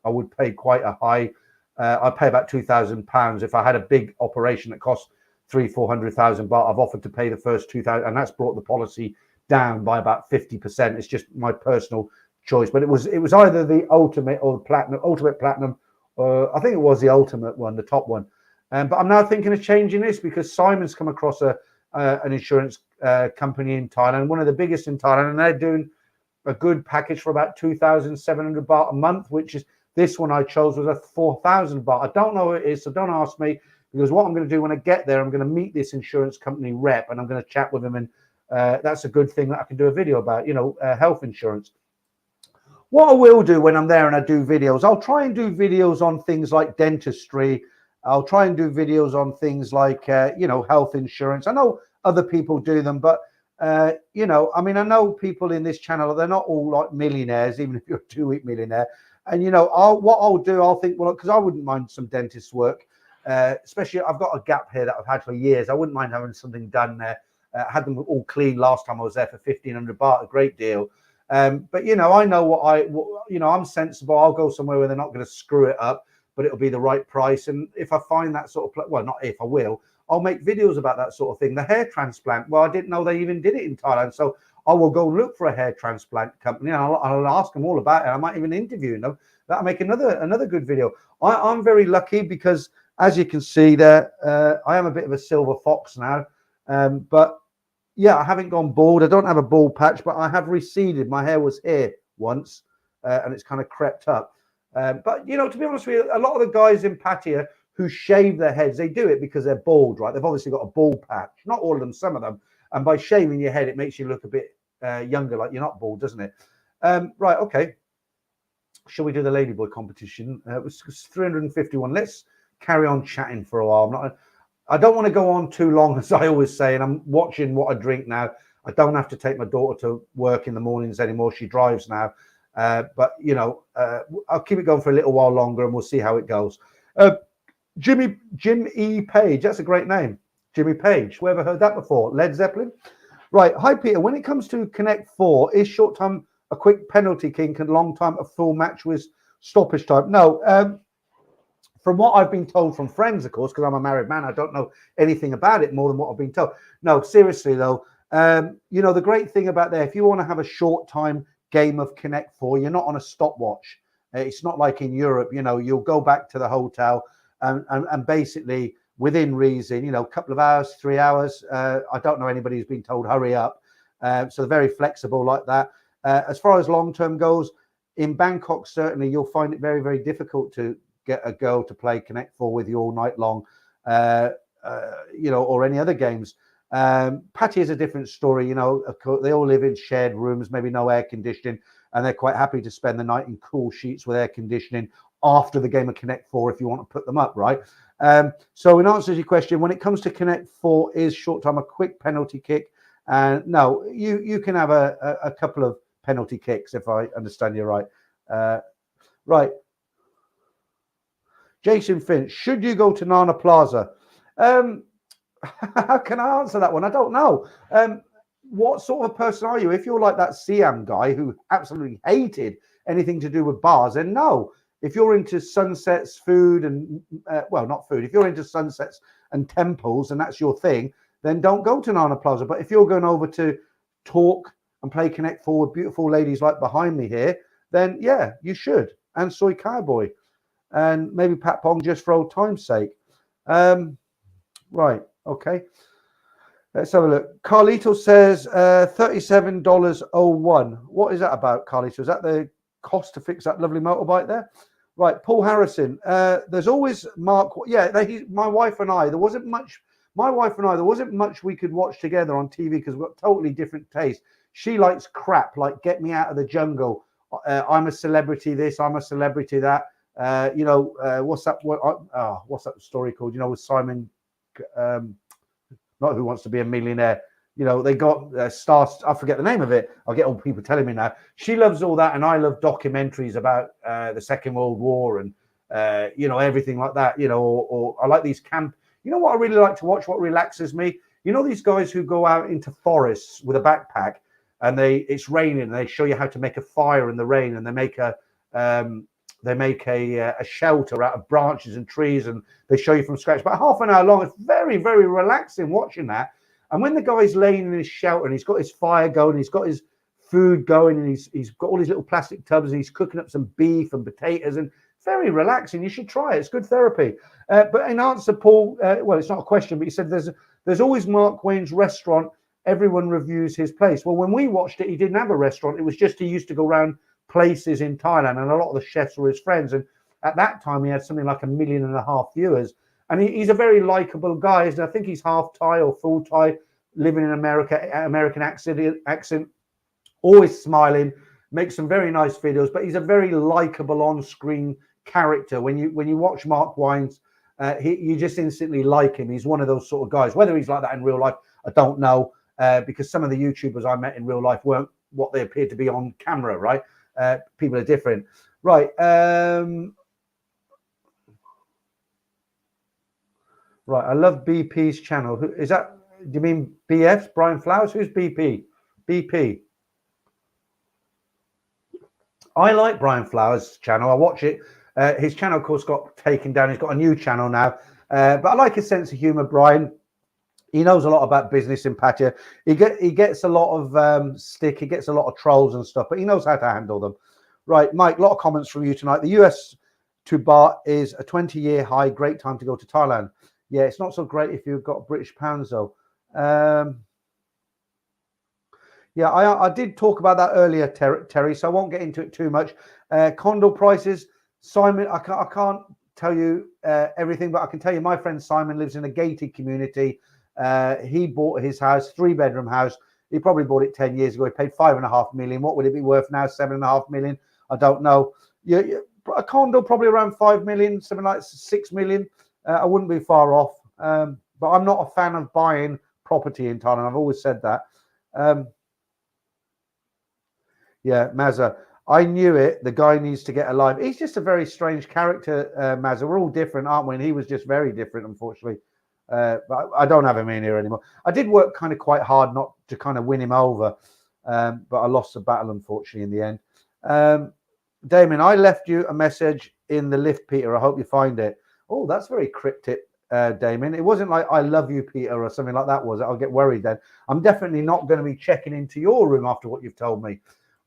would pay quite a high, I pay about £2,000. If I had a big operation that cost 300,000-400,000 baht, I've offered to pay the first 2,000, and that's brought the policy down by about 50%. It's just my personal choice. But it was either the ultimate or the platinum, ultimate platinum. I think it was the ultimate one, the top one. But I'm now thinking of changing this because Simon's come across an insurance company in Thailand, one of the biggest in Thailand, and they're doing a good package for about 2,700 baht a month, which is this one I chose was a 4,000 baht. I don't know what it is, so don't ask me, because what I'm going to do when I get there, I'm going to meet this insurance company rep and I'm going to chat with him, and that's a good thing that I can do a video about, you know, health insurance. What I will do when I'm there and I do videos, I'll try and do videos on things like dentistry. I'll try and do videos on things like, you know, health insurance. I know other people do them, but, you know, I mean, I know people in this channel, they're not all like millionaires, even if you're a 2-week millionaire. And, you know, what I'll do, I'll think, well, because I wouldn't mind some dentist work, especially I've got a gap here that I've had for years. I wouldn't mind having something done there. I had them all clean last time I was there for 1,500 baht, a great deal. But you know, I know you know, I'm sensible. I'll go somewhere where they're not going to screw it up, but it'll be the right price. And if I find that sort of, well, not if, I will, I'll make videos about that sort of thing. The hair transplant, well, I didn't know they even did it in Thailand, so I will go look for a hair transplant company and I'll ask them all about it. I might even interview them. That'll make another good video. I'm very lucky because, as you can see there, I am a bit of a silver fox now, but yeah, I haven't gone bald. I don't have a bald patch, but I have receded. My hair was here once, and it's kind of crept up. But you know, to be honest with you, a lot of the guys in Pattaya who shave their heads, they do it because they're bald, right? They've obviously got a bald patch. Not all of them, some of them. And by shaving your head, it makes you look a bit younger, like you're not bald, doesn't it? Right, okay. Shall we do the Ladyboy competition? It was 351. Let's carry on chatting for a while. I don't want to go on too long, as I always say, and I'm watching what I drink now. I don't have to take my daughter to work in the mornings anymore. She drives now. But, you know, I'll keep it going for a little while longer and we'll see how it goes. Jim E. Page, that's a great name. Jimmy Page. Who ever heard that before? Led Zeppelin? Right. Hi, Peter. When it comes to Connect 4, is short time a quick penalty kick and long time a full match with stoppage time? No. From what I've been told from friends, of course, because I'm a married man, I don't know anything about it more than what I've been told. No, seriously, though, you know, the great thing about there, if you want to have a short time game of Connect 4, you're not on a stopwatch. It's not like in Europe, you know, you'll go back to the hotel and basically within reason, you know, a couple of hours, 3 hours. I don't know anybody who's been told hurry up. So they're very flexible like that. As far as long term goes, in Bangkok, certainly you'll find it very, very difficult to get a girl to play Connect 4 with you all night long, you know, or any other games. Pattaya is a different story. You know, they all live in shared rooms, maybe no air conditioning, and they're quite happy to spend the night in cool sheets with air conditioning after the game of Connect 4 if you want to put them up, right? So in answer to your question, when it comes to Connect 4, is short time a quick penalty kick? And no, you can have a couple of penalty kicks, if I understand you right. Right. Jason Finch, should you go to Nana Plaza? How can I answer that one? I don't know. What sort of person are you? If you're like that Siam guy who absolutely hated anything to do with bars, then no. If you're into sunsets, food, and well, not food. If you're into sunsets and temples, and that's your thing, then don't go to Nana Plaza. But if you're going over to talk and play Connect 4 with beautiful ladies like behind me here, then yeah, you should. And Soy Cowboy. And maybe Pat Pong just for old time's sake. Right, okay. Let's have a look. Carlito says $37.01. What is that about, Carlito? Is that the cost to fix that lovely motorbike there? Right, Paul Harrison. There's always Mark. Yeah, my wife and I, there wasn't much we could watch together on TV because we've got totally different tastes. She likes crap, like Get Me Out of the Jungle. I'm a celebrity this, I'm a celebrity that. You know, what's that story called? You know, with Simon, not Who Wants to Be a Millionaire. You know, they got stars. I forget the name of it. I'll get all people telling me now. She loves all that, and I love documentaries about the Second World War and you know, everything like that. You know, or I like these camp. You know what I really like to watch? What relaxes me? You know, these guys who go out into forests with a backpack and it's raining, and they show you how to make a fire in the rain, and they make a shelter out of branches and trees, and they show you from scratch. About half an hour long. It's very, very relaxing watching that. And when the guy's laying in his shelter and he's got his fire going, he's got his food going, and he's got all these little plastic tubs, and he's cooking up some beef and potatoes, and very relaxing. You should try it. It's good therapy. But in answer, Paul, well, it's not a question, but he said there's always Mark Wayne's restaurant. Everyone reviews his place. Well, when we watched it, he didn't have a restaurant. It was just he used to go around places in Thailand, and a lot of the chefs were his friends. And at that time, he had something like 1.5 million viewers. And he's a very likable guy. I think he's half Thai or full Thai, living in America, American accent, always smiling, makes some very nice videos. But he's a very likable on-screen character. When you watch Mark Wines, you just instantly like him. He's one of those sort of guys. Whether he's like that in real life, I don't know, because some of the YouTubers I met in real life weren't what they appeared to be on camera, right? People are different. Right. Right. I love BP's channel. Who is that? Do you mean BF's Brian Flowers? Who's BP? BP. I like Brian Flowers' channel. I watch it. His channel, of course, got taken down. He's got a new channel now. But I like his sense of humor, Brian. He knows a lot about business in Pattaya. He gets a lot of stick. He gets a lot of trolls and stuff, but he knows how to handle them. Right, Mike, a lot of comments from you tonight. The US to baht is a 20-year high. Great time to go to Thailand. Yeah, it's not so great if you've got British pounds, though. Yeah, I did talk about that earlier, Terry, so I won't get into it too much. Condo prices, Simon, I can't tell you everything, but I can tell you my friend Simon lives in a gated community. He bought his house, 3-bedroom house. He probably bought it 10 years ago. He paid 5.5 million. What would it be worth now? 7.5 million? I don't know. A condo probably around 5 million, something like 6 million. I wouldn't be far off. But I'm not a fan of buying property in Thailand. I've always said that. Yeah, Mazza. I knew it. The guy needs to get alive. He's just a very strange character, Mazza. We're all different, aren't we? And he was just very different, unfortunately. But I don't have him in here anymore. I did work kind of quite hard not to kind of win him over, but I lost the battle, unfortunately, in the end. Damien, I left you a message in the lift, Peter. I hope you find it. Oh, that's very cryptic, Damien. It wasn't like I love you, Peter, or something like that, was it? I'll get worried then. I'm definitely not going to be checking into your room after what you've told me.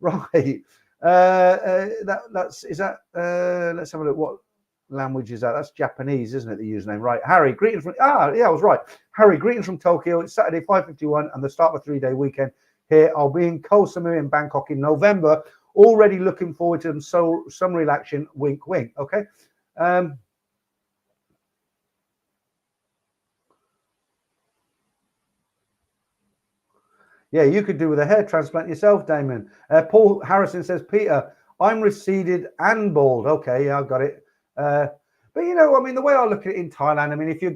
Right. Let's have a look. What language is that? That's Japanese, isn't it? The username, right? Harry, greetings from yeah, I was right. Harry, greetings from Tokyo. It's Saturday, 5:51, and the start of a 3-day weekend here. I'll be in Koh Samui in Bangkok in November. Already looking forward to some relaxation. Wink, wink. Okay. Yeah, you could do with a hair transplant yourself, Damon. Paul Harrison says, Peter, I'm receded and bald. Okay, yeah, I've got it. But you know, I mean, the way I look at it in Thailand, I mean, if you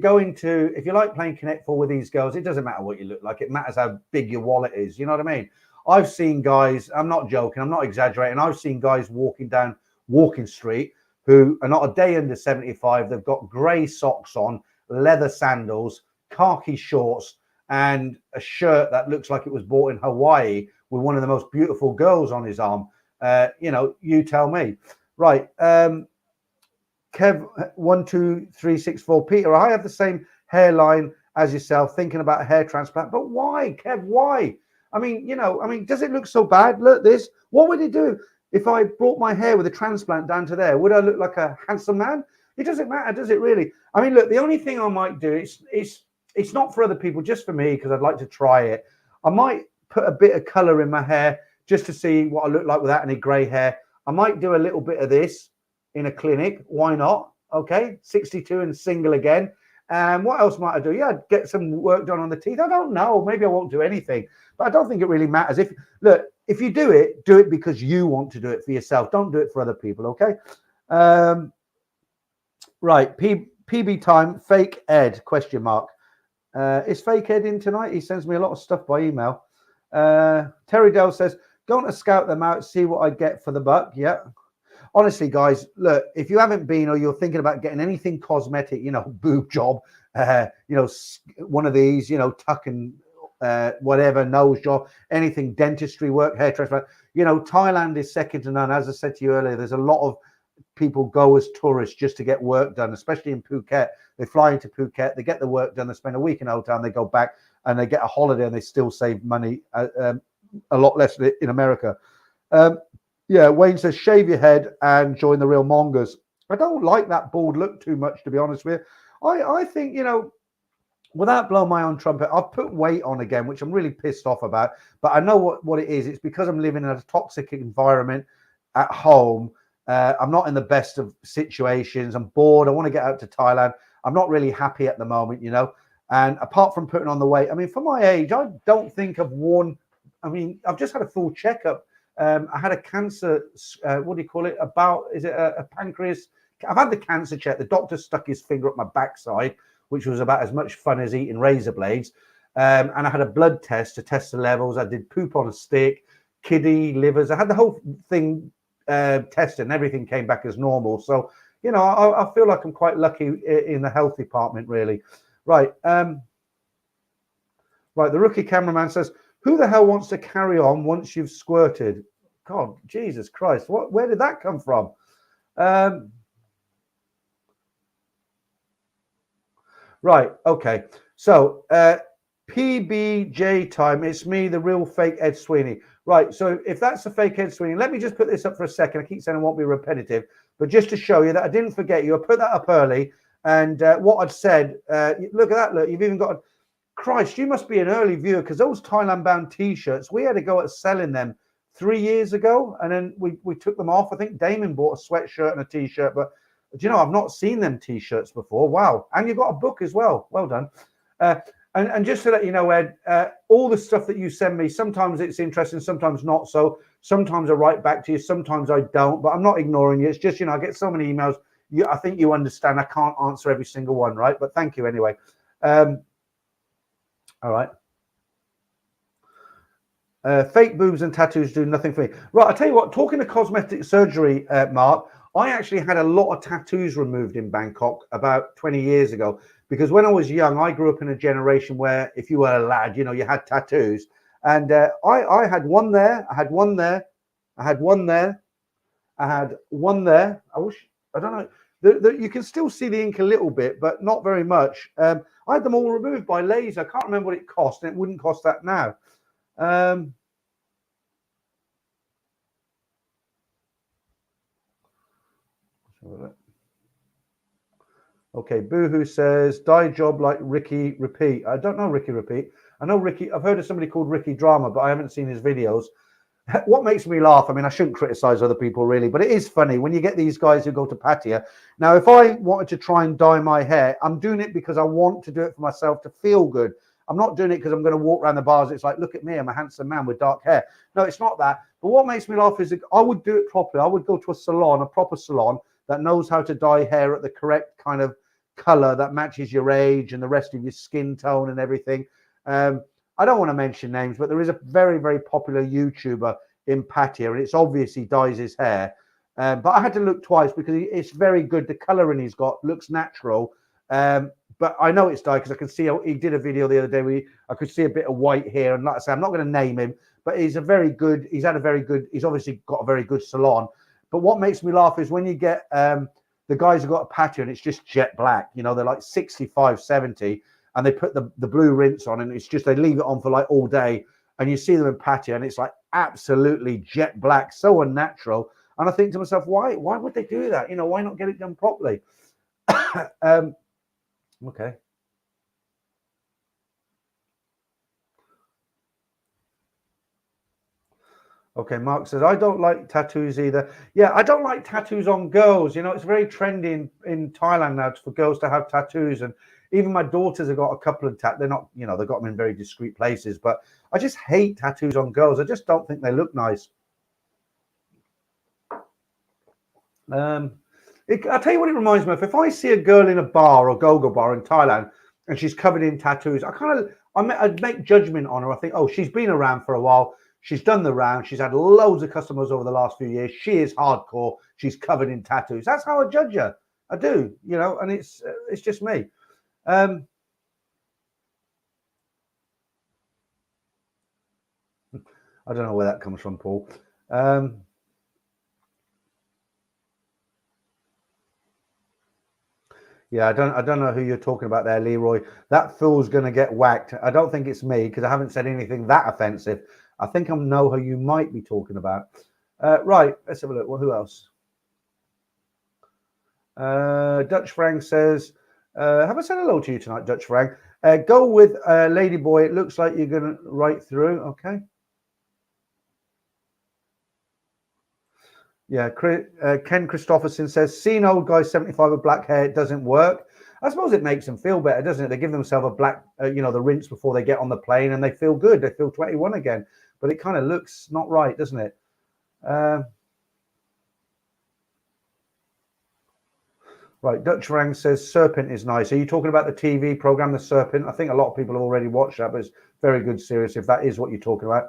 like playing Connect 4 with these girls, it doesn't matter what you look like. It matters how big your wallet is. You know what I mean? I've seen guys, I'm not joking, I'm not exaggerating. I've seen guys walking down Walking Street who are not a day under 75. They've got grey socks on, leather sandals, khaki shorts, and a shirt that looks like it was bought in Hawaii with one of the most beautiful girls on his arm. You know, you tell me. Right. Kev 12364, Peter, I have the same hairline as yourself, thinking about a hair transplant. But why, Kev? Why? I mean, you know, does it look so bad? Look, this. What would it do if I brought my hair with a transplant down to there? Would I look like a handsome man? It doesn't matter, does it really? I mean, look, the only thing I might do is it's not for other people, just for me, because I'd like to try it. I might put a bit of color in my hair just to see what I look like without any gray hair. I might do a little bit of this in a clinic. Why not? Okay, 62 and single again. And what else might I do? Yeah, get some work done on the teeth. I don't know. Maybe I won't do anything, but I don't think it really matters. If you do it because you want to do it for yourself. Don't do it for other people. Okay. Right. PB time. Fake Ed ? Is Fake Ed in tonight? He sends me a lot of stuff by email. Terry Dell says, going to scout them out, see what I get for the buck. Yeah. Honestly, guys, look, if you haven't been or you're thinking about getting anything cosmetic, you know, boob job, you know, one of these, you know, tuck and whatever, nose job, anything, dentistry work, hair transplant, you know, Thailand is second to none. As I said to you earlier, there's a lot of people go as tourists just to get work done, especially in Phuket. They fly into Phuket, they get the work done, they spend a week in Old Town, they go back and they get a holiday and they still save money, a lot less in America. Yeah, Wayne says, shave your head and join the real mongers. I don't like that bald look too much, to be honest with you. I think, you know, without blowing my own trumpet, I've put weight on again, which I'm really pissed off about. But I know what it is. It's because I'm living in a toxic environment at home. I'm not in the best of situations. I'm bored. I want to get out to Thailand. I'm not really happy at the moment, you know. And apart from putting on the weight, I mean, for my age, I don't think I've worn, I mean, I've just had a full checkup. I had a cancer, what do you call it? Is it a pancreas? I've had the cancer check. The doctor stuck his finger up my backside, which was about as much fun as eating razor blades. And I had a blood test to test the levels. I did poop on a stick, kidney, livers. I had the whole thing tested and everything came back as normal. So, you know, I feel like I'm quite lucky in the health department, really. Right. Right. The rookie cameraman says, who the hell wants to carry on once you've squirted? God, Jesus Christ. Where did that come from? Right. Okay. So, PBJ time. It's me, the real fake Ed Sweeney. Right. So if that's the fake Ed Sweeney, let me just put this up for a second. I keep saying I won't be repetitive, but just to show you that I didn't forget you. I put that up early, and what I'd said. Look at that. Look, you've even got. Christ, you must be an early viewer, because those Thailand-bound T-shirts, we had to go at selling them 3 years ago, and then we took them off. I think Damon bought a sweatshirt and a T-shirt, but do you know, I've not seen them T-shirts before. Wow. And you've got a book as well. Well done. And just to let you know, Ed, all the stuff that you send me, sometimes it's interesting, sometimes not. So sometimes I write back to you, sometimes I don't, but I'm not ignoring you. It's just, you know, I get so many emails. I think you understand I can't answer every single one, right? But thank you anyway. All right. Fake boobs and tattoos do nothing for me. Right, I'll tell you what, talking to cosmetic surgery, Mark, I actually had a lot of tattoos removed in Bangkok about 20 years ago, because when I was young, I grew up in a generation where if you were a lad, you know, you had tattoos. And I had one there, I had one there, I had one there, I had one there. I don't know. You can still see the ink a little bit, but not very much. I had them all removed by laser. I can't remember what it cost, and it wouldn't cost that now. Okay, Boohoo says, dye job like Ricky Repeat. I don't know Ricky Repeat. I know Ricky. I've heard of somebody called Ricky Drama, but I haven't seen his videos. What makes me laugh, I mean, I shouldn't criticize other people really, but it is funny when you get these guys who go to Pattaya. Now, if I wanted to try and dye my hair, I'm doing it because I want to do it for myself to feel good. I'm not doing it because I'm going to walk around the bars. It's like, look at me, I'm a handsome man with dark hair. No, it's not that. But what makes me laugh is I would do it properly. I would go to a salon, a proper salon that knows how to dye hair at the correct kind of color that matches your age and the rest of your skin tone and everything. I don't want to mention names, but there is a very, very popular YouTuber in Pattaya, and it's obvious he dyes his hair. But I had to look twice because it's very good. The coloring he's got looks natural. But I know it's dyed because I can see he did a video the other day where I could see a bit of white here. And like I say, I'm not going to name him, but he's obviously got a very good salon. But what makes me laugh is when you get the guys who got a Pattaya and it's just jet black, you know, they're like 65, 70, and they put the blue rinse on, and it's just, they leave it on for like all day, and you see them in Pattaya and it's like absolutely jet black, so unnatural. And I think to myself, why would they do that? You know, why not get it done properly? Okay. Okay, Mark says, I don't like tattoos either. Yeah, I don't like tattoos on girls. You know, it's very trendy in Thailand now for girls to have tattoos. And even my daughters have got a couple of tattoos. They're not, you know, they've got them in very discreet places. But I just hate tattoos on girls. I just don't think they look nice. I'll tell you what it reminds me of. If I see a girl in a bar or go-go bar in Thailand and she's covered in tattoos, I'd make judgment on her. I think, oh, she's been around for a while. She's done the round. She's had loads of customers over the last few years. She is hardcore. She's covered in tattoos. That's how I judge her. I do, you know, and it's just me. I don't know where that comes from, Paul. Yeah, I don't know who you're talking about there, Leroy. That fool's going to get whacked. I don't think it's me because I haven't said anything that offensive. I think I know who you might be talking about. Right, let's have a look. Well, who else? Dutch Frank says, have I said hello to you tonight, Dutch Frank? Go with Ladyboy. It looks like you're going to write through. Okay. Yeah, Ken Christopherson says, seeing old guys 75 with black hair, it doesn't work. I suppose it makes them feel better, doesn't it? They give themselves a black, the rinse before they get on the plane, and they feel good. They feel 21 again. But it kind of looks not right, doesn't it? Right, Dutch Rang says, Serpent is nice. Are you talking about the TV program, The Serpent? I think a lot of people have already watched that, but it's very good series if that is what you're talking about.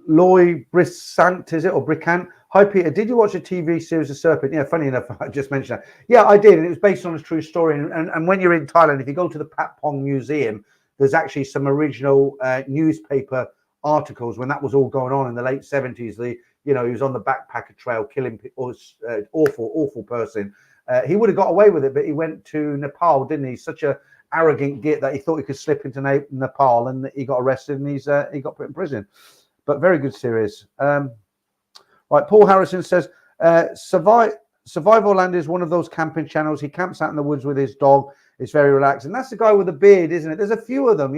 Loy Brissant, is it, or Bricant? Hi, Peter. Did you watch the TV series The Serpent? Yeah, funny enough, I just mentioned that. Yeah, I did, and it was based on a true story. And when you're in Thailand, if you go to the Pat Pong Museum, there's actually some original newspaper articles when that was all going on in the late 70s. He was on the backpacker trail killing people. Awful person. He would have got away with it, but he went to Nepal, didn't he? Such a arrogant git that he thought he could slip into Nepal, and he got arrested and he got put in prison. But very good series. Right, Paul Harrison says, Survival Land is one of those camping channels. He camps out in the woods with his dog. It's very relaxing. That's the guy with the beard, isn't it? There's a few of them.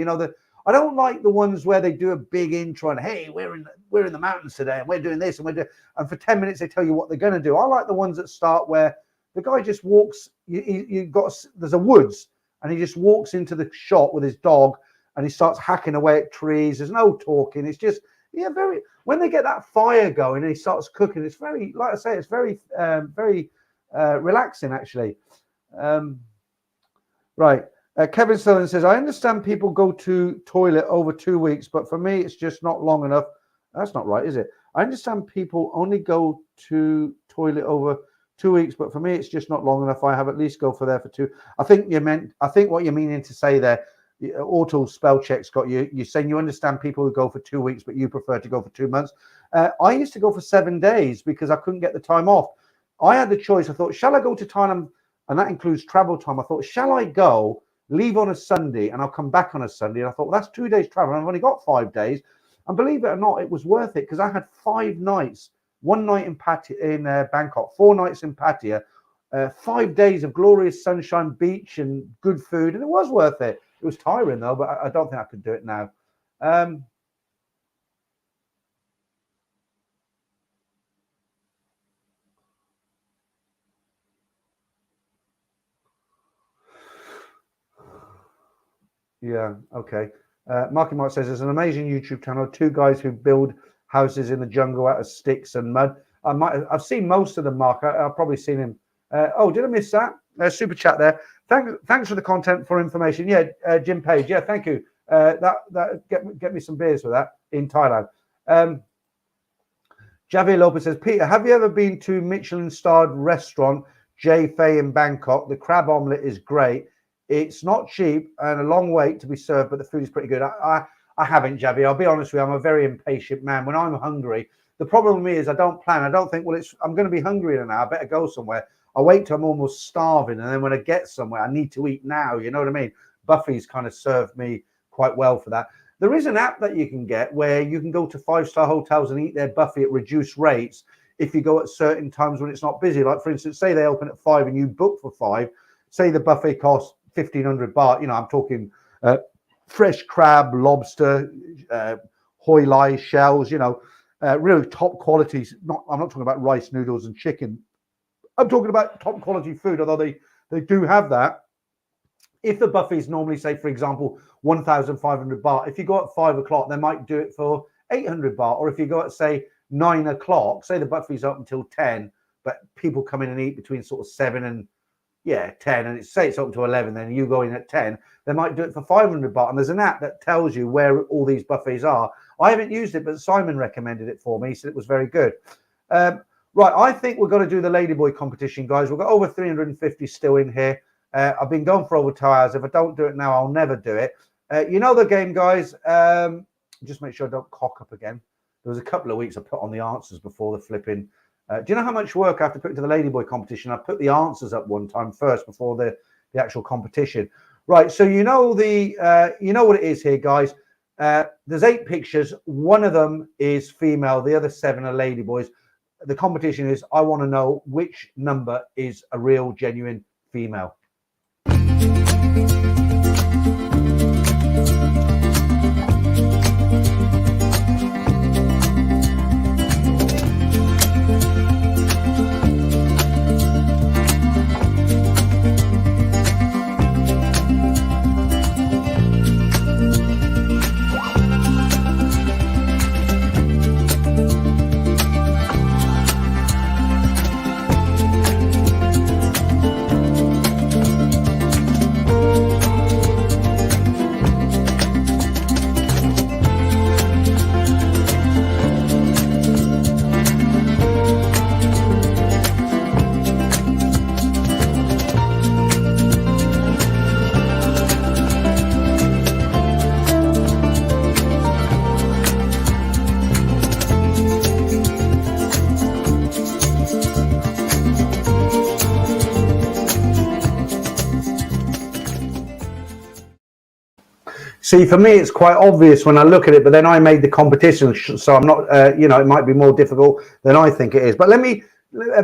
I don't like the ones where they do a big intro and, hey, we're in the mountains today and we're doing this and for 10 minutes they tell you what they're going to do. I like the ones that start where the guy just walks. There's a woods and he just walks into the shop with his dog and he starts hacking away at trees. There's no talking. It's just when they get that fire going and he starts cooking, it's very, like I say, it's very relaxing actually. Right. Kevin Sullivan says, I understand people go to toilet over 2 weeks, but for me, it's just not long enough. That's not right, is it? I understand people only go to toilet over 2 weeks, but for me, it's just not long enough. I have at least go for there for 2. I think what you're meaning to say there, auto spell checks got you. You're saying you understand people who go for 2 weeks, but you prefer to go for 2 months. I used to go for 7 days because I couldn't get the time off. I had the choice. I thought, shall I go to Thailand? And that includes travel time. I thought, shall I go, leave on a Sunday, and I'll come back on a Sunday? And I thought, well, that's 2 days travel. And I've only got 5 days. And believe it or not, it was worth it because I had 5 nights. 1 night in Bangkok, 4 nights in Pattaya, 5 days of glorious sunshine, beach, and good food. And it was worth it. It was tiring, though, but I don't think I could do it now. Yeah, okay. Marky Mark says there's an amazing YouTube channel, 2 guys who build houses in the jungle out of sticks and mud. I've seen most of them, Mark. I've probably seen him. Oh, did I miss that? Super chat there. Thanks for the content for information. Yeah, Jim Page. Yeah, thank you. That get me some beers for that in Thailand. Javier Lopez says, Peter, have you ever been to Michelin-starred restaurant J Fei in Bangkok? The crab omelette is great. It's not cheap and a long wait to be served, but the food is pretty good. I haven't, Javi. I'll be honest with you. I'm a very impatient man. When I'm hungry, the problem with me is I don't plan. I don't think, well, I'm going to be hungry in an hour. I better go somewhere. I wait till I'm almost starving. And then when I get somewhere, I need to eat now. You know what I mean? Buffy's kind of served me quite well for that. There is an app that you can get where you can go to 5-star hotels and eat their buffet at reduced rates if you go at certain times when it's not busy. Like, for instance, say they open at 5 and you book for 5. Say the buffet costs 1,500 baht. You know, I'm talking fresh crab, lobster, hoi lai shells, you know, really top quality. I'm not talking about rice noodles and chicken. I'm talking about top quality food, although they do have that. If the buffet is normally, say, for example, 1,500 baht, if you go at 5 o'clock, they might do it for 800 baht. Or if you go at, say, 9 o'clock, say the buffet's up until 10, but people come in and eat between sort of 7 and 10, and it's open to 11, then you go in at 10, they might do it for 500 baht. And there's an app that tells you where all these buffets are. I haven't used it, but Simon recommended it for me. He said it was very good. Right, I think we're going to do the Ladyboy competition, guys. We've got over 350 still in here. I've been going for over 2 hours. If I don't do it now, I'll never do it. You know the game, guys. Just make sure I don't cock up again. There was a couple of weeks I put on the answers before the flipping. Do you know how much work I have to put into the Ladyboy competition? I put the answers up one time first before the actual competition. Right, so you know you know what it is here, guys. There's 8 pictures. One of them is female. The other 7 are ladyboys. The competition is I want to know which number is a real, genuine female. See, for me, it's quite obvious when I look at it, but then I made the competition, so I'm not, you know, it might be more difficult than I think it is. But let me,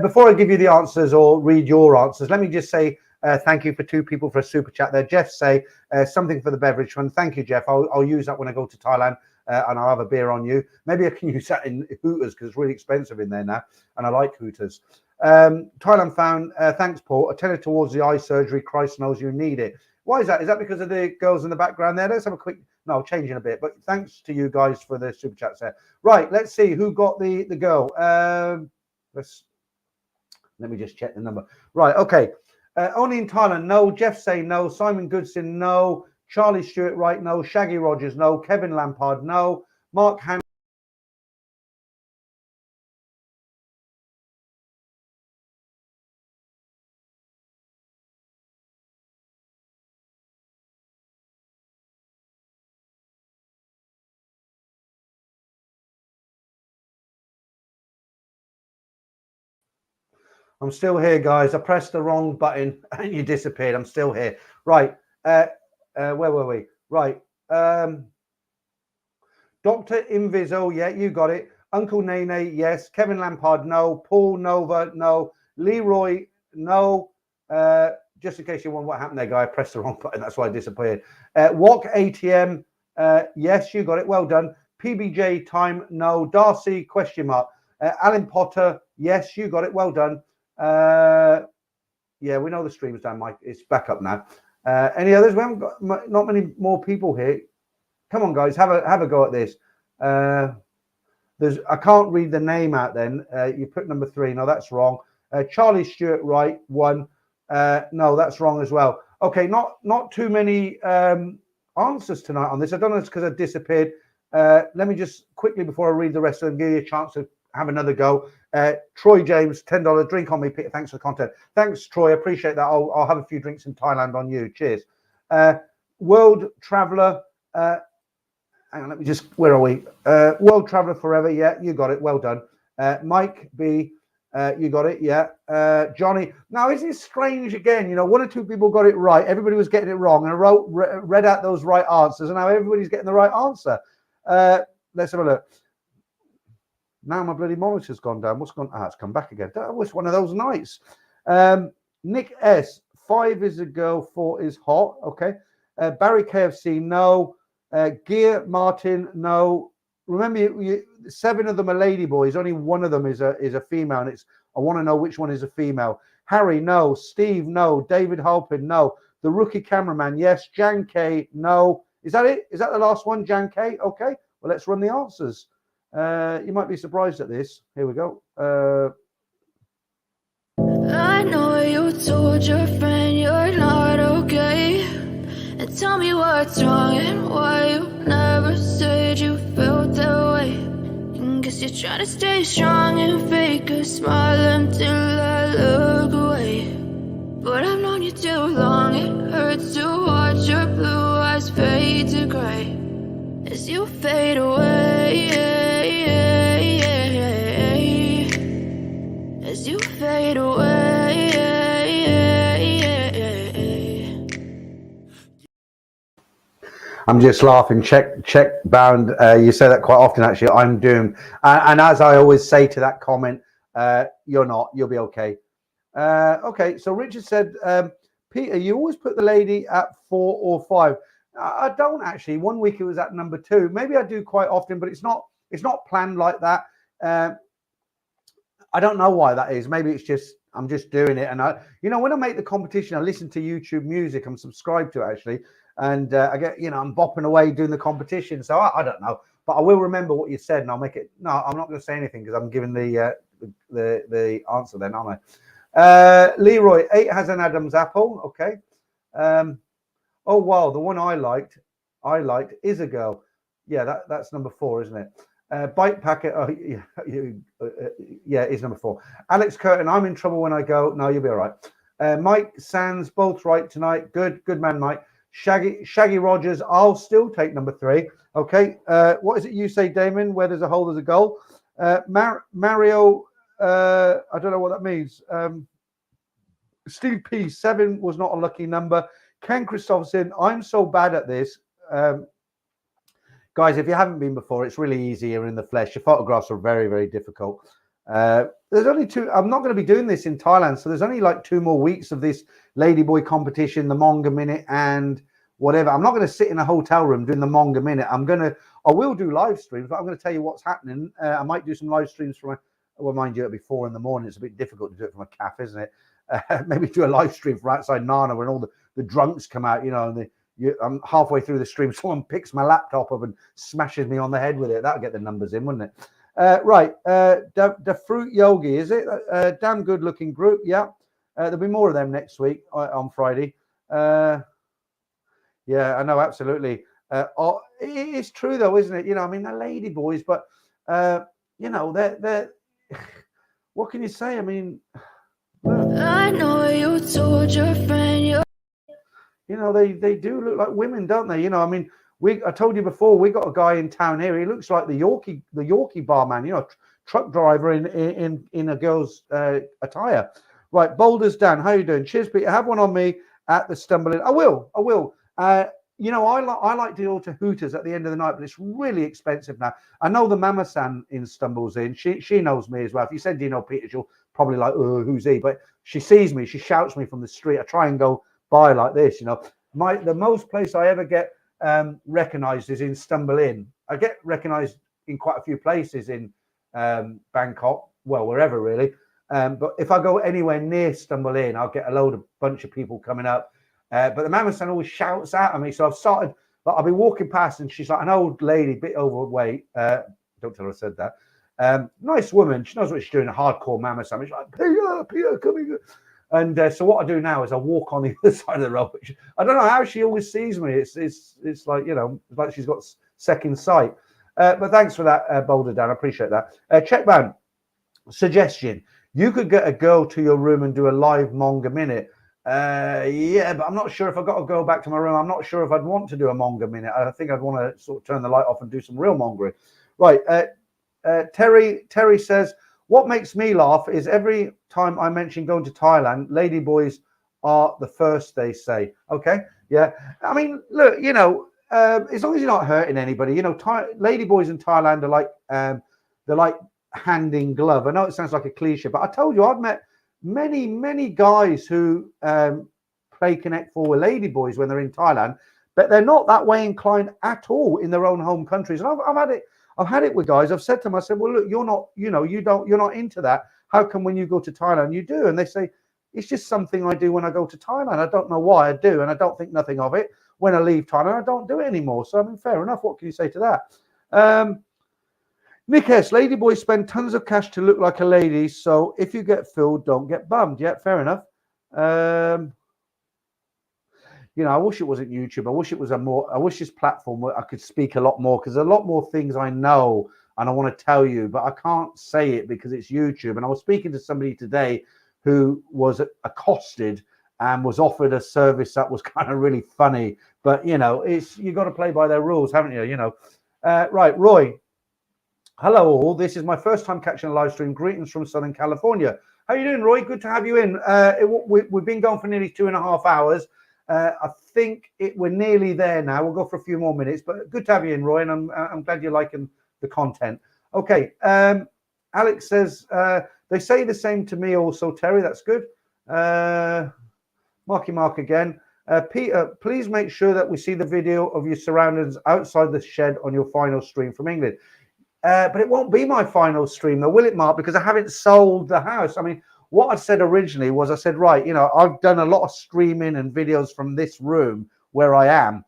before I give you the answers or read your answers, let me just say thank you for 2 people for a super chat there. Jeff say something for the beverage fund. Thank you, Jeff. I'll use that when I go to Thailand. And I'll have a beer on you. Maybe I can use that in Hooters because it's really expensive in there now, and I like Hooters. Thailand found, thanks, Paul. Attended towards the eye surgery. Christ knows you need it. Why is that? Is that because of the girls in the background there? Let's have a quick, no, changing a bit, but thanks to you guys for the super chats there. Right, let's see who got the girl. Let me just check the number. Right, okay. Only in Thailand, no. Jeff say no. Simon Goodson, no. Charlie Stewart, right, no. Shaggy Rogers, no. Kevin Lampard, no. Mark Han. I'm still here, guys. I pressed the wrong button and you disappeared. I'm still here. Right. Where were we? Right. Dr. Inviso, yeah, you got it. Uncle Nene, yes. Kevin Lampard, no. Paul Nova, no. Leroy, no. Just in case you wonder what happened there, guy, I pressed the wrong button. That's why I disappeared. Walk ATM, yes, you got it. Well done. PBJ time, no. Darcy, question mark. Alan Potter, yes, you got it. Well done. Yeah, we know the stream's down, Mike. It's back up now. Any others? We haven't got not many more people here. Come on, guys, have a go at this. I can't read the name out. Then you put number 3. No, that's wrong. Charlie Stewart, right? 1. No, that's wrong as well. Okay, not too many answers tonight on this. I don't know if it's because I disappeared. Let me just quickly, before I read the rest of them, give you a chance to have another go. Troy James, $10 drink on me. Peter, thanks for the content. Thanks, Troy. I appreciate that. I'll have a few drinks in Thailand on you. Cheers. World Traveller. Hang on, let me just. Where are we? World Traveller Forever. Yeah, you got it. Well done. Mike B. You got it. Yeah. Johnny. Now, isn't it strange again? You know, 1 or 2 people got it right. Everybody was getting it wrong, and I read out those right answers, and now everybody's getting the right answer. Let's have a look. Now my bloody monitor's gone down. What's gone? Ah, it's come back again. That was one of those nights. Nick S. 5 is a girl, 4 is hot. Okay. Barry KFC, no. Gear Martin, no. Remember, 7 of them are ladyboys. Only 1 of them is a female, and it's. I want to know which one is a female. Harry, no. Steve, no. David Halpin, no. The rookie cameraman, yes. Jan K, no. Is that it? Is that the last one, Jan K? Okay. Well, let's run the answers. You might be surprised at this. Here we go. I know you told your friend you're not okay, and tell me what's wrong and why you never said you felt that way. And guess you're trying to stay strong and fake a smile until I look away. But I've known you too long, it hurts to watch your blue eyes fade to gray as you fade away. As you fade away. I'm just laughing. Check bound. You say that quite often, actually. I'm doomed. And as I always say to that comment, you're not. You'll be okay. Okay. So Richard said, Peter, you always put the lady at 4 or 5. I don't actually. 1 week it was at number 2. Maybe I do quite often, but it's not planned like that. I don't know why that is. Maybe it's just I'm just doing it. And when I make the competition, I listen to YouTube music. I'm subscribed to it, actually. And I get, I'm bopping away doing the competition. So I don't know, but I will remember what you said, and I'll make it. No, I'm not going to say anything because I'm giving the answer then, aren't I? Leroy, 8 has an Adam's apple. Okay. Oh wow, the one I liked is a girl. Yeah, that's number 4, isn't it? Bike packet. Oh yeah, it's number 4. Alex Curtin, I'm in trouble when I go. No, you'll be all right. Mike Sands, both right tonight. Good man, Mike. Shaggy Rogers, I'll still take number 3. Okay. What is it you say, Damon? Where there's a hole, there's a goal. Mario, I don't know what that means. Steve P, 7 was not a lucky number. Ken Christopherson, I'm so bad at this. Guys, if you haven't been before, it's really easy here in the flesh. Your photographs are very, very difficult. There's only two. I'm not going to be doing this in Thailand, so there's only like 2 more weeks of this Ladyboy competition, the Monger Minute, and whatever. I'm not going to sit in a hotel room doing the Monger Minute. I will do live streams, but I'm going to tell you what's happening. I might do some live streams from well, mind you, it'll be 4 in the morning. It's a bit difficult to do it from a cafe, isn't it? Maybe do a live stream from outside Nana when all the drunks come out, you know, and I'm halfway through the stream, someone picks my laptop up and smashes me on the head with it. That'll get the numbers in, wouldn't it? Right, the Fruit Yogi, is it? Damn good looking group, yeah. There'll be more of them next week on Friday. Yeah, I know, absolutely. It's true though, isn't it? You know, I mean, they're lady boys, but you know, they're what can you say? I mean, I know you told your friend you know, they do look like women, don't they? You know, I mean, I told you before, we got a guy in town here. He looks like the Yorkie barman, you know, truck driver in a girl's attire. Right, Boulders Dan, how you doing? Cheers, Peter. Have one on me at the Stumbling. I will. You know, I like to go to Hooters at the end of the night, but it's really expensive now. I know the Mama San in Stumbles in. She knows me as well. If you said, do you know Peter, she'll probably like, oh, who's he? But she sees me, she shouts me from the street. I try and go by like this, you know. The most place I ever get recognized is in Stumble In. I get recognized in quite a few places in Bangkok, well, wherever really. But if I go anywhere near Stumble In, I'll get a bunch of people coming up. But the Mama San always shouts out at me. So I've started, like, I'll be walking past and she's like an old lady, bit overweight. Don't tell her I said that. Nice woman. She knows what she's doing, a hardcore Mama San. She's like, Peter, come here. And so what I do now is I walk on the other side of the road. I don't know how she always sees me. It's like, you know, it's like she's got second sight. But thanks for that, Boulder Dan. I appreciate that. Checkman, suggestion. You could get a girl to your room and do a live Monger Minute. Yeah, but I'm not sure if I've got to go back to my room. I'm not sure if I'd want to do a Monger Minute. I think I'd want to sort of turn the light off and do some real mongering. Right. Terry says, what makes me laugh is every time I mention going to Thailand, ladyboys are the first they say. Okay, yeah. I mean, look, you know, as long as you're not hurting anybody, you know, ladyboys in Thailand are they're like hand in glove. I know it sounds like a cliche, but I told you I've met many guys who play Connect 4 with ladyboys when they're in Thailand, but they're not that way inclined at all in their own home countries. And I've had it with guys. I've said to them, I said, well, look, you're not, you know, you're not into that. How come when you go to Thailand, you do? And they say, it's just something I do when I go to Thailand. I don't know why I do. And I don't think nothing of it. When I leave Thailand, I don't do it anymore. So, I mean, fair enough. What can you say to that? Nick S, ladyboys spend tons of cash to look like a lady. So if you get filled, don't get bummed. Yeah, fair enough. You know, I wish it wasn't YouTube. I wish it was I wish this platform where I could speak a lot more, because a lot more things I know and I want to tell you, but I can't say it because it's YouTube. And I was speaking to somebody today who was accosted and was offered a service that was kind of really funny. But, you know, you got to play by their rules, haven't you? You know, right, Roy. Hello all. This is my first time catching a live stream. Greetings from Southern California. How you doing, Roy? Good to have you in. We've been going for nearly 2.5 hours. I think we're nearly there now. We'll go for a few more minutes, but good to have you in, Roy, and I'm glad you're liking the content. Okay, Alex says they say the same to me also, Terry. That's good. Mark again. Peter, please make sure that we see the video of your surroundings outside the shed on your final stream from England. But it won't be my final stream, though, will it, Mark? Because I haven't sold the house. I mean, what I said originally was, I said, right, you know, I've done a lot of streaming and videos from this room where I am,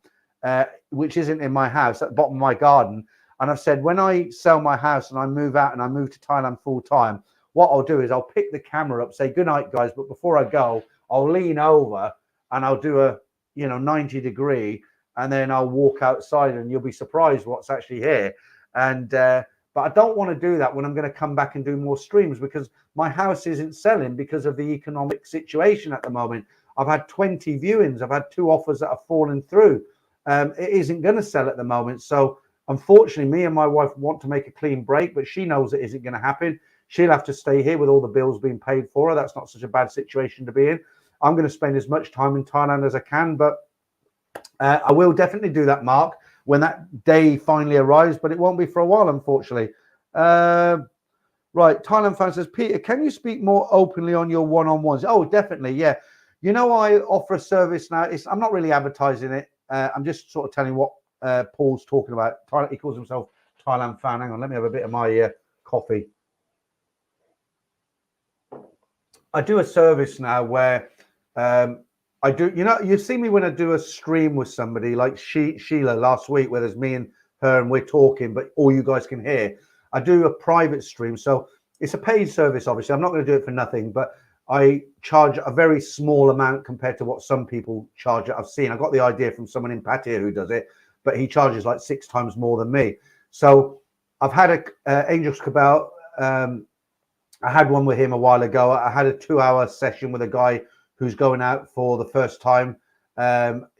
which isn't in my house, at the bottom of my garden. And I've said, when I sell my house and I move out and I move to Thailand full time, what I'll do is I'll pick the camera up, say, good night, guys. But before I go, I'll lean over and I'll do a, 90 degree, and then I'll walk outside and you'll be surprised what's actually here. And, but I don't want to do that when I'm going to come back and do more streams, because my house isn't selling because of the economic situation at the moment. I've had 20 viewings. I've had 2 offers that have fallen through. It isn't going to sell at the moment. So unfortunately, me and my wife want to make a clean break, but she knows it isn't going to happen. She'll have to stay here with all the bills being paid for her. That's not such a bad situation to be in. I'm going to spend as much time in Thailand as I can, but I will definitely do that, Mark, when that day finally arrives, but it won't be for a while, unfortunately. Right, Thailand fan says, Peter, can you speak more openly on your one-on-ones? Oh, definitely, yeah. You know, I offer a service now. I'm not really advertising it. I'm just sort of telling what Paul's talking about. He calls himself Thailand fan. Hang on, let me have a bit of my coffee. I do a service now where I do, you know, you see me when I do a stream with somebody like Sheila last week, where there's me and her and we're talking, but all you guys can hear. I do a private stream. So it's a paid service, obviously. I'm not going to do it for nothing, but I charge a very small amount compared to what some people charge. I've seen, I got the idea from someone in Pattaya who does it, but he charges like 6 times more than me. So I've had Angel's Cabal. I had one with him a while ago. I had a 2-hour session with a guy who's going out for the first time.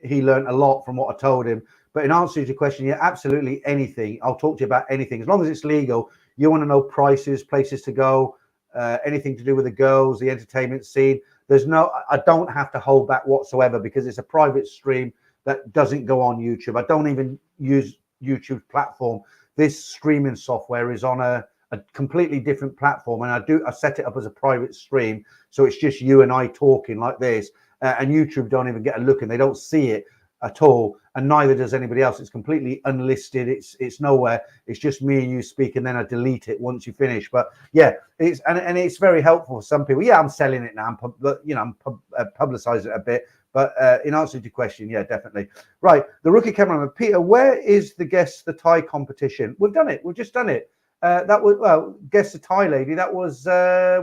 He learned a lot from what I told him. But in answer to your question, yeah, absolutely anything. I'll talk to you about anything. As long as it's legal, you want to know prices, places to go, anything to do with the girls, the entertainment scene. I don't have to hold back whatsoever because it's a private stream that doesn't go on YouTube. I don't even use YouTube's platform. This streaming software is on a completely different platform, and I set it up as a private stream, so it's just you and I talking like this, and YouTube don't even get a look and they don't see it at all, and neither does anybody else. It's completely unlisted. It's nowhere. It's just me and you speak, and then I delete it once you finish. But yeah, and it's very helpful for some people. Yeah, I'm selling it now. I'm publicizing it a bit. But in answer to your question, yeah, definitely. Right, the rookie cameraman, Peter, where is the Thai competition? We've done it. We've just done it. That was, well, guess the Thai lady. That was,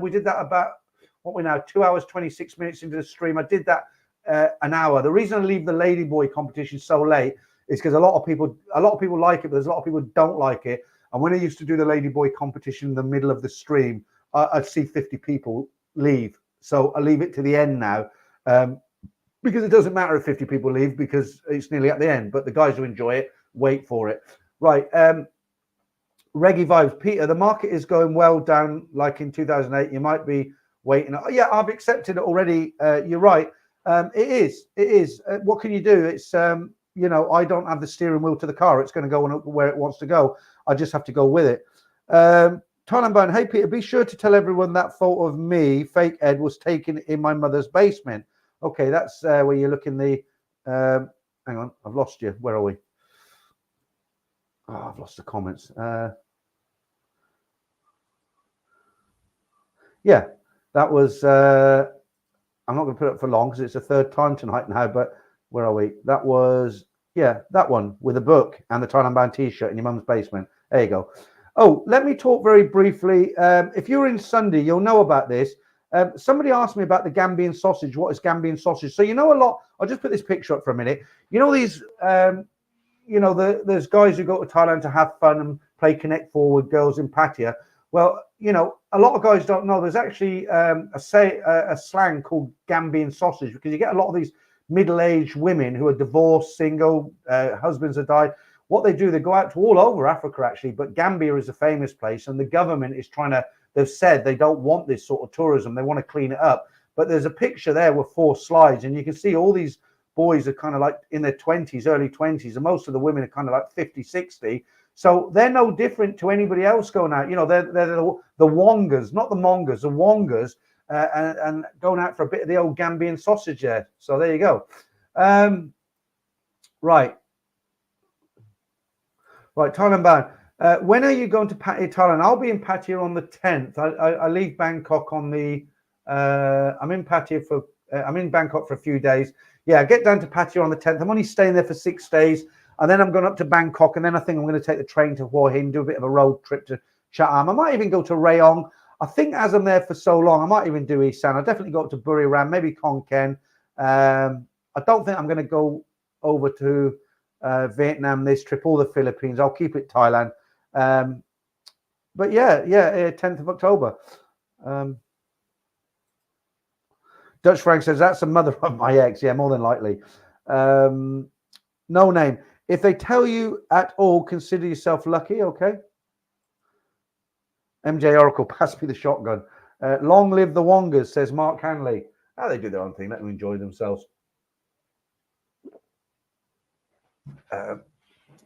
we did that about, what we're now, 2 hours, 26 minutes into the stream. I did that an hour. The reason I leave the Ladyboy competition so late is because a lot of people like it, but there's a lot of people who don't like it. And when I used to do the Ladyboy competition in the middle of the stream, I'd see 50 people leave. So I leave it to the end now. Because it doesn't matter if 50 people leave because it's nearly at the end. But the guys who enjoy it, wait for it. Right. Reggae vibes, Peter. The market is going well down, like in 2008. You might be waiting. Oh, yeah, I've accepted it already. You're right. It is. It is. What can you do? It's you know, I don't have the steering wheel to the car. It's going to go where it wants to go. I just have to go with it. Thailand Bone, hey Peter, be sure to tell everyone that photo of me, fake Ed, was taken in my mother's basement. Okay, that's where you're looking. The hang on, I've lost you. Where are we? Oh, I've lost the comments. Yeah, that was, I'm not going to put it up for long because it's the third time tonight now, but where are we? That was, yeah, that one with a book and the Thailand Band t-shirt in your mum's basement. There you go. Oh, let me talk very briefly. If you're in Sunday, you'll know about this. Somebody asked me about the Gambian sausage. What is Gambian sausage? So you know a lot. I'll just put this picture up for a minute. You know these, you know, there's guys who go to Thailand to have fun and play Connect Four with girls in Pattaya. Well, you know, a lot of guys don't know there's actually a slang called Gambian sausage, because you get a lot of these middle-aged women who are divorced, single, husbands have died. What they do, they go out to all over Africa, actually, but Gambia is a famous place, and the government is trying to, they've said they don't want this sort of tourism. They want to clean it up. But there's a picture there with 4 slides, and you can see all these boys are kind of like in their 20s, early 20s, and most of the women are kind of like 50, 60. So they're no different to anybody else going out. You know, they're the wongers, not the mongers, the wongers, and going out for a bit of the old Gambian sausage there. So there you go. Right. Right, Thailand bound. When are you going to Pattaya, Thailand? I'll be in Pattaya on the 10th. I leave Bangkok on the. I'm in Pattaya for. I'm in Bangkok for a few days. Yeah, I get down to Pattaya on the 10th. I'm only staying there for 6 days, and then I'm going up to Bangkok, and then I think I'm going to take the train to Hua Hin, do a bit of a road trip to Chatham. I might even go to Rayong. I think as I'm there for so long, I might even do Isan. I'll definitely go up to Buriram, maybe Khon Kaen. I don't think I'm going to go over to Vietnam this trip, or the Philippines. I'll keep it Thailand. But yeah, 10th of October. Dutch Frank says that's the mother of my ex. Yeah, more than likely. No name. If they tell you at all, consider yourself lucky. Okay. MJ Oracle, pass me the shotgun. Long live the Wongers, says Mark Hanley. Oh, they do their own thing. Let them enjoy themselves.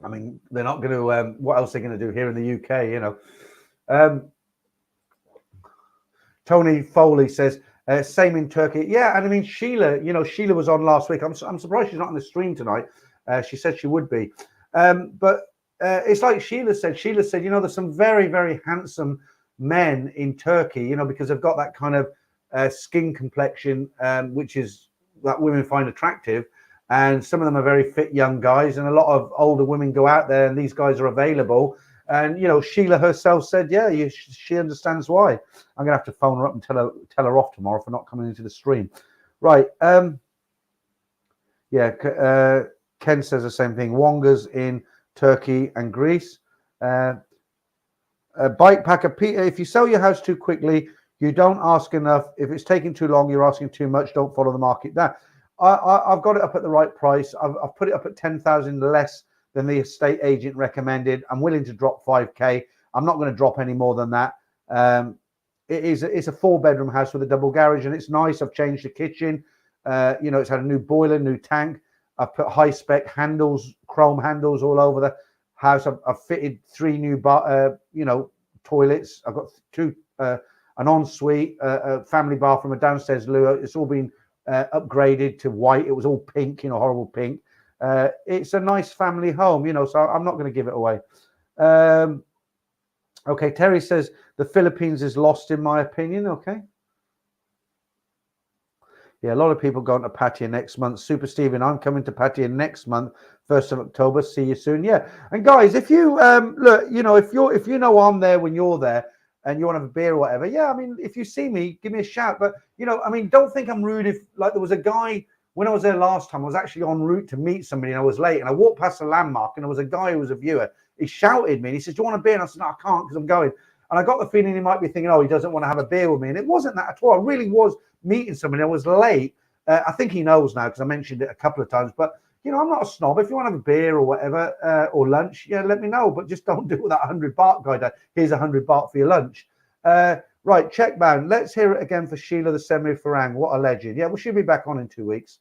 I mean, they're not going to. What else are they going to do here in the UK? You know. Tony Foley says, same in Turkey. Yeah, and I mean, Sheila, you know, Sheila was on last week. I'm surprised she's not on the stream tonight. She said she would be. But it's like Sheila said. Sheila said, you know, there's some very, very handsome men in Turkey, you know, because they've got that kind of skin complexion, which is that women find attractive. And some of them are very fit young guys. And a lot of older women go out there and these guys are available. And, you know, Sheila herself said, yeah, she understands why. I'm going to have to phone her up and tell her off tomorrow for not coming into the stream. Right. Yeah. Ken says the same thing. Wongas in Turkey and Greece. Bike packer Peter, if you sell your house too quickly, you don't ask enough. If it's taking too long, you're asking too much. Don't follow the market. I've got it up at the right price. I've put it up at 10,000 less than the estate agent recommended. I'm willing to drop 5k. I'm not going to drop any more than that. It's a 4-bedroom house with a double garage, and it's nice. I've changed the kitchen. You know, it's had a new boiler, new tank. I've put high spec handles, chrome handles all over the house. I've fitted 3 new toilets. I've got 2 an ensuite, a family bathroom, a downstairs loo. It's all been upgraded to white. It was all pink, you know, horrible pink. It's a nice family home, you know, so I'm not going to give it away. Okay, Terry says the Philippines is lost, in my opinion. Okay. Yeah, a lot of people going to Pattaya next month. Super Stephen, I'm coming to Pattaya next month, 1st of October. See you soon. Yeah, and guys, if you look, you know, if you know I'm there when you're there and you want to have a beer or whatever, yeah, I mean, if you see me, give me a shout. But you know, I mean, don't think I'm rude. If like there was a guy when I was there last time, I was actually en route to meet somebody and I was late, and I walked past a landmark and there was a guy who was a viewer. He shouted me and he said, "Do you want a beer?" And I said, "No, I can't because I'm going." And I got the feeling he might be thinking, "Oh, he doesn't want to have a beer with me." And it wasn't that at all. I really was meeting somebody. I was late. I think he knows now because I mentioned it a couple of times. But you know, I'm not a snob. If you want to have a beer or whatever or lunch, yeah, let me know. But just don't do that 100 baht guy. Here's 100 baht for your lunch. Right, check bound. Let's hear it again for Sheila the Semi Farang. What a legend. Yeah, well, she'll be back on in 2 weeks.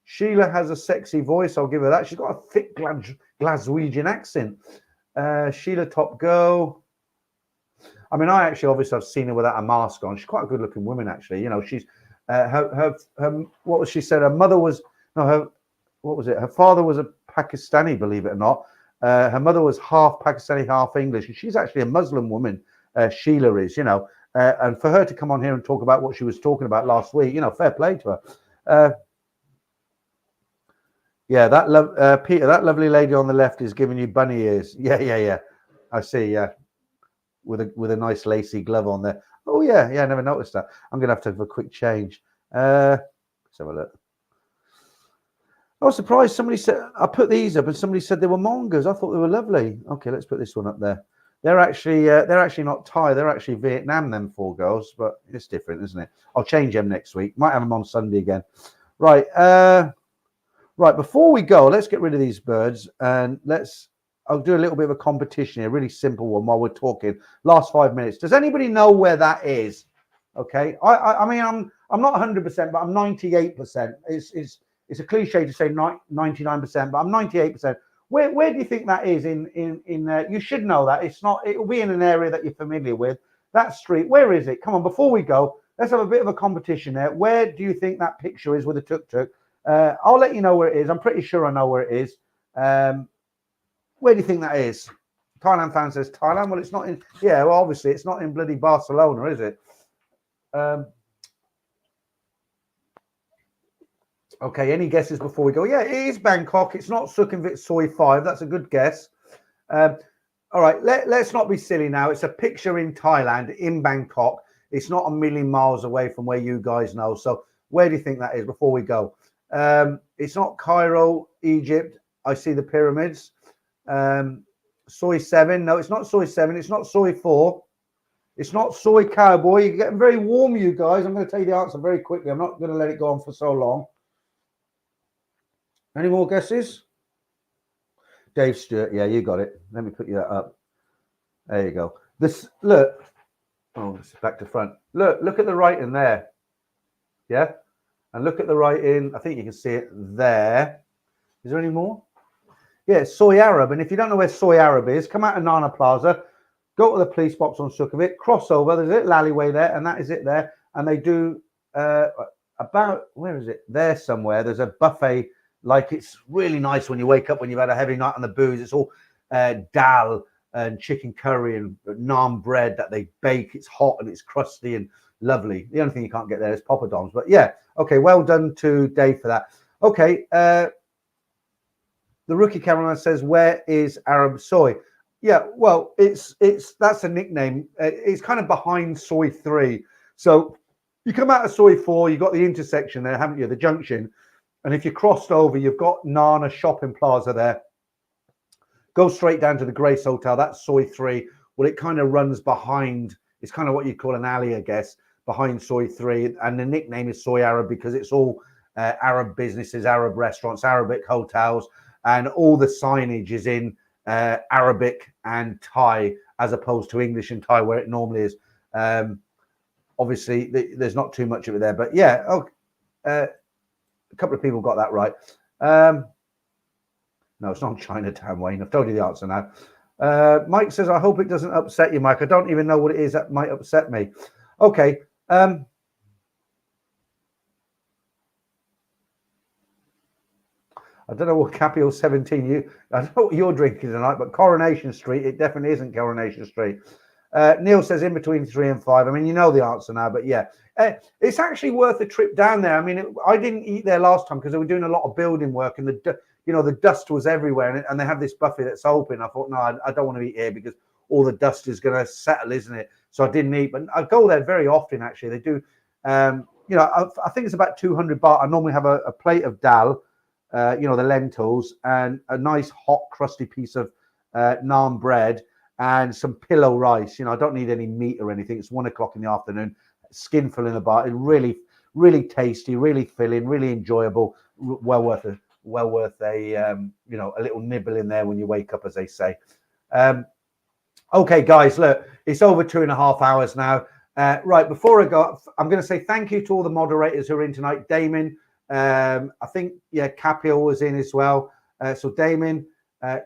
Sheila has a sexy voice. I'll give her that. She's got a thick Glaswegian accent. Sheila Top Girl. I mean, obviously I've seen her without a mask on. She's quite a good looking woman, actually. You know, she's her what was she said? Her mother was what was it? Her father was a Pakistani, believe it or not. Her mother was half Pakistani, half English, and she's actually a Muslim woman. Sheila is, you know, and for her to come on here and talk about what she was talking about last week, you know, fair play to her. Yeah, that Peter, that lovely lady on the left is giving you bunny ears. Yeah. I see. Yeah, with a nice lacy glove on there. Oh yeah, I never noticed that. I'm gonna have to have a quick change. Let's have a look. I was surprised. Somebody said I put these up, and somebody said they were mongers. I thought they were lovely. Okay, let's put this one up there. They're actually not Thai. They're actually Vietnam. Them 4 girls, but it's different, isn't it? I'll change them next week. Might have them on Sunday again. Right. Right. Before we go, let's get rid of these birds and I'll do a little bit of a competition here. A really simple one while we're talking. Last 5 minutes. Does anybody know where that is? Okay. I mean, I'm not 100%, but I'm 98%. It's a cliche to say 99%, but I'm 98%. Where do you think that is in you should know that. It'll be in an area that you're familiar with. That street, where is it? Come on, before we go, let's have a bit of a competition there. Where do you think that picture is with a tuk-tuk? I'll let you know where it is. I'm pretty sure I know where it is. Where do you think that is? Thailand fan says Thailand. Well, it's not in. Yeah, well, obviously it's not in bloody Barcelona, is it? Okay, any guesses before we go? Yeah, it is Bangkok. It's not Sukhumvit Soi 5. That's a good guess. All right, let's not be silly now. It's a picture in Thailand, in Bangkok. It's not a million miles away from where you guys know. So where do you think that is before we go? It's not Cairo, Egypt. I see the pyramids. Soi 7. No, it's not Soi 7. It's not Soi 4. It's not Soi Cowboy. You're getting very warm, you guys. I'm going to tell you the answer very quickly. I'm not going to let it go on for so long. Any more guesses? Dave Stewart. Yeah, you got it. Let me put you that up. There you go. Look. Oh, it's back to front. Look at the writing there. Yeah? And look at the writing. I think you can see it there. Is there any more? Yeah, Soy Arab. And if you don't know where Soy Arab is, come out of Nana Plaza, go to the police box on Sukhumvit, cross over. There's a little alleyway there, and that is it there. And they do about, where is it? There somewhere. There's a buffet. Like, it's really nice when you wake up, when you've had a heavy night on the booze. It's all dal and chicken curry and naan bread that they bake. It's hot and it's crusty and lovely. The only thing you can't get there is poppadoms. But yeah, okay, well done to Dave for that. Okay, the rookie cameraman says, where is Arab Soy? Yeah, well, it's that's a nickname. It's kind of behind Soy 3. So you come out of Soy 4, you've got the intersection there, haven't you? The junction. And if you crossed over, you've got Nana Shopping Plaza there. Go straight down to the Grace Hotel. That's Soy 3. Well, it kind of runs behind. It's kind of what you call an alley, I guess, behind Soy 3. And the nickname is Soy Arab because it's all Arab businesses, Arab restaurants, Arabic hotels. And all the signage is in Arabic and Thai, as opposed to English and Thai, where it normally is. Obviously, there's not too much of it there. But yeah, a couple of people got that right. No, it's not Chinatown, Wayne. I've told you the answer now. Mike says, I hope it doesn't upset you, Mike. I don't even know what it is that might upset me. Okay. I don't know what Capio 17 I don't know what you're drinking tonight, but Coronation Street, it definitely isn't Coronation Street. Neil says in between 3 and 5. I mean, you know the answer now, but yeah, it's actually worth a trip down there. I mean, I didn't eat there last time because they were doing a lot of building work and the dust was everywhere, and they have this buffet that's open. I thought, no, I don't want to eat here because all the dust is going to settle, isn't it? So I didn't eat, but I go there very often. Actually, they do. I think it's about 200 baht. I normally have a plate of dal. The lentils and a nice hot crusty piece of naan bread and some pillow rice. I don't need any meat or anything. It's 1 o'clock in the afternoon, skinful in a bar. It really, really tasty, really filling, really enjoyable. Well worth a little nibble in there when you wake up, as they say. Okay, guys, look, it's over 2.5 hours now. Right, before I go, I'm going to say thank you to all the moderators who are in tonight. Damon, I think, Capio was in as well. So Damon,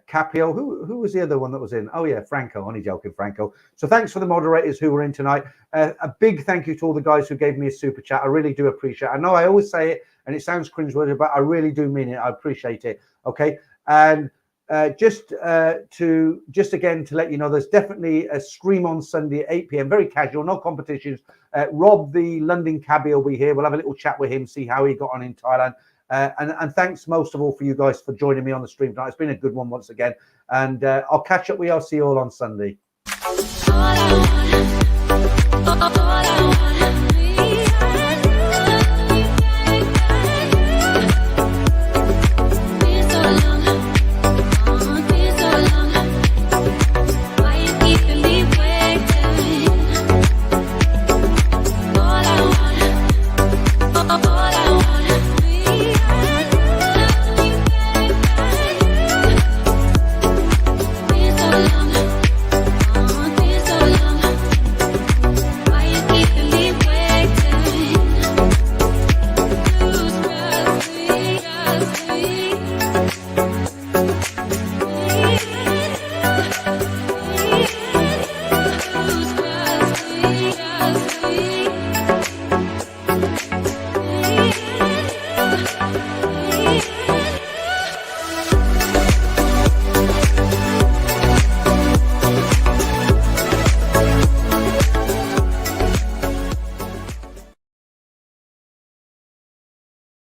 Capio, who was the other one that was in? Oh yeah, Franco. Only joking, Franco. So thanks for the moderators who were in tonight. A big thank you to all the guys who gave me a super chat. I really do appreciate it. I know I always say it and it sounds cringeworthy, but I really do mean it. I appreciate it. Okay, and just again to let you know, there's definitely a stream on Sunday at 8 p.m. Very casual, no competitions. Rob, the London cabbie, will be here. We'll have a little chat with him, see how he got on in Thailand. And thanks most of all for you guys for joining me on the stream tonight. It's been a good one once again. And I'll catch up with you. I'll see you all on Sunday.